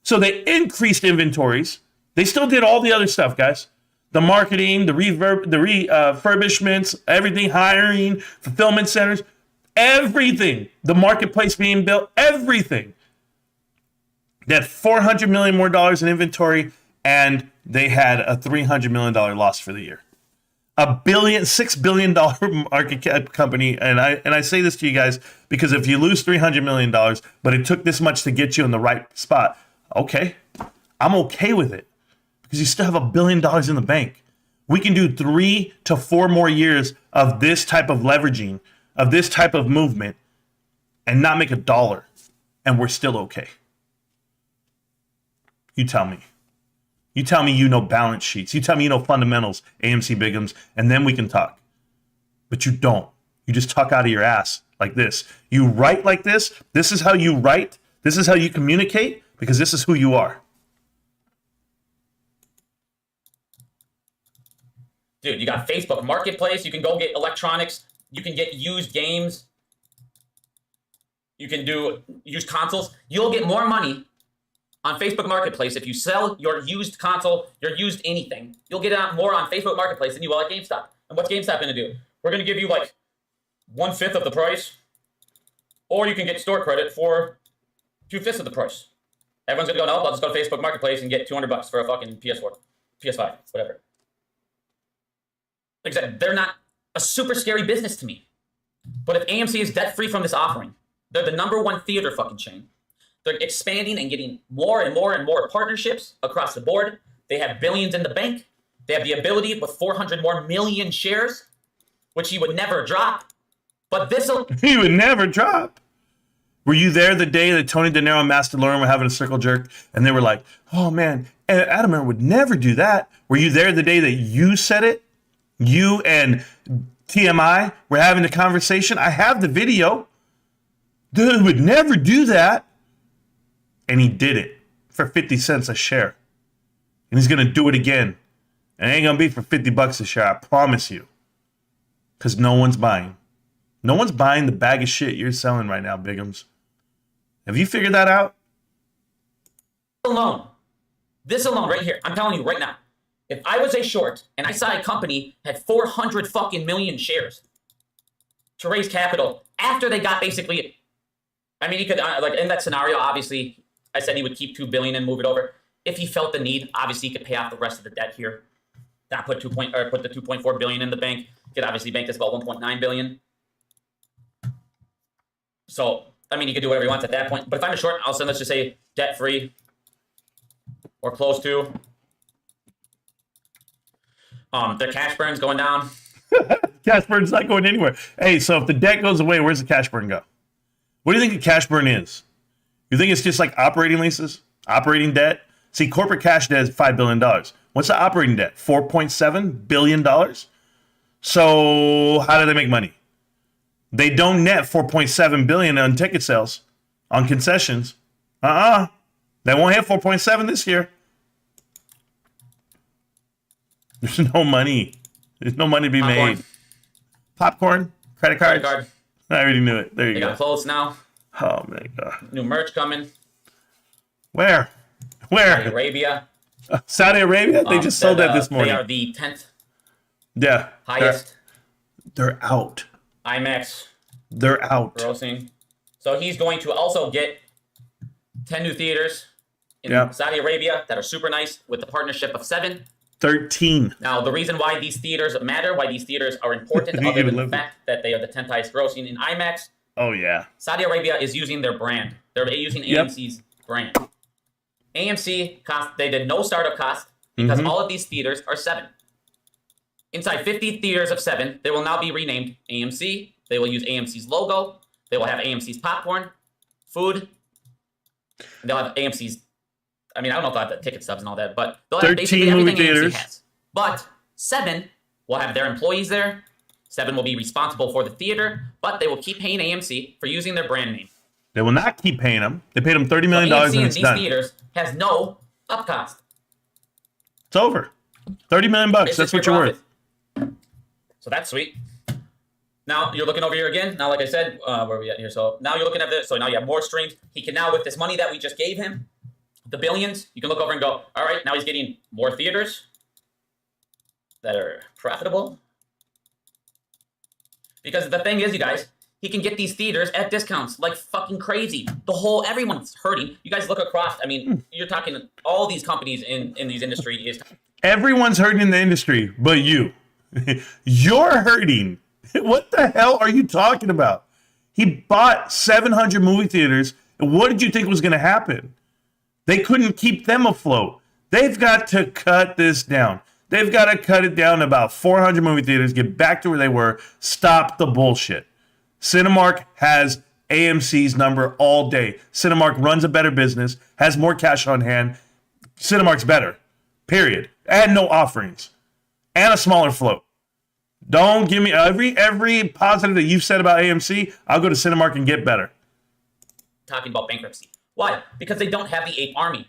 So they increased inventories. They still did all the other stuff, guys. The marketing, the refurbishments, everything, hiring, fulfillment centers, everything. The marketplace being built, everything. They had 400 million more dollars in inventory, and they had a $300 million loss for the year. $6 billion market cap company, and I say this to you guys because if you lose $300 million, but it took this much to get you in the right spot, okay, I'm okay with it because you still have $1 billion in the bank. We can do 3 to 4 more years of this type of leveraging, of this type of movement, and not make $1, and we're still okay. You tell me. You tell me you know balance sheets. You tell me you know fundamentals, AMC Biggums, and then we can talk. But you don't. You just talk out of your ass like this. You write like this. This is how you write. This is how you communicate because this is who you are. Dude, you got Facebook Marketplace. You can go get electronics. You can get used games. You can do used consoles. You'll get more money on Facebook Marketplace if you sell your used console, your used anything. You'll get out more on Facebook Marketplace than you will at GameStop. And what's GameStop going to do? We're going to give you like 1/5 of the price, or you can get store credit for 2/5 of the price. Everyone's going to go, no, I'll just go to Facebook Marketplace and get $200 for a fucking PS4, PS5, whatever. Like I said, they're not a super scary business to me. But if AMC is debt-free from this offering, they're the #1 theater fucking chain. They're expanding and getting more and more and more partnerships across the board. They have billions in the bank. They have the ability with 400 more million shares, which he would never drop. But this'll... He would never drop. Were you there the day that Tony De Niro and Master Lauren were having a circle jerk? And they were like, oh, man, Adam would never do that. Were you there the day that you said it? You and TMI were having the conversation? I have the video. Dude would never do that. And he did it for 50 cents a share. And he's going to do it again. And it ain't going to be for $50 a share, I promise you. Because no one's buying. No one's buying the bag of shit you're selling right now, Biggums. Have you figured that out? This alone right here, I'm telling you right now. If I was a short and I saw a company had 400 fucking million shares to raise capital after they got basically, I mean, he could, like in that scenario, obviously, I said he would keep $2 billion and move it over. If he felt the need, obviously he could pay off the rest of the debt here. That put the $2.4 billion in the bank. Could obviously bank this about $1.9 billion. So I mean, he could do whatever he wants at that point. But if I'm a short, I'll send, let's just say debt free or close to. Their cash burn's going down. Cash burn's not going anywhere. Hey, so if the debt goes away, where's the cash burn go? What do you think the cash burn is? You think it's just like operating leases, operating debt? See, corporate cash debt is $5 billion. What's the operating debt? $4.7 billion? So how do they make money? They don't net $4.7 billion on ticket sales, on concessions. They won't hit 4.7 this year. There's no money. There's no money to be made. Popcorn? Credit cards? Credit card. I already knew it. There you They go. got close now. Oh my God. New merch coming. Where? Saudi Arabia. Saudi Arabia? They just sold that this morning. They are the 10th highest. They're out. IMAX. They're out. Grossing. So he's going to also get 10 new theaters in Saudi Arabia that are super nice with the partnership of 7. 13. Now, the reason why these theaters matter, why these theaters are important, other than the fact that they are the 10th highest grossing in IMAX. Oh, yeah. Saudi Arabia is using their brand. They're using AMC's brand. AMC cost, they did no startup cost because all of these theaters are 7. Inside 50 theaters of 7, they will now be renamed AMC. They will use AMC's logo. They will have AMC's popcorn, food. And they'll have AMC's, I mean, I don't know if they'll have the ticket stubs and all that, but they'll have basically everything AMC has. But 7 will have their employees there. 7 will be responsible for the theater, but they will keep paying AMC for using their brand name. They will not keep paying them. They paid them $30 million and it's done. These theaters has no up cost. It's over. $30 million bucks. That's what you're worth. So that's sweet. Now you're looking over here again. Now, like I said, where are we at here? So now you're looking at this. So now you have more streams. He can now, with this money that we just gave him, the billions, you can look over and go, all right, now he's getting more theaters that are profitable. Because the thing is, you guys, he can get these theaters at discounts like fucking crazy. Everyone's hurting. You guys look across. I mean, you're talking all these companies in these industry Everyone's hurting in the industry, but you. You're hurting. What the hell are you talking about? He bought 700 movie theaters. And what did you think was going to happen? They couldn't keep them afloat. They've got to cut this down. They've got to cut it down to about 400 movie theaters, get back to where they were, stop the bullshit. Cinemark has AMC's number all day. Cinemark runs a better business, has more cash on hand. Cinemark's better, period. And no offerings. And a smaller float. Don't give me every positive that you've said about AMC, I'll go to Cinemark and get better. Talking about bankruptcy. Why? Because they don't have the ape army.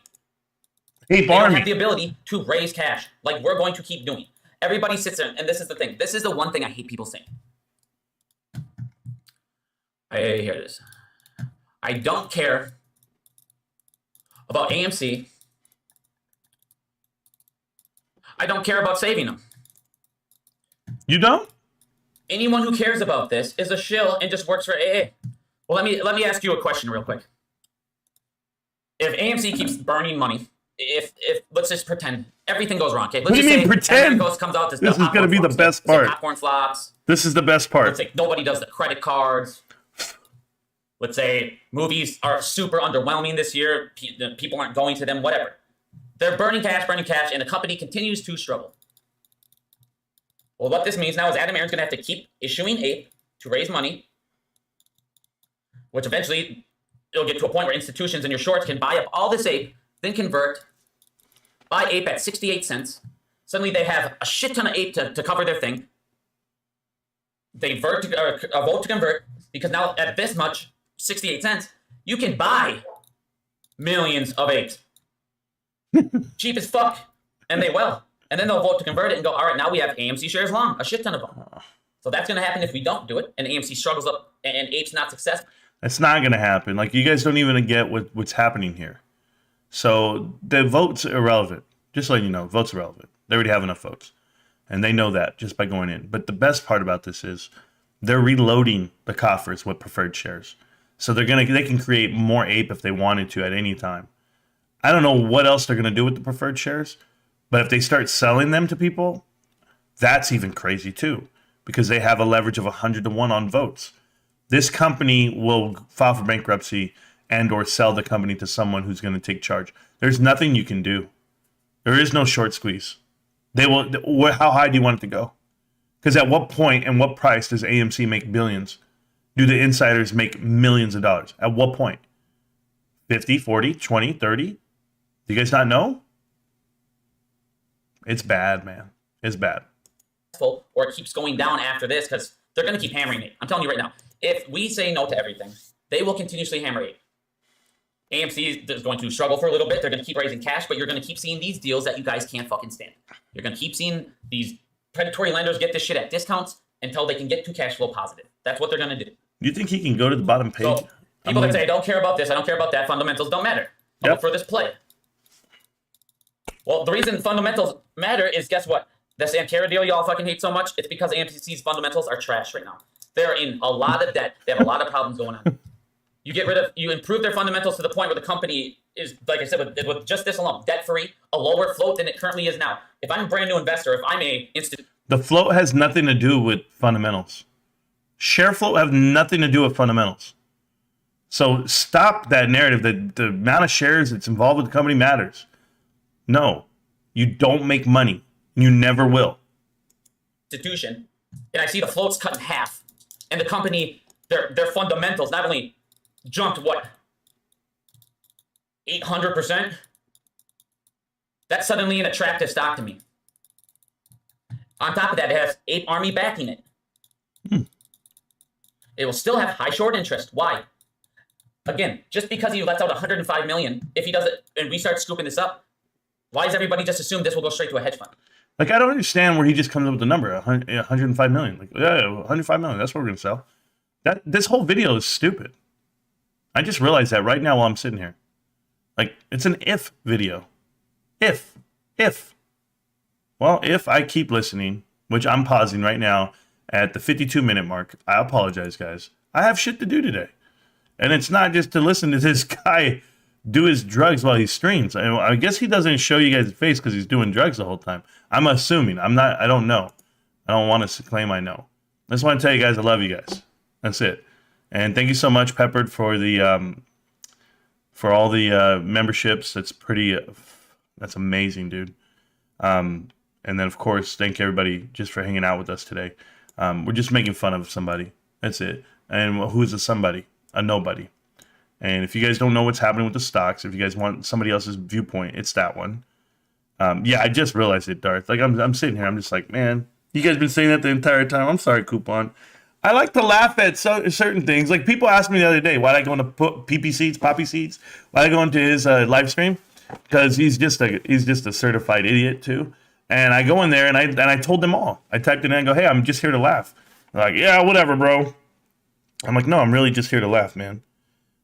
They don't have the ability to raise cash like we're going to keep doing. Everybody sits there, and this is the thing. This is the one thing I hate people saying. Here it is. I don't care about AMC. I don't care about saving them. You don't? Anyone who cares about this is a shill and just works for AA. Well, let me ask you a question real quick. If AMC keeps burning money, if let's just pretend everything goes wrong. Okay, let's what do you mean pretend? Comes out this is going to be the best part. Popcorn flops. This is the best part. Let's say nobody does the credit cards. Let's say movies are super underwhelming this year. People aren't going to them. Whatever. They're burning cash, and the company continues to struggle. Well, what this means now is Adam Aaron's going to have to keep issuing APE to raise money, which eventually it'll get to a point where institutions and your shorts can buy up all this APE, then convert, buy APE at 68 cents. Suddenly they have a shit ton of APE to cover their thing. They vote to convert, because now at this much, 68 cents, you can buy millions of apes. Cheap as fuck. And they will. And then they'll vote to convert it and go, all right, now we have AMC shares long, a shit ton of them. So that's going to happen if we don't do it, and AMC struggles up, and APE's not successful. That's not going to happen. Like, you guys don't even get what's happening here. So the vote's irrelevant. Just letting you know, vote's irrelevant. They already have enough votes. And they know that just by going in. But the best part about this is they're reloading the coffers with preferred shares. So they can create more APE if they wanted to at any time. I don't know what else they're going to do with the preferred shares. But if they start selling them to people, that's even crazy too, because they have a leverage of 100 to 1 on votes. This company will file for bankruptcy and or sell the company to someone who's going to take charge. There's nothing you can do. There is no short squeeze. They will. How high do you want it to go? Because at what point and what price does AMC make billions? Do the insiders make millions of dollars? At what point? 50, 40, 20, 30? Do you guys not know? It's bad, man. It's bad. Or it keeps going down after this, because they're going to keep hammering it. I'm telling you right now. If we say no to everything, they will continuously hammer it. AMC is going to struggle for a little bit. They're going to keep raising cash, but you're going to keep seeing these deals that you guys can't fucking stand. You're going to keep seeing these predatory lenders get this shit at discounts until they can get to cash flow positive. That's what they're going to do. You think he can go to the bottom page? So, People that say, I don't care about this, I don't care about that, fundamentals don't matter. I'll look for this play. Well, the reason fundamentals matter is, guess what? This Antara deal y'all fucking hate so much, it's because AMC's fundamentals are trash right now. They're in a lot of debt. They have a lot of problems going on. You improve their fundamentals to the point where the company is, like I said, with just this alone, debt-free, a lower float than it currently is now. If I'm a brand new investor, if I'm a the float has nothing to do with fundamentals. Share float have nothing to do with fundamentals. So stop that narrative that the amount of shares that's involved with the company matters. No, you don't make money. You never will. Institution, and I see the floats cut in half, and the company, their fundamentals not only jumped, what, 800%? That's suddenly an attractive stock to me. On top of that, it has Ape Army backing it. It will still have high short interest. Why? Again, just because he lets out 105 million, if he does it and we start scooping this up, why does everybody just assume this will go straight to a hedge fund? Like, I don't understand where he just comes up with the number, 105 million. Like, yeah, 105 million, that's what we're going to sell. This whole video is stupid. I just realized that right now while I'm sitting here. Like, it's an if video. If. Well, if I keep listening, which I'm pausing right now at the 52-minute mark, I apologize, guys. I have shit to do today. And it's not just to listen to this guy do his drugs while he streams. I guess he doesn't show you guys his face because he's doing drugs the whole time. I'm assuming. I don't know. I don't want to claim I know. I just want to tell you guys I love you guys. That's it. And thank you so much, Peppered, for the for all the memberships. That's amazing, dude. And then, of course, thank you, everybody, just for hanging out with us today. We're just making fun of somebody. That's it. And who's a somebody? A nobody. And if you guys don't know what's happening with the stocks, if you guys want somebody else's viewpoint, it's that one. Yeah, I just realized it, Darth. Like, I'm sitting here, I'm just like, man, you guys been saying that the entire time. I'm sorry, Coupon. I like to laugh at certain things. Like, people asked me the other day, why did I go into Poppy Seeds? Why did I go into his live stream? Because he's just a certified idiot too. And I go in there and I told them all. I typed it in and I go, hey, I'm just here to laugh. They're like, yeah, whatever, bro. I'm like, no, I'm really just here to laugh, man.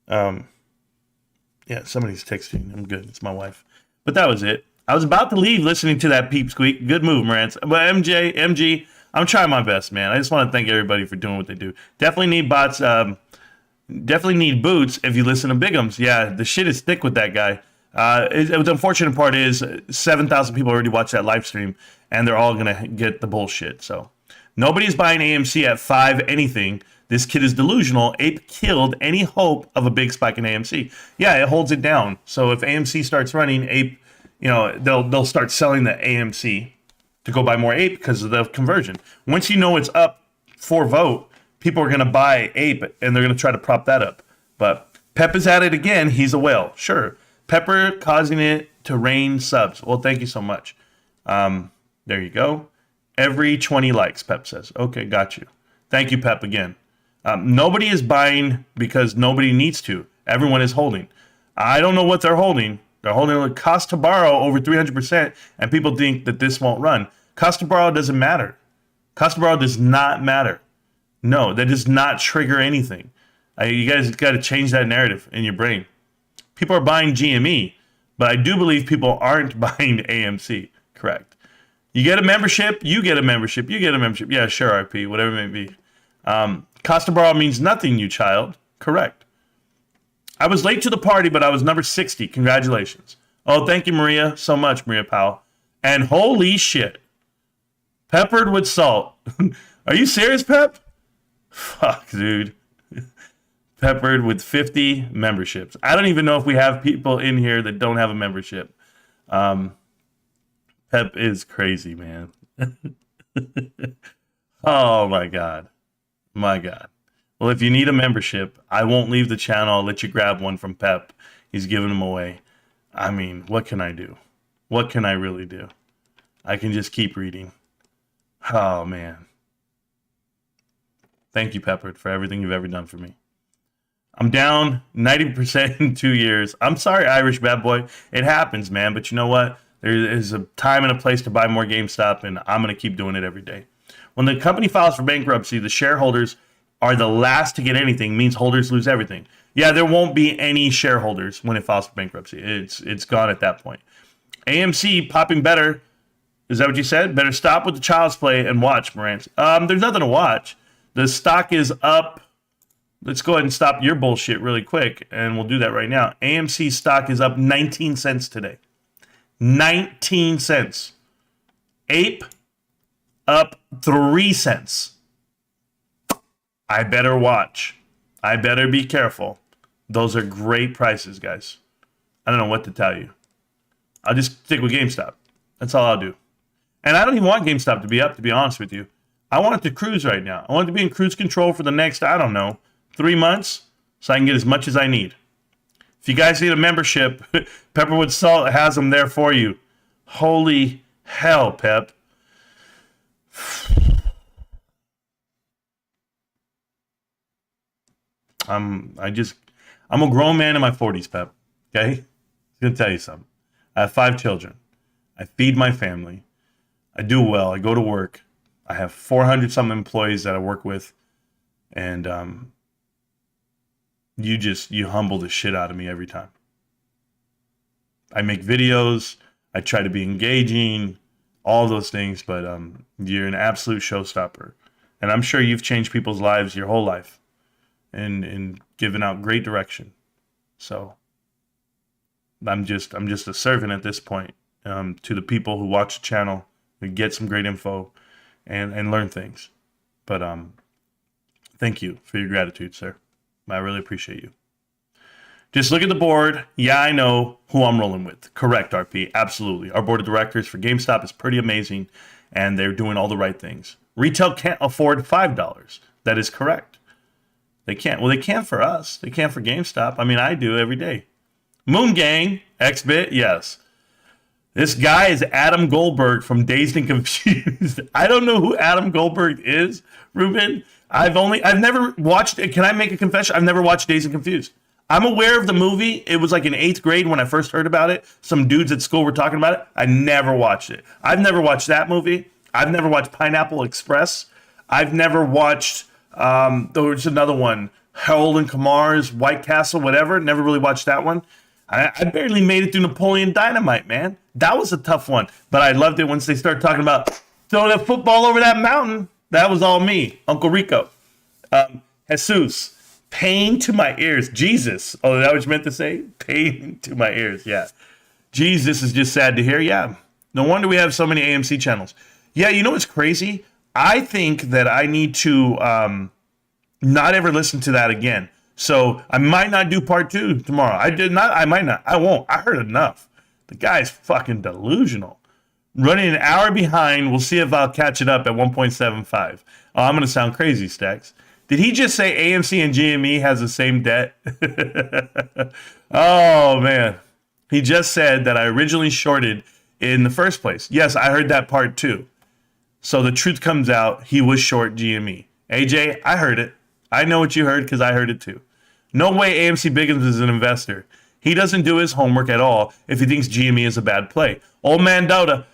Yeah, somebody's texting. I'm good. It's my wife. But that was it. I was about to leave listening to that peep squeak. Good move, Marantz. But MG, I'm trying my best, man. I just want to thank everybody for doing what they do. Definitely need bots. Definitely need boots if you listen to Biggums. Yeah, the shit is thick with that guy. The unfortunate part is 7,000 people already watched that live stream, and they're all going to get the bullshit. So nobody's buying AMC at 5 anything. This kid is delusional. Ape killed any hope of a big spike in AMC. Yeah, it holds it down. So if AMC starts running, Ape, they'll start selling the AMC to go buy more Ape because of the conversion. Once you know it's up for vote, people are going to buy Ape and they're going to try to prop that up. But Pep is at it again. He's a whale. Sure. Pepper causing it to rain subs. Well, thank you so much. There you go. Every 20 likes, Pep says. Okay, got you. Thank you, Pep, again. Nobody is buying because nobody needs to. Everyone is holding. I don't know what they're holding. They're holding a cost to borrow over 300%, and people think that this won't run. Cost to borrow doesn't matter. Cost to borrow does not matter. No, that does not trigger anything. You guys got to change that narrative in your brain. People are buying GME, but I do believe people aren't buying AMC. Correct. You get a membership, you get a membership, you get a membership. Yeah, sure, RP, whatever it may be. Cost to borrow means nothing, you child. Correct. I was late to the party, but I was number 60. Congratulations. Oh, thank you, Maria, so much, Maria Powell. And holy shit. Peppered with salt. Are you serious, Pep? Fuck, dude. Peppered with 50 memberships. I don't even know if we have people in here that don't have a membership. Pep is crazy, man. Oh, my God. My God. Well, if you need a membership, I won't leave the channel. I'll let you grab one from Pep. He's giving them away. I mean, what can I do? What can I really do? I can just keep reading. Oh, man. Thank you, Peppered, for everything you've ever done for me. I'm down 90% in 2 years. I'm sorry, Irish bad boy. It happens, man. But you know what? There is a time and a place to buy more GameStop, and I'm going to keep doing it every day. When the company files for bankruptcy, the shareholders are the last to get anything, means holders lose everything. Yeah, there won't be any shareholders when it files for bankruptcy. It's gone at that point. AMC popping better. Is that what you said? Better stop with the child's play and watch, Marantz. There's nothing to watch. The stock is up. Let's go ahead and stop your bullshit really quick, and we'll do that right now. AMC stock is up 19 cents today. 19 cents. Ape up 3 cents. I better watch. I better be careful. Those are great prices, guys. I don't know what to tell you. I'll just stick with GameStop. That's all I'll do. And I don't even want GameStop to be up, to be honest with you. I want it to cruise right now. I want it to be in cruise control for the next, I don't know, 3 months so I can get as much as I need. If you guys need a membership, Pepperwood Salt has them there for you. Holy hell, Pep. I'm a grown man in my 40s, Pep. Okay? I'm going to tell you something. I have 5 children. I feed my family. I do well. I go to work. I have 400 some employees that I work with. And you humble the shit out of me every time. I make videos. I try to be engaging, all those things, but you're an absolute showstopper. And I'm sure you've changed people's lives your whole life and given out great direction. So I'm just a servant at this point to the people who watch the channel, who get some great info and learn things. But thank you for your gratitude, sir. I really appreciate you. Just look at the board. Yeah, I know who I'm rolling with. Correct, RP. Absolutely. Our board of directors for GameStop is pretty amazing, and they're doing all the right things. Retail can't afford $5. That is correct. They can't. Well, they can for us. They can for GameStop. I mean, I do every day. Moon Gang, XBit, yes. This guy is Adam Goldberg from Dazed and Confused. I don't know who Adam Goldberg is, Ruben. I've never watched it. Can I make a confession? I've never watched Dazed and Confused. I'm aware of the movie. It was like in 8th grade when I first heard about it. Some dudes at school were talking about it. I never watched it. I've never watched that movie. I've never watched Pineapple Express. I've never watched, there was another one, Harold and Kumar's White Castle, whatever. Never really watched that one. I barely made it through Napoleon Dynamite, man. That was a tough one. But I loved it once they started talking about throwing that football over that mountain. That was all me, Uncle Rico. Jesus, pain to my ears. Jesus. Oh, is that what you meant to say? Pain to my ears, yeah. Jesus is just sad to hear. Yeah. No wonder we have so many AMC channels. Yeah, you know what's crazy? I think that I need to not ever listen to that again. So I might not do part 2 tomorrow. I might not. I won't. I heard enough. The guy's fucking delusional. Running an hour behind. We'll see if I'll catch it up at 1.75. Oh, I'm going to sound crazy, Stacks. Did he just say AMC and GME has the same debt? Oh, man. He just said that I originally shorted in the first place. Yes, I heard that part too. So the truth comes out. He was short GME. AJ, I heard it. I know what you heard because I heard it too. No way AMC Biggums is an investor. He doesn't do his homework at all if he thinks GME is a bad play. Old man Dota,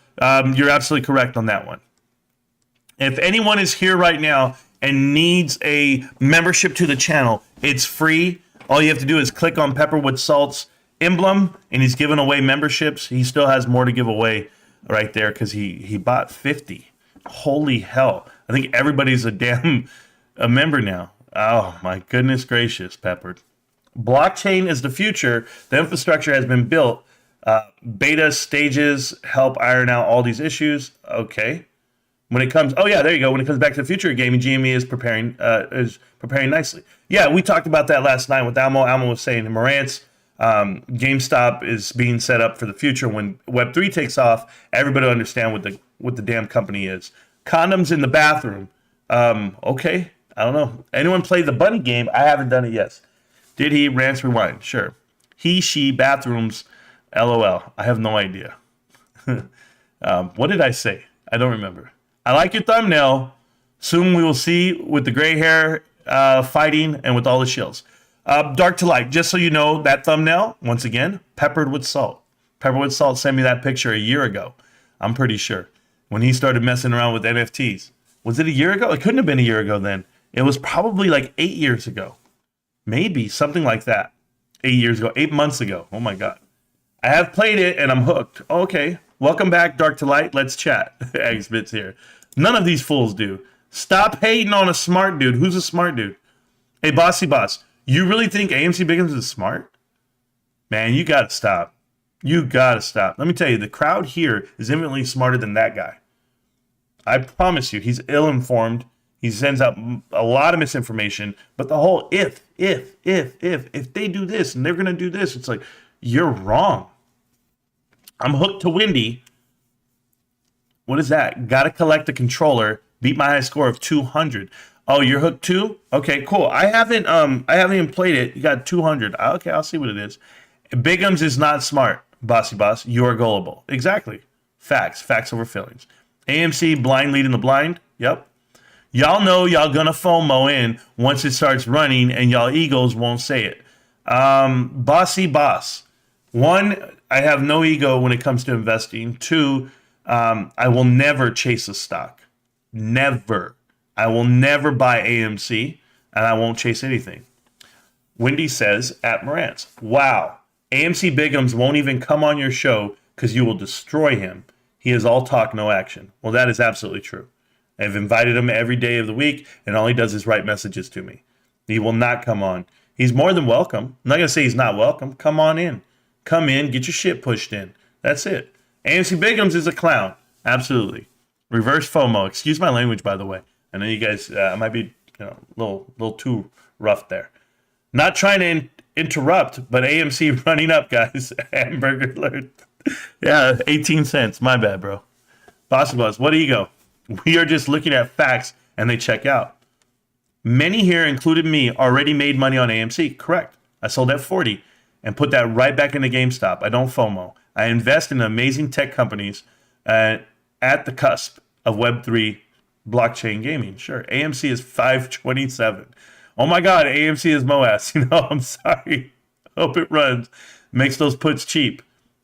you're absolutely correct on that one. If anyone is here right now and needs a membership to the channel, it's free. All you have to do is click on Pepperwood Salt's emblem, and he's giving away memberships. He still has more to give away right there because he bought 50. Holy hell. I think everybody's a member now. Oh, my goodness gracious, Peppered. Blockchain is the future. The infrastructure has been built. Beta stages help iron out all these issues. Okay. When it comes, oh yeah, there you go. When it comes back to the future of gaming, GME is preparing nicely. Yeah, we talked about that last night with Almo. Almo was saying in Marantz, GameStop is being set up for the future. When Web3 takes off, everybody will understand what the damn company is. Condoms in the bathroom. Okay, I don't know. Anyone play the bunny game? I haven't done it yet. Did he? Rants Rewind. Sure. He, she, bathrooms. LOL. I have no idea. What did I say? I don't remember. I like your thumbnail. Soon we will see with the gray hair fighting and with all the shields. Dark to light. Just so you know, that thumbnail, once again, peppered with salt. Pepperwood Salt sent me that picture a year ago. I'm pretty sure. When he started messing around with NFTs. Was it a year ago? It couldn't have been a year ago then. It was probably like 8 years ago. Maybe something like that. 8 years ago, 8 months ago. Oh my God. I have played it and I'm hooked. Okay. Welcome back, Dark to Light. Let's chat. Exhibits here. None of these fools do. Stop hating on a smart dude. Who's a smart dude? Hey, Bossy Boss, you really think AMC Biggums is smart? Man, you got to stop. You got to stop. Let me tell you, the crowd here is infinitely smarter than that guy. I promise you, he's ill-informed. He sends out a lot of misinformation. But the whole if they do this and they're going to do this, it's like, you're wrong. I'm hooked to Windy. What is that? Got to collect a controller. Beat my high score of 200. Oh, you're hooked too? Okay, cool. I haven't even played it. You got 200. Okay, I'll see what it is. Biggums is not smart, Bossy Boss. You are gullible. Exactly. Facts. Facts over feelings. AMC blind leading the blind. Yep. Y'all know y'all gonna FOMO in once it starts running, and y'all egos won't say it. Bossy Boss. One, I have no ego when it comes to investing. Two, I will never chase a stock. Never. I will never buy AMC, and I won't chase anything. Wendy says at Marantz, wow, AMC Biggums won't even come on your show because you will destroy him. He is all talk, no action. Well, that is absolutely true. I've invited him every day of the week, and all he does is write messages to me. He will not come on. He's more than welcome. I'm not going to say he's not welcome. Come on in. Come in, get your shit pushed in. That's it. AMC Biggums is a clown. Absolutely. Reverse FOMO. Excuse my language, by the way. I know you guys might be a little too rough there. Not trying to interrupt, but AMC running up, guys. Hamburger alert. Yeah, 18 cents. My bad, bro. Bossy Boss, what ego? We are just looking at facts, and they check out. Many here, including me, already made money on AMC. Correct. I sold at 40 and put that right back into GameStop. I don't FOMO. I invest in amazing tech companies at the cusp of Web3 blockchain gaming. Sure. AMC is 527. Oh my God, AMC is MOAS. I'm sorry. Hope it runs. Makes those puts cheap.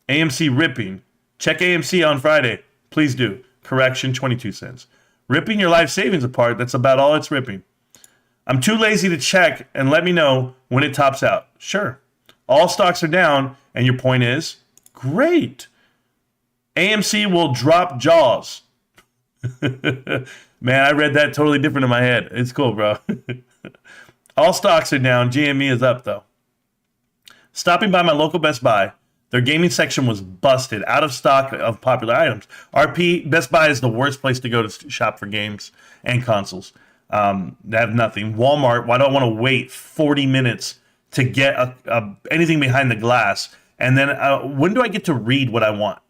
AMC ripping. Check AMC on Friday. Please do. Correction, 22 cents. Ripping your life savings apart, that's about all it's ripping. I'm too lazy to check and let me know when it tops out. Sure. All stocks are down, and your point is? Great. AMC will drop jaws. Man, I read that totally different in my head. It's cool, bro. All stocks are down. GME is up, though. Stopping by my local Best Buy, their gaming section was busted, out of stock of popular items. RP, Best Buy is the worst place to go to shop for games and consoles. They have nothing. Walmart, why do I want to wait 40 minutes to get anything behind the glass? And then when do I get to read what I want?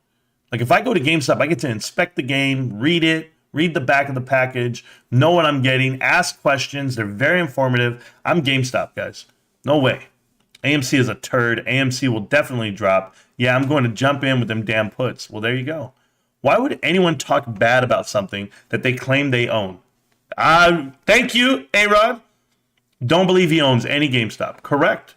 Like if I go to GameStop, I get to inspect the game, read it, read the back of the package, know what I'm getting, ask questions. They're very informative. I'm GameStop, guys. No way. AMC is a turd. AMC will definitely drop. Yeah, I'm going to jump in with them damn puts. Well, there you go. Why would anyone talk bad about something that they claim they own? Thank you, A-Rod. Don't believe he owns any GameStop. Correct.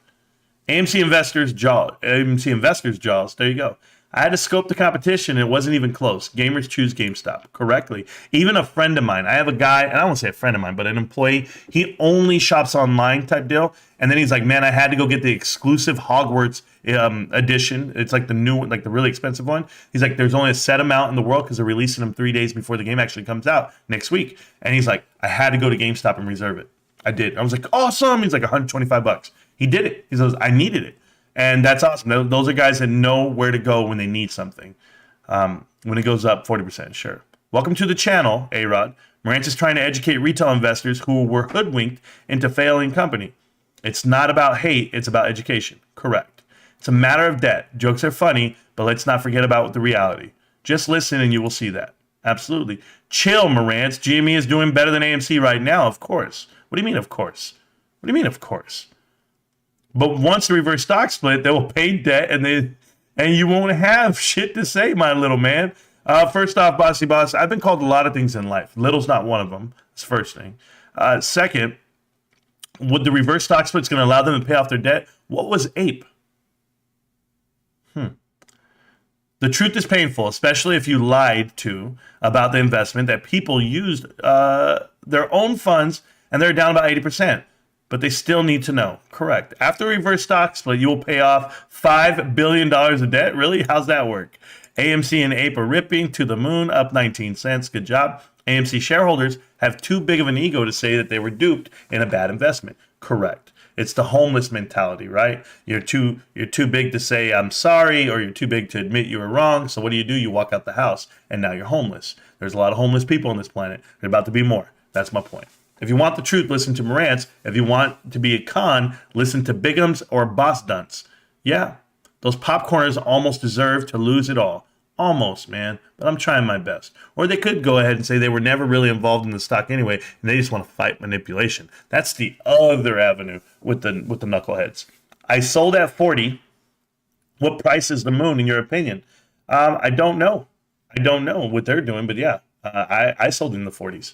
AMC Investors Jaws. There you go. I had to scope the competition, and it wasn't even close. Gamers choose GameStop correctly. Even a friend of mine, I have a guy, and I won't say a friend of mine, but an employee, he only shops online type deal. And then he's like, man, I had to go get the exclusive Hogwarts edition. It's like the new one, like the really expensive one. He's like, there's only a set amount in the world because they're releasing them 3 days before the game actually comes out next week. And he's like, I had to go to GameStop and reserve it. I did. I was like, awesome. He's like, $125. He did it. He says, I needed it. And that's awesome. Those are guys that know where to go when they need something. When it goes up 40%, sure. Welcome to the channel, A-Rod. Marantz is trying to educate retail investors who were hoodwinked into failing company. It's not about hate, it's about education. Correct. It's a matter of debt. Jokes are funny, but let's not forget about the reality. Just listen and you will see that. Absolutely. Chill, Marantz. GME is doing better than AMC right now, of course. What do you mean, of course? What do you mean, of course? But once the reverse stock split, they will pay debt and you won't have shit to say, my little man. First off, Bossy Boss, I've been called a lot of things in life. Little's not one of them. That's the first thing. Second, would the reverse stock split's going to allow them to pay off their debt? What was ape? The truth is painful, especially if you lied to about the investment that people used their own funds and they're down about 80%. but they still need to know. Correct. After reverse stock split, you will pay off $5 billion of debt. Really? How's that work? AMC and APE are ripping to the moon, up 19 cents. Good job. AMC shareholders have too big of an ego to say that they were duped in a bad investment. Correct. It's the homeless mentality, right? You're too big to say I'm sorry, or you're too big to admit you were wrong. So what do? You walk out the house, and now you're homeless. There's a lot of homeless people on this planet. There's about to be more. That's my point. If you want the truth, listen to Marantz. If you want to be a con, listen to Biggums or Boss Dunce. Yeah, those popcorners almost deserve to lose it all. Almost, man. But I'm trying my best. Or they could go ahead and say they were never really involved in the stock anyway, and they just want to fight manipulation. That's the other avenue with the knuckleheads. I sold at 40. What price is the moon, in your opinion? I don't know. I don't know what they're doing, but yeah, I sold in the 40s.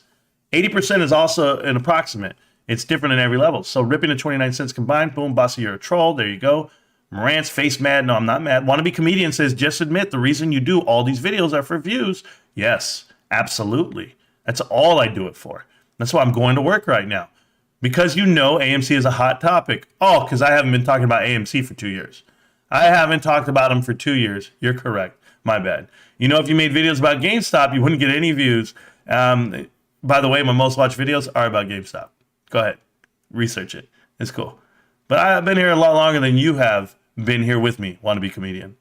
80% is also an approximate. It's different in every level. So ripping to 29 cents combined. Boom, bossy, you're a troll. There you go. Marantz, face mad. No, I'm not mad. Wannabe comedian says, just admit the reason you do all these videos are for views. Yes, absolutely. That's all I do it for. That's why I'm going to work right now. Because you know AMC is a hot topic. Oh, because I haven't been talking about AMC for 2 years. I haven't talked about them for 2 years. You're correct. My bad. You know, if you made videos about GameStop, you wouldn't get any views. By the way, my most watched videos are about GameStop. Go ahead. Research it. It's cool. But I've been here a lot longer than you have been here with me, wannabe comedian.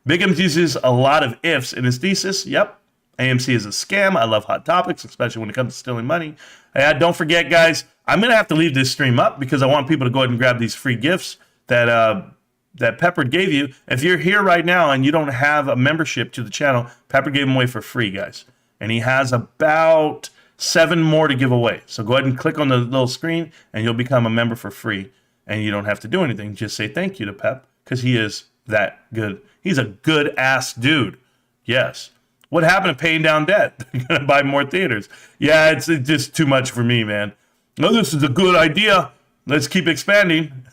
Biggums uses a lot of ifs in his thesis. Yep. AMC is a scam. I love hot topics, especially when it comes to stealing money. Don't forget, guys, I'm going to have to leave this stream up because I want people to go ahead and grab these free gifts that Peppered gave you. If you're here right now and you don't have a membership to the channel, Pepper gave them away for free, guys. And he has about 7 more to give away. So go ahead and click on the little screen and you'll become a member for free. And you don't have to do anything. Just say thank you to Pep because he is that good. He's a good ass dude. Yes. What happened to paying down debt? You're going to buy more theaters. Yeah, it's just too much for me, man. No, this is a good idea. Let's keep expanding.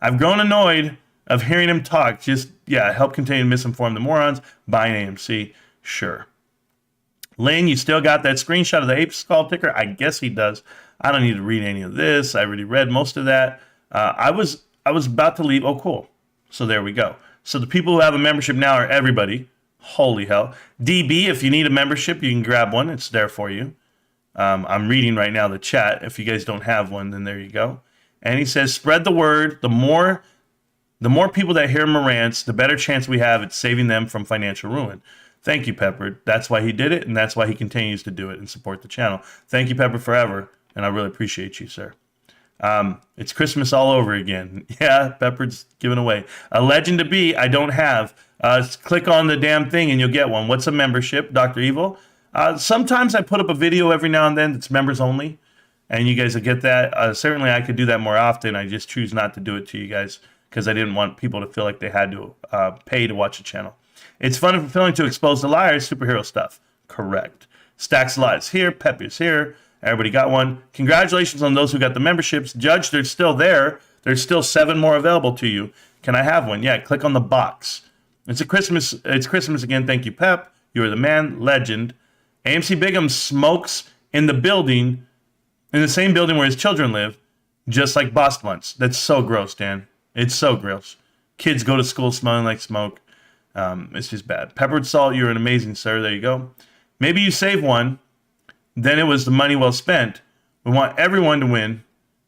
I've grown annoyed of hearing him talk. Just, yeah, help contain and misinform the morons. Buying AMC. Sure. Lynn, you still got that screenshot of the ape skull ticker? I guess he does. I don't need to read any of this. I already read most of that. I was about to leave. Oh, cool. So there we go. So the people who have a membership now are everybody. Holy hell. DB, if you need a membership, you can grab one. It's there for you. I'm reading right now the chat. If you guys don't have one, then there you go. And he says, spread the word. The more people that hear Marantz, the better chance we have at saving them from financial ruin. Thank you, Pepper. That's why he did it, and that's why he continues to do it and support the channel. Thank you, Pepper, forever, and I really appreciate you, sir. It's Christmas all over again. Yeah, Pepper's giving away. A legend to be, I don't have. Click on the damn thing and you'll get one. What's a membership, Dr. Evil? Sometimes I put up a video every now and then that's members only, and you guys will get that. Certainly I could do that more often. I just choose not to do it to you guys because I didn't want people to feel like they had to pay to watch the channel. It's fun and fulfilling to expose the liars, superhero stuff. Correct. Stacks of lies here, Pep is here. Everybody got one. Congratulations on those who got the memberships. Judge, they're still there. There's still 7 more available to you. Can I have one? Yeah, click on the box. It's Christmas again. Thank you, Pep. You are the man, legend. AMC Biggums smokes in the building, in the same building where his children live, just like Boss Blunts. That's so gross, Dan. It's so gross. Kids go to school smelling like smoke. It's just bad. Peppered salt, you're an amazing sir. There you go. Maybe you save one. Then it was the money well spent. We want everyone to win,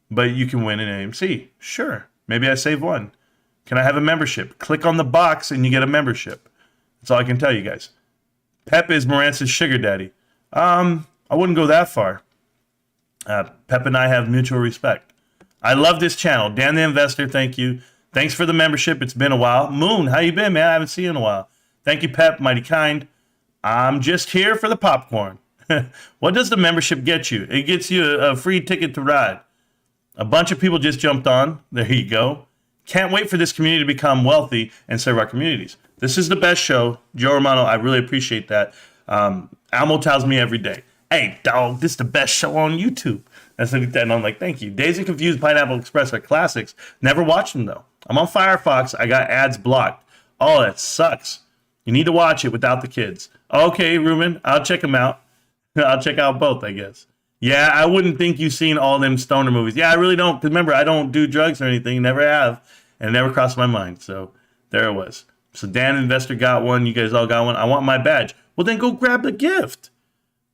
but you can win in AMC. Sure. Maybe I save one. Can I have a membership? Click on the box and you get a membership. That's all I can tell you guys. Pep is Marantz's sugar daddy. I wouldn't go that far. Pep and I have mutual respect. I love this channel. Dan the Investor, thank you. Thanks for the membership. It's been a while. Moon, how you been, man? I haven't seen you in a while. Thank you, Pep. Mighty kind. I'm just here for the popcorn. What does the membership get you? It gets you a free ticket to ride. A bunch of people just jumped on. There you go. Can't wait for this community to become wealthy and serve our communities. This is the best show. Joe Romano, I really appreciate that. Almo tells me every day, hey, dog, this is the best show on YouTube. And I'm like, thank you. Dazed and Confused Pineapple Express are classics. Never watched them, though. I'm on Firefox. I got ads blocked. Oh, that sucks. You need to watch it without the kids. Okay, Ruben, I'll check them out. I'll check out both, I guess. Yeah, I wouldn't think you've seen all them stoner movies. Yeah, I really don't. Because remember, I don't do drugs or anything. Never have. And it never crossed my mind. So there it was. So Dan Investor got one. You guys all got one. I want my badge. Well, then go grab the gift.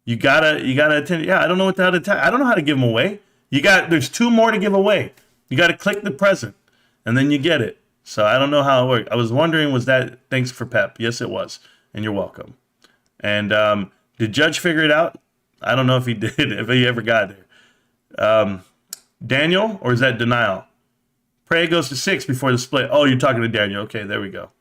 You gotta attend. Yeah, I don't know what I don't know how to give them away. There's 2 more to give away. You gotta click the present, and then you get it. So I don't know how it worked. I was wondering, was that thanks for Pep? Yes, it was, and you're welcome. And did Judge figure it out? I don't know if he did, if he ever got there. Daniel, or is that denial? Pray goes to 6 before the split. Oh, you're talking to Daniel. Okay, there we go.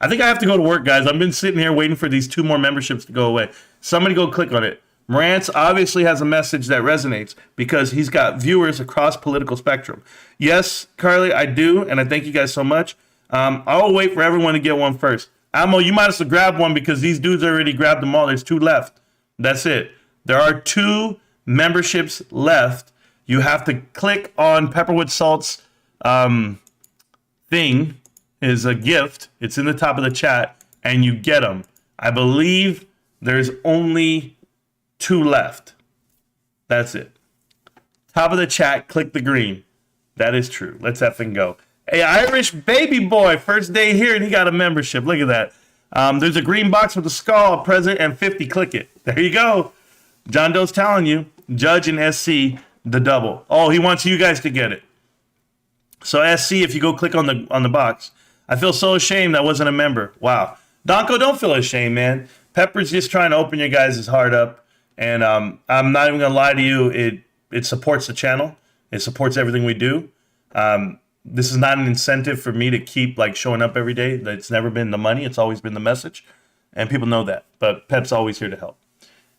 I think I have to go to work, guys. I've been sitting here waiting for these 2 more memberships to go away. Somebody go click on it. Marantz obviously has a message that resonates because he's got viewers across political spectrum. Yes, Carly, I do, and I thank you guys so much. I'll wait for everyone to get one first. Amo, you might as well grab one because these dudes already grabbed them all. There's 2 left. That's it. There are 2 memberships left. You have to click on Pepperwood Salt's thing, is a gift. It's in the top of the chat, and you get them. I believe there's only 2 left. That's it. Top of the chat, click the green. That is true. Let's effing go. Hey, Irish baby boy, first day here, and he got a membership. Look at that. There's a green box with a skull, a present, and 50. Click it. There you go. John Doe's telling you. Judge and SC, the double. Oh, he wants you guys to get it. So SC, if you go click on the box. I feel so ashamed I wasn't a member. Wow. Donko, don't feel ashamed, man. Pepper's just trying to open your guys' heart up. And I'm not even going to lie to you. It supports the channel. It supports everything we do. This is not an incentive for me to keep showing up every day. It's never been the money. It's always been the message. And people know that. But Pep's always here to help.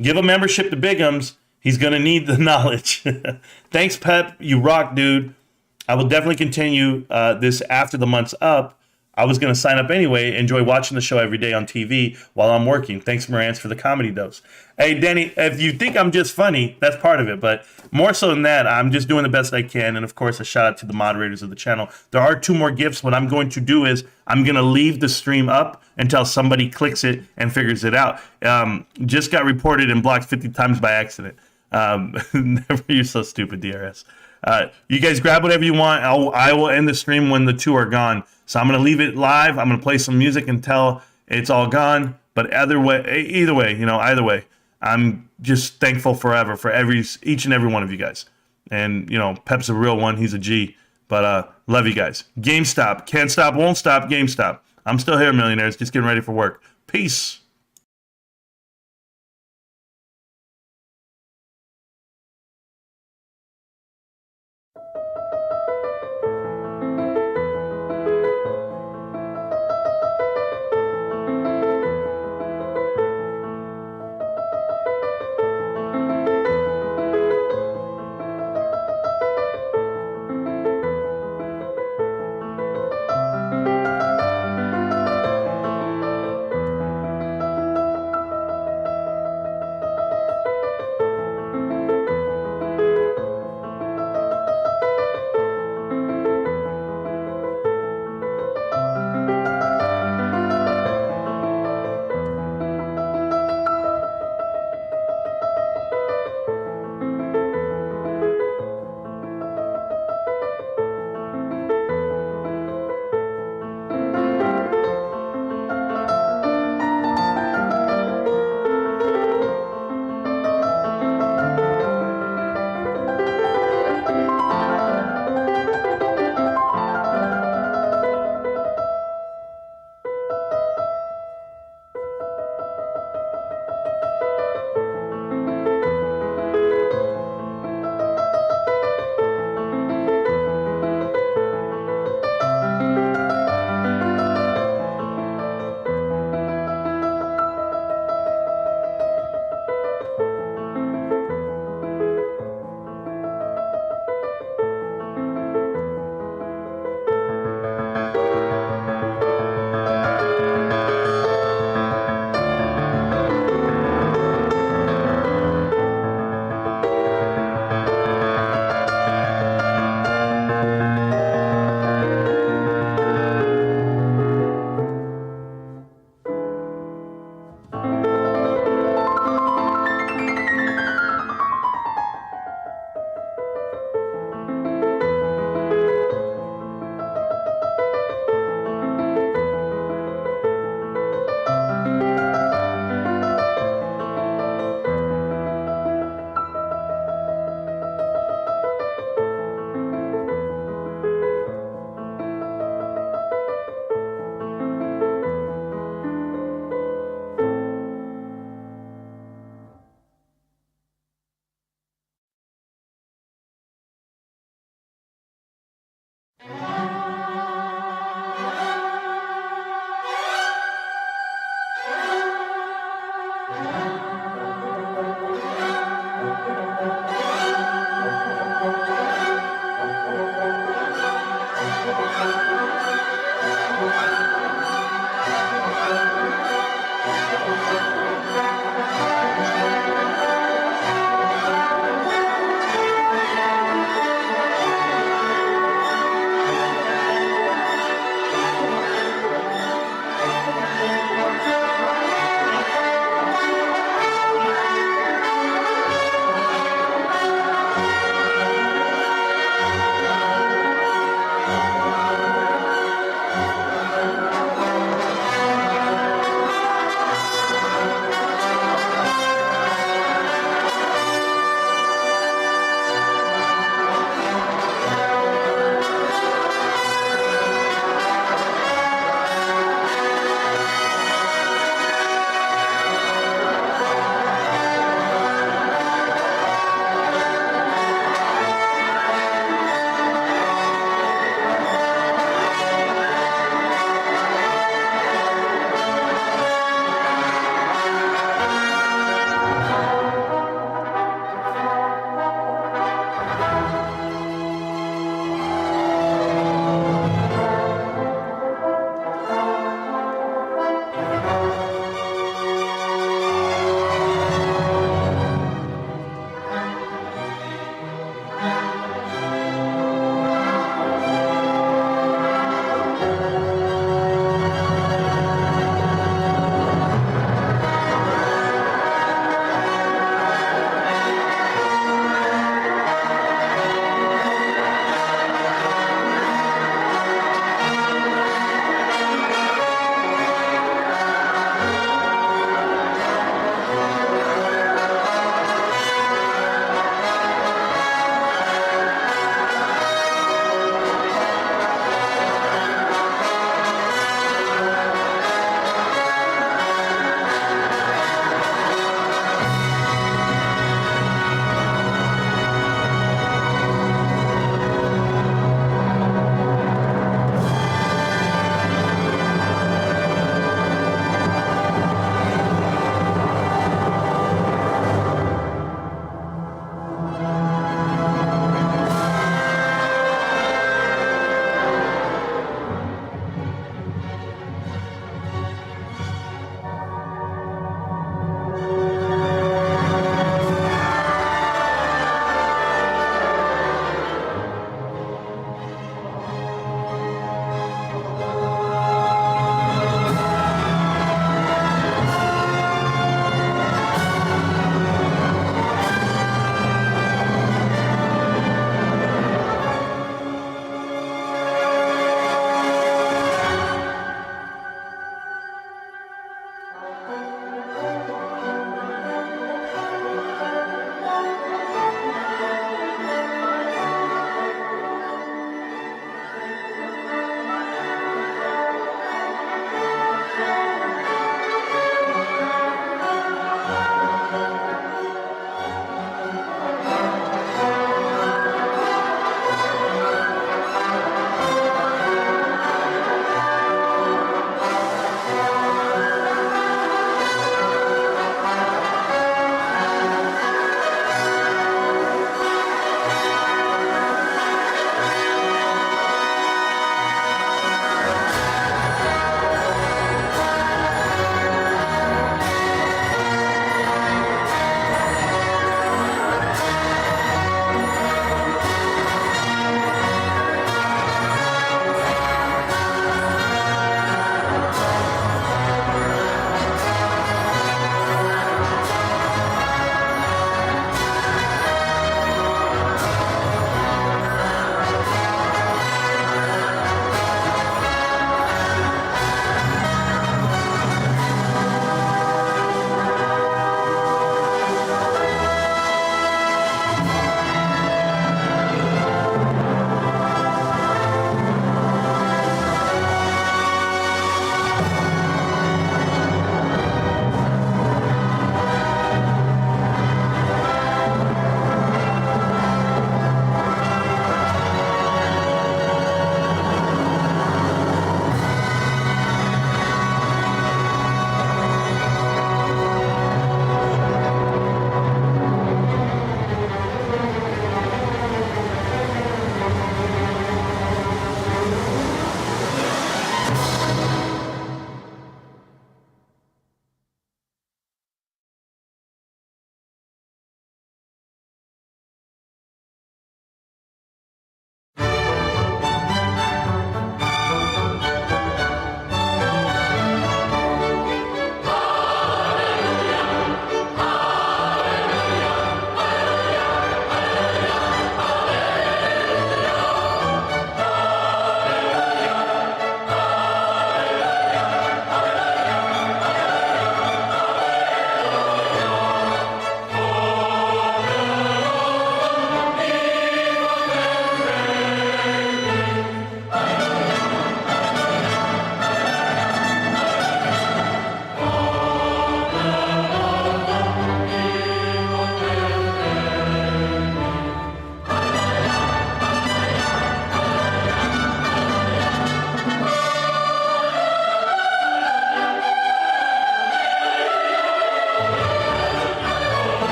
Give a membership to Biggums. He's going to need the knowledge. Thanks, Pep. You rock, dude. I will definitely continue this after the month's up. I was going to sign up anyway. Enjoy watching the show every day on TV while I'm working. Thanks, Marantz, for the comedy dose. Hey, Danny, if you think I'm just funny, that's part of it. But more so than that, I'm just doing the best I can. And, of course, a shout out to the moderators of the channel. There are 2 more gifts. What I'm going to do is I'm going to leave the stream up until somebody clicks it and figures it out. Just got reported and blocked 50 times by accident. You're so stupid, DRS. You guys grab whatever you want. I will end the stream when the 2 are gone. So I'm going to leave it live. I'm going to play some music until it's all gone. But either way, I'm just thankful forever for each and every one of you guys. And, Pep's a real one. He's a G. But love you guys. GameStop. Can't stop, won't stop. GameStop. I'm still here, millionaires. Just getting ready for work. Peace.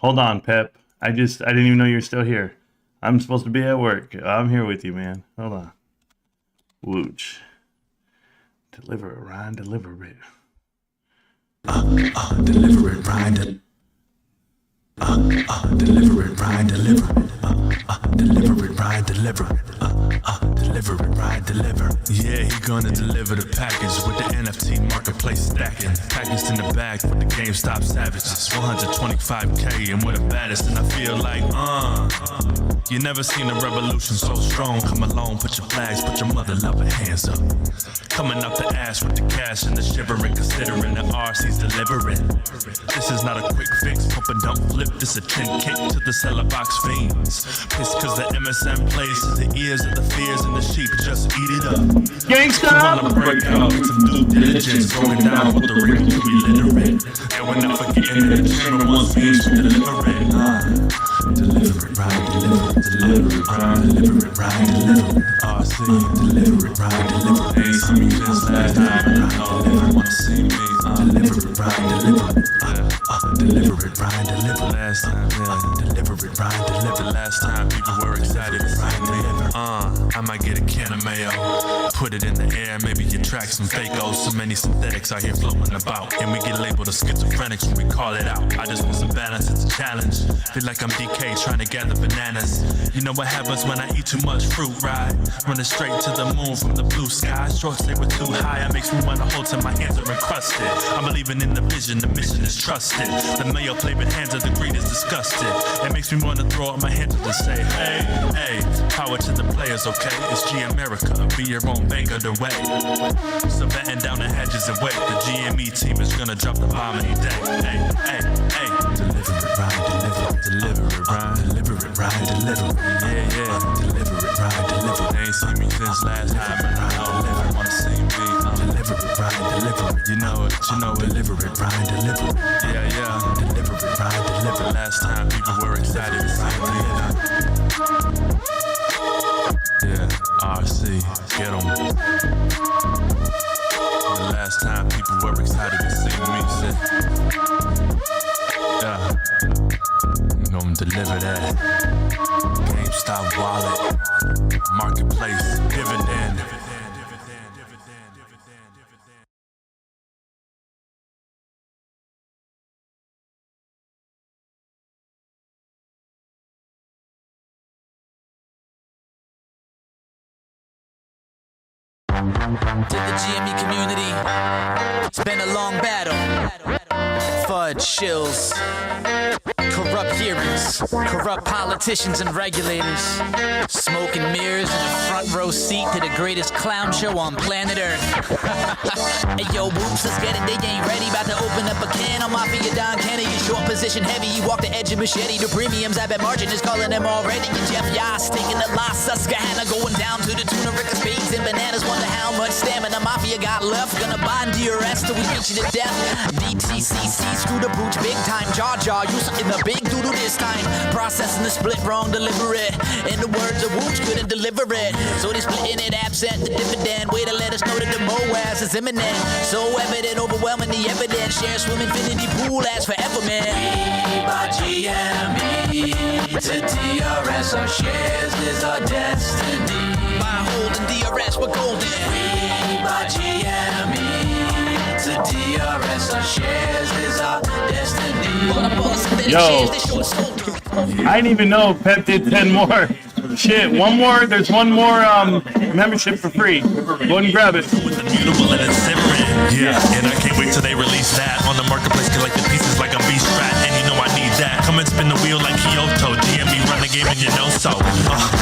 Hold on, Pep. I didn't even know you're still here. I'm supposed to be at work. I'm here with you, man. Hold on. Wooch. Deliver it, Ryan. Deliver it. Deliver it, Ryan. Deliver it, Ryan. Deliver it. Deliver it, Ryan. Deliver it. Deliver it, Ryan. Deliver. Yeah, he gonna deliver the package with the NFT marketplace stacking. Packaged in the bag with the GameStop savages. 125K and we're the baddest, and I feel like, you never seen a revolution so strong. Come along, put your flags, put your mother lover hands up. Coming up the ass with the cash and the shivering, considering the RC's delivering. This is not a quick fix, pump and dump flip. This a 10 kick to the seller box fiends. Pissed cause the MSM plays to the ears of the fears and the sheep. Just eat it up. GameStop! Wanna break out with some due diligence, going down with the ring to be literate. And we're not forgetting that the chamber wants me to deliver it. Deliver it, Ryan, deliver it, deliver it, Ryan, deliver it, Ryan, deliver it. RC, deliver it, Ryan, deliver it. Ain't seen me since last time, deliver it, wanna see me. Deliver it, Ryan, deliver it. Deliver it, Ryan, deliver it. Last time, deliver it, Ryan, deliver it. Last time people were excited to see me. I might get a can of mayo, put it in the air, maybe you track some fakos. So many synthetics out here floating about, and we get labeled as schizophrenics when we call it out. I just want some balance, it's a challenge. Feel like I'm DK trying to gather bananas. You know what happens when I eat too much fruit, right? Running straight to the moon from the blue sky. Shorts they were too high, it makes me wanna hold till my hands are encrusted. I'm believing in the vision, the mission is trusted. The mayo flavored hands of the greed is disgusted. It makes me wanna throw up my hands and say, hey, hey, power to the players, okay? It's G America, be your own bank of the way. So batten down the hedges and wait. The GME team is gonna drop the bomb any day. Hey, hey, hey. Deliver it, Ryan, deliver it, deliver it, Ryan, deliver it, Ryan, deliver it. Yeah, yeah, deliver it, Ryan, deliver it. They ain't seen me since last time, but I deliver it, wanna see me. Deliver it, Ryan, deliver it. You know it, deliver it, Ryan, deliver it. Yeah, yeah, deliver it, Ryan, deliver it. Last time people were excited to see me. Yeah, RC, get 'em. The last time people were excited to see me, say, yeah, I'm gonna deliver that. GameStop wallet, marketplace, dividend. To the GME community, it's been a long battle. Fudge, shills, corrupt hearings, corrupt politicians and regulators, smoke and mirrors and a front row seat to the greatest clown show on planet Earth. Hey yo, whoops, let's get it, they ain't ready, about to open up a can on Mafia Don Kennedy. Short position heavy, he walked the edge of machete. The premiums at bet margin is calling them already. And Jeff Yas taking the loss, Susquehanna going down to the tune of Ricker Spades and bananas. Wonder how much stamina Mafia got left. Gonna bind DRS till we reach you to death. DTCC, screw the brooch big time. Jaw, you in the big doodle this time. Processing the split wrong, deliver it. In the words of Wooch, couldn't deliver it. So they splitting it absent, the dividend. Way to let us know that the MOAS is imminent. So evident, overwhelming the evidence. Share swim infinity pool as forever, man. We by GME to DRS, our shares is our destiny. By holding DRS, we're golden. We by GME to DRS, our shares is our destiny. Yo, I didn't even know Pep did 10 more. Shit, one more. There's one more membership for free. Go ahead and grab it. With the mutable and it's simmering. Yeah, and I can't wait till they release that on the marketplace. Collect the pieces like I'm beast strat, and you know I need that. Come and spin the wheel like Kyoto. GME run the game and you know so.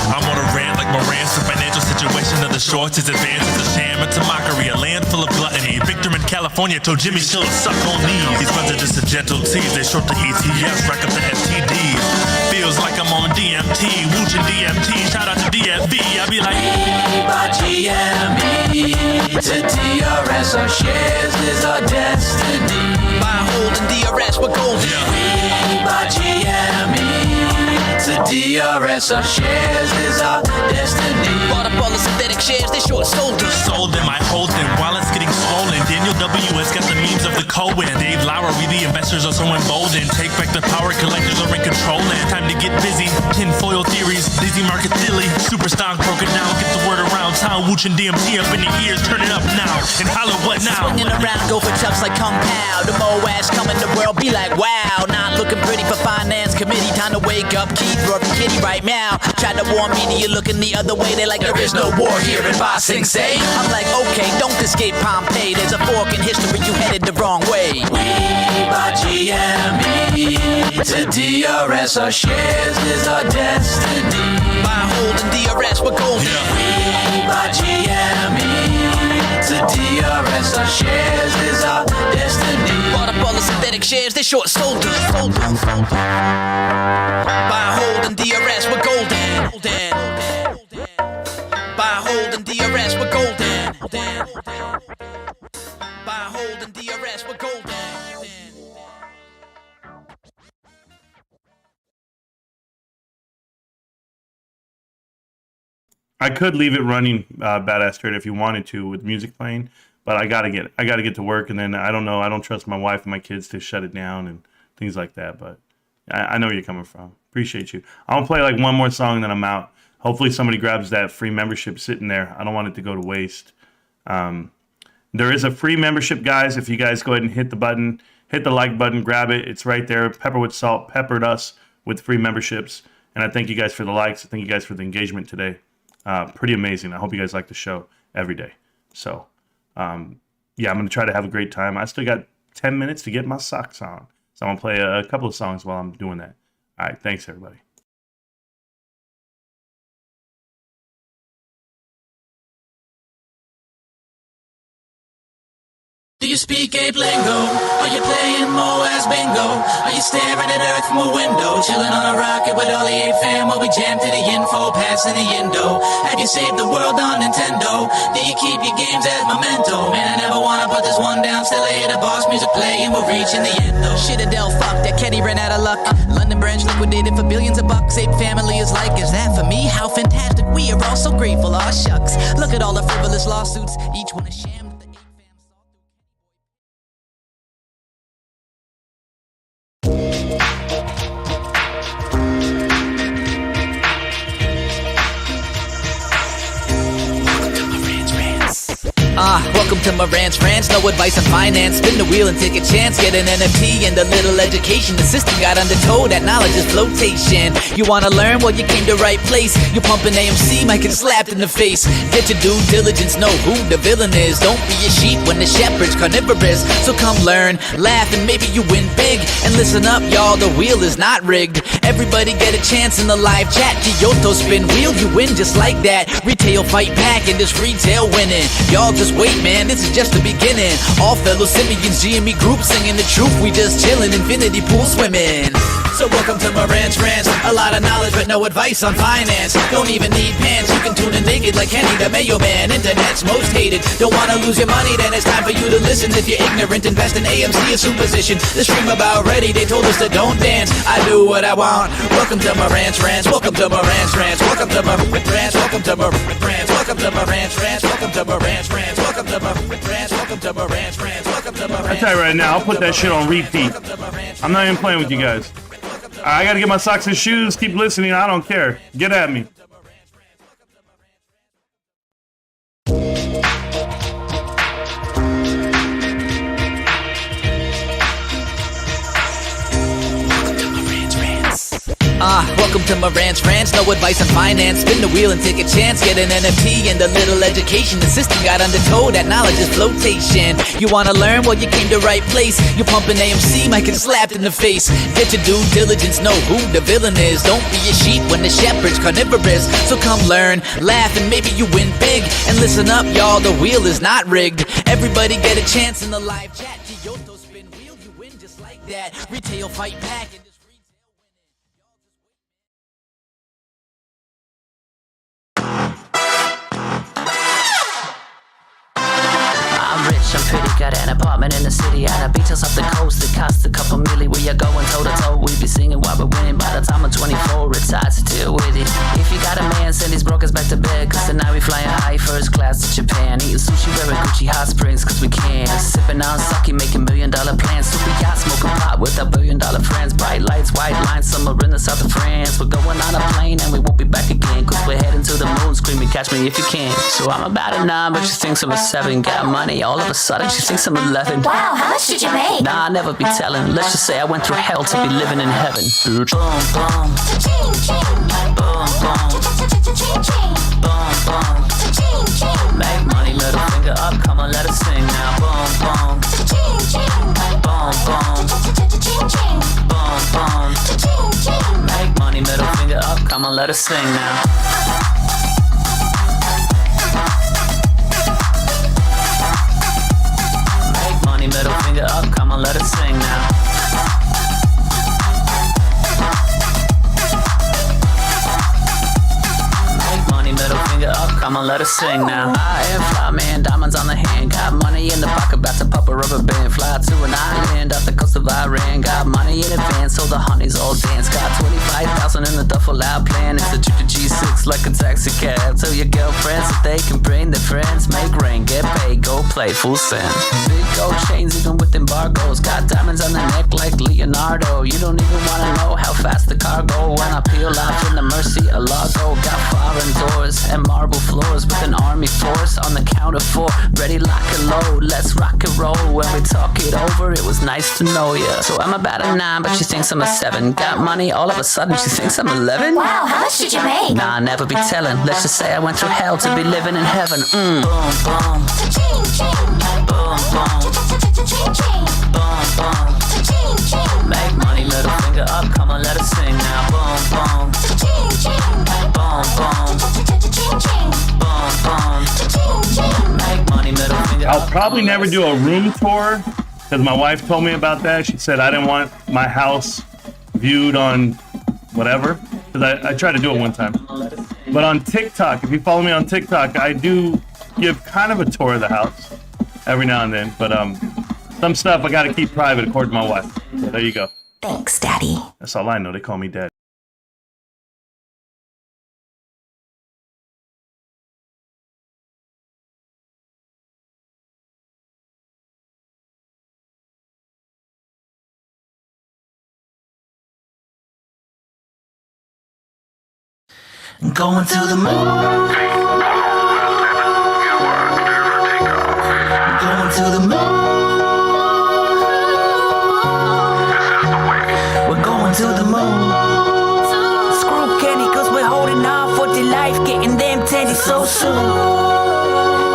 I'm on a rant like Marantz. The financial situation of the shorts is advanced. It's a sham. It's a mockery. A land full of gluttony. Victor in California told Jimmy Chill to suck on these. These funds are just a gentle tease. They short the ETFs, rack up the FTDs. Feels like I'm on DMT. Wooch and DMT. Shout out to DFB. I be like, by GME to DRS, our shares is our destiny. By holding DRS, we're golden. yeah. By GME to DRS. DRS. Our shares is our destiny. Bought up all the synthetic shares, they short sold us. Sold them, I hold them while it's getting swollen. Daniel W.S. got the memes of the Cohen. Dave Lowry, the investors are so emboldened. Take back the power, collectors are in control. And time to get busy. Tinfoil theories, lazy market dilly. Super stock broken down, get the word around town. Wooch and DMT up in the ears, turn it up now. And holler what now? Swinging around, go for chops like Kung Pao. The Mo ass coming the world, be like wow. Not looking pretty for finance committee. Time to wake up, Keith, Rourke, and Kitty right now. Tried to warn me, you looking the other way. They like there is no war here in Ba Sing Se. I'm like okay, don't escape Pompeii. There's a fork in history, you headed the wrong way. We buy GME to DRS. Our shares is our destiny. Buy, hold, and DRS, we're golden. We buy GME to DRS. Our shares is our destiny. Bought up all the synthetic shares, they short sold us. Buy, hold, and DRS, we're golden. Buy, hold, and DRS, we're golden. Buy, hold, and DRS, we're golden. I could leave it running, Badass Trader, if you wanted to with music playing, but I gotta get to work, and then I don't trust my wife and my kids to shut it down and things like that. But I know where you're coming from. Appreciate you. I'll play like one more song, and then I'm out. Hopefully somebody grabs that free membership sitting there. I don't want it to go to waste. There is a free membership, guys. If you guys go ahead and hit the button, hit the like button, grab it. It's right there. Pepper with Salt peppered us with free memberships, and I thank you guys for the likes. I thank you guys for the engagement today. Pretty amazing. I hope you guys like the show every day. So, yeah, I'm going to try to have a great time. I still got 10 minutes to get my socks on. So I'm going to play a couple of songs while I'm doing that. All right. Thanks, everybody. Do you speak ape lingo? Are you playing Mo as bingo? Are you staring at Earth from a window? Chilling on a rocket with all the ape fam while we jam to the info, passing the indo. Have you saved the world on Nintendo? Do you keep your games as memento? Man, I never wanna put this one down. Still I hear the boss music play and we're reaching the end though. Shit, Adele, fuck, that Kenny ran out of luck. London branch liquidated for billions of bucks. Ape family is like, is that for me? How fantastic, we are all so grateful, aw shucks. Look at all the frivolous lawsuits, each one a sham. Welcome to Marantz Rantz, no advice on finance. Spin the wheel and take a chance. Get an NFT and a little education. The system got undertold, that knowledge is flotation. You wanna learn? Well, you came to right place. You're pumping AMC, might get slapped in the face. Get your due diligence, know who the villain is. Don't be a sheep when the shepherd's carnivorous. So come learn, laugh, and maybe you win big. And listen up, y'all, the wheel is not rigged. Everybody get a chance in the live chat. Kyoto spin wheel, you win just like that. Retail fight back and this retail winning. Y'all just wait, man, this is just the beginning. All fellow simians, GME group singing the truth. We just chillin', infinity pool swimming. So welcome to Marantz Rantz. A lot of knowledge but no advice on finance. Don't even need pants, you can tune in naked like Kenny the Mayo Man. Internet's most hated. Don't wanna lose your money, then it's time for you to listen. If you're ignorant, invest in AMC, a superstition. The stream about ready, they told us to don't dance. I do what I want. Welcome to Marantz Rantz. Welcome to Marantz Rantz. Welcome to Marantz Rantz. Welcome to Marantz Rantz. Welcome to Marantz Rantz. Welcome to Marantz Rantz. Welcome to Marantz Rantz. Welcome to Marantz Rantz. Welcome to Marantz. I tell you right now, I'll put that shit on repeat. I'm not even playing with you guys. I gotta get my socks and shoes. Keep listening. I don't care. Get at me. Welcome to Marantz Rantz, no advice on finance. Spin the wheel and take a chance. Get an NFT and a little education. The system got undertold, that knowledge is flotation. You wanna learn? Well, you came to right place. You're pumping AMC, might get slapped in the face. Get your due diligence, know who the villain is. Don't be a sheep when the shepherd's carnivorous. So come learn, laugh, and maybe you win big. And listen up, y'all, the wheel is not rigged. Everybody get a chance in the live chat. Kyoto spin wheel, you win just like that. Retail fight back. I'm pretty Got an apartment in the city and a beach house off the coast. It costs a couple million. We are going toe to toe. We be singing while we're winning. By the time I'm 24, it's hard to deal with it. If you got a man, send his brokers back to bed. Cause tonight we flying high first class to Japan. Eating sushi, wearing Gucci hot springs cause we can. Sipping on sake, making $1 million plans. Super yacht, smoking pot with our $1 billion friends. Bright lights, white lines, summer in the south of France. We're going on a plane and we won't be back again. Cause we're heading to the moon, screaming catch me if you can. So I'm about a 9, but she thinks I'm a 7. Got money, all of a sudden she thinks I'm 11. Wow, how much did you make? Nah, I'll never be telling. Let's just say I went through hell to be living in heaven. Boom, boom. Ching, ching. Boom, boom. Ching, ching. Boom, boom. Ching, ching. Make money, middle finger up, come on, let us sing now. Boom, boom. Ching, ching. Boom, boom. Ching, ching. Boom, boom. Ching, ching. Make money, middle finger up, come on, let us sing now. Make money, middle finger up, come on, let us sing now. Middle finger up, come on, let us sing now. I am fly man, diamonds on the hand. Got money in the pocket, about to pop a rubber band. Fly to an island off the coast of Iran. Got money in advance, so the honeys all dance. Got 25,000 in the duffel out plan. It's a G6 like a taxi cab. Tell your girlfriends that they can bring their friends. Make rain, get paid, go play, full send. Big gold chains, even with embargoes. Got diamonds on the neck like Leonardo. You don't even wanna know how fast the car go. When I peel off in the Mercy, a Lago. Got foreign doors and marble floors with an army force on the count of 4. Ready, lock and load, let's rock and roll. When we talk it over, it was nice to know ya. So I'm about a 9, but she thinks I'm a 7. Got money, all of a sudden she thinks I'm 11. Wow, how much did you make? Nah, I'll never be telling. Let's just say I went through hell to be living in heaven. Boom, boom. Ching, ching. Boom, boom. Ching, ching. Boom, boom. Ching, ching. Make money, middle finger up, come on, let us sing now. Boom, boom. Ching, ching. Boom, boom. Ching, ching. Boom, boom. Ching, ching. Make money, middle finger up. I'll probably never do a room tour because my wife told me about that. She said I didn't want my house viewed on whatever. Because I tried to do it one time. But on TikTok, if you follow me on TikTok, I do give kind of a tour of the house every now and then. But some stuff I got to keep private according to my wife. So there you go. Thanks, Daddy. That's all I know. They call me Dad. Going to the moon. Going to the moon. We're going to the moon. Screw Kenny, cause we're holding on for dear life, getting them teddy so soon.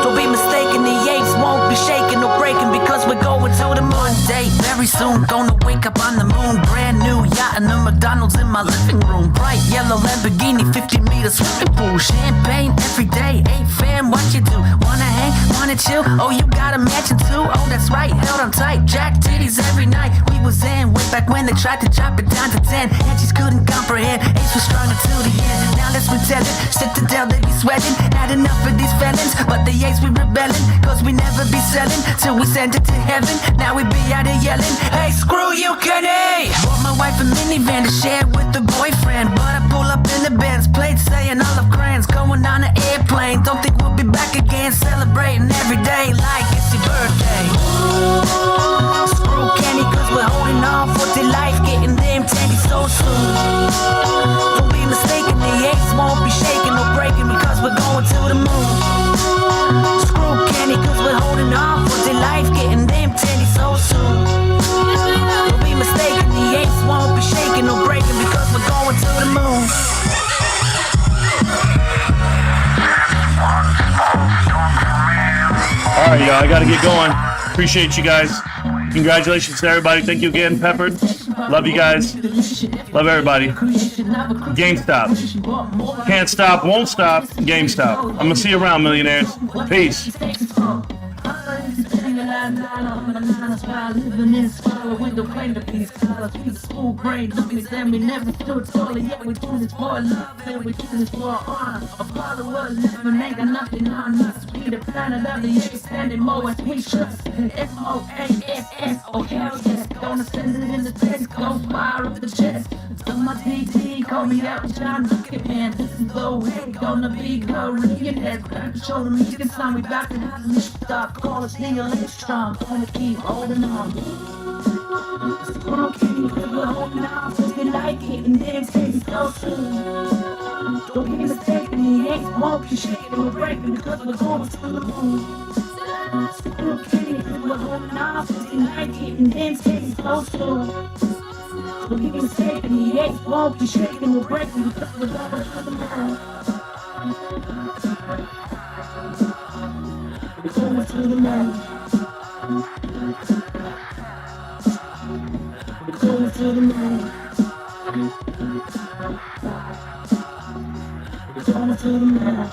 Don't be mistaken, the apes won't be shaking or breaking because we're going to the moon. Day very soon, gonna wake up on the moon. Brand new yacht and a McDonald's in my living room. Bright yellow Lamborghini, 50-meter swimming pool. Champagne every day, ain't fam, what you do? Wanna hang, wanna chill? Oh, you got a mansion too? Oh, that's right, held on tight, jack titties every night. We was in way back when they tried to drop it down to 10. And she couldn't comprehend, Ace was strong until the end. Now let's retell it, citadel they be sweating. Had enough of these felons, but the Ace we rebelling. Cause we never be selling, till we send it to heaven. Now we be out here yelling, hey, screw you, Kenny! Bought my wife a minivan to share with the boyfriend. But I pull up in the Benz, plate saying all of Crayons. Going on an airplane, don't think we'll be back again. Celebrating every day like it's your birthday. Screw Kenny, cause we're holding on for dear life, getting them teddy so soon. Don't be mistaken, the apes won't be shaking or breaking because we're going to the moon. Screw Kenny, cause we're holding on for dear life, getting them teddy so soon. Don't be mistaken, the apes won't be shaking or breaking because we're going to the moon. All right, y'all, I got to get going. Appreciate you guys. Congratulations to everybody. Thank you again, Peppered. Love you guys. Love everybody. GameStop. Can't stop, won't stop. GameStop. I'm going to see you around, millionaires. Peace. 9 on the 9 spot, living in squalor, window pane to these colors. We the school brain, dummies, and we never stood taller. Yeah, we do this for love, and we do this for honor. A father was living, ain't got nothing on us. We the planet of the apes, standing more as patience. FOASS, oh hell yes. Gonna send it in the text, go fire up the chest. So my DT, call me out, John Bucket, man. This is the way, gonna be Korean. Show them you can sign me back to have the stop. Call us Neil Armstrong, gonna keep holding on. We're holding on, so we like it, and then take it so soon. Don't be mistaken, the ain't won't be shaking or breaking because we're going to the moon. We're holding on, so we like it, and then take it so soon. Don't be mistaken, the ain't won't be shaking or breaking because we're going to the moon. We're going to the moon. We're going to the moon. We're going to the moon.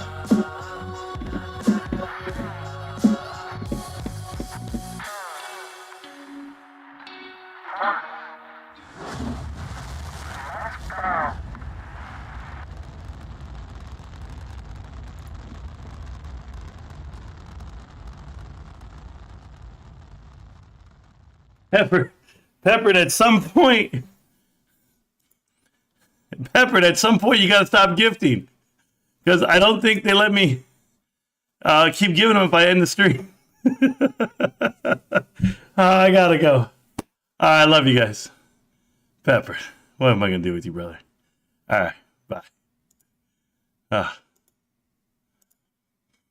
Peppered at some point, you got to stop gifting, because I don't think they let me keep giving them if I end the stream. I gotta go. I love you guys. Peppered, what am I gonna do with you, brother? All right, bye.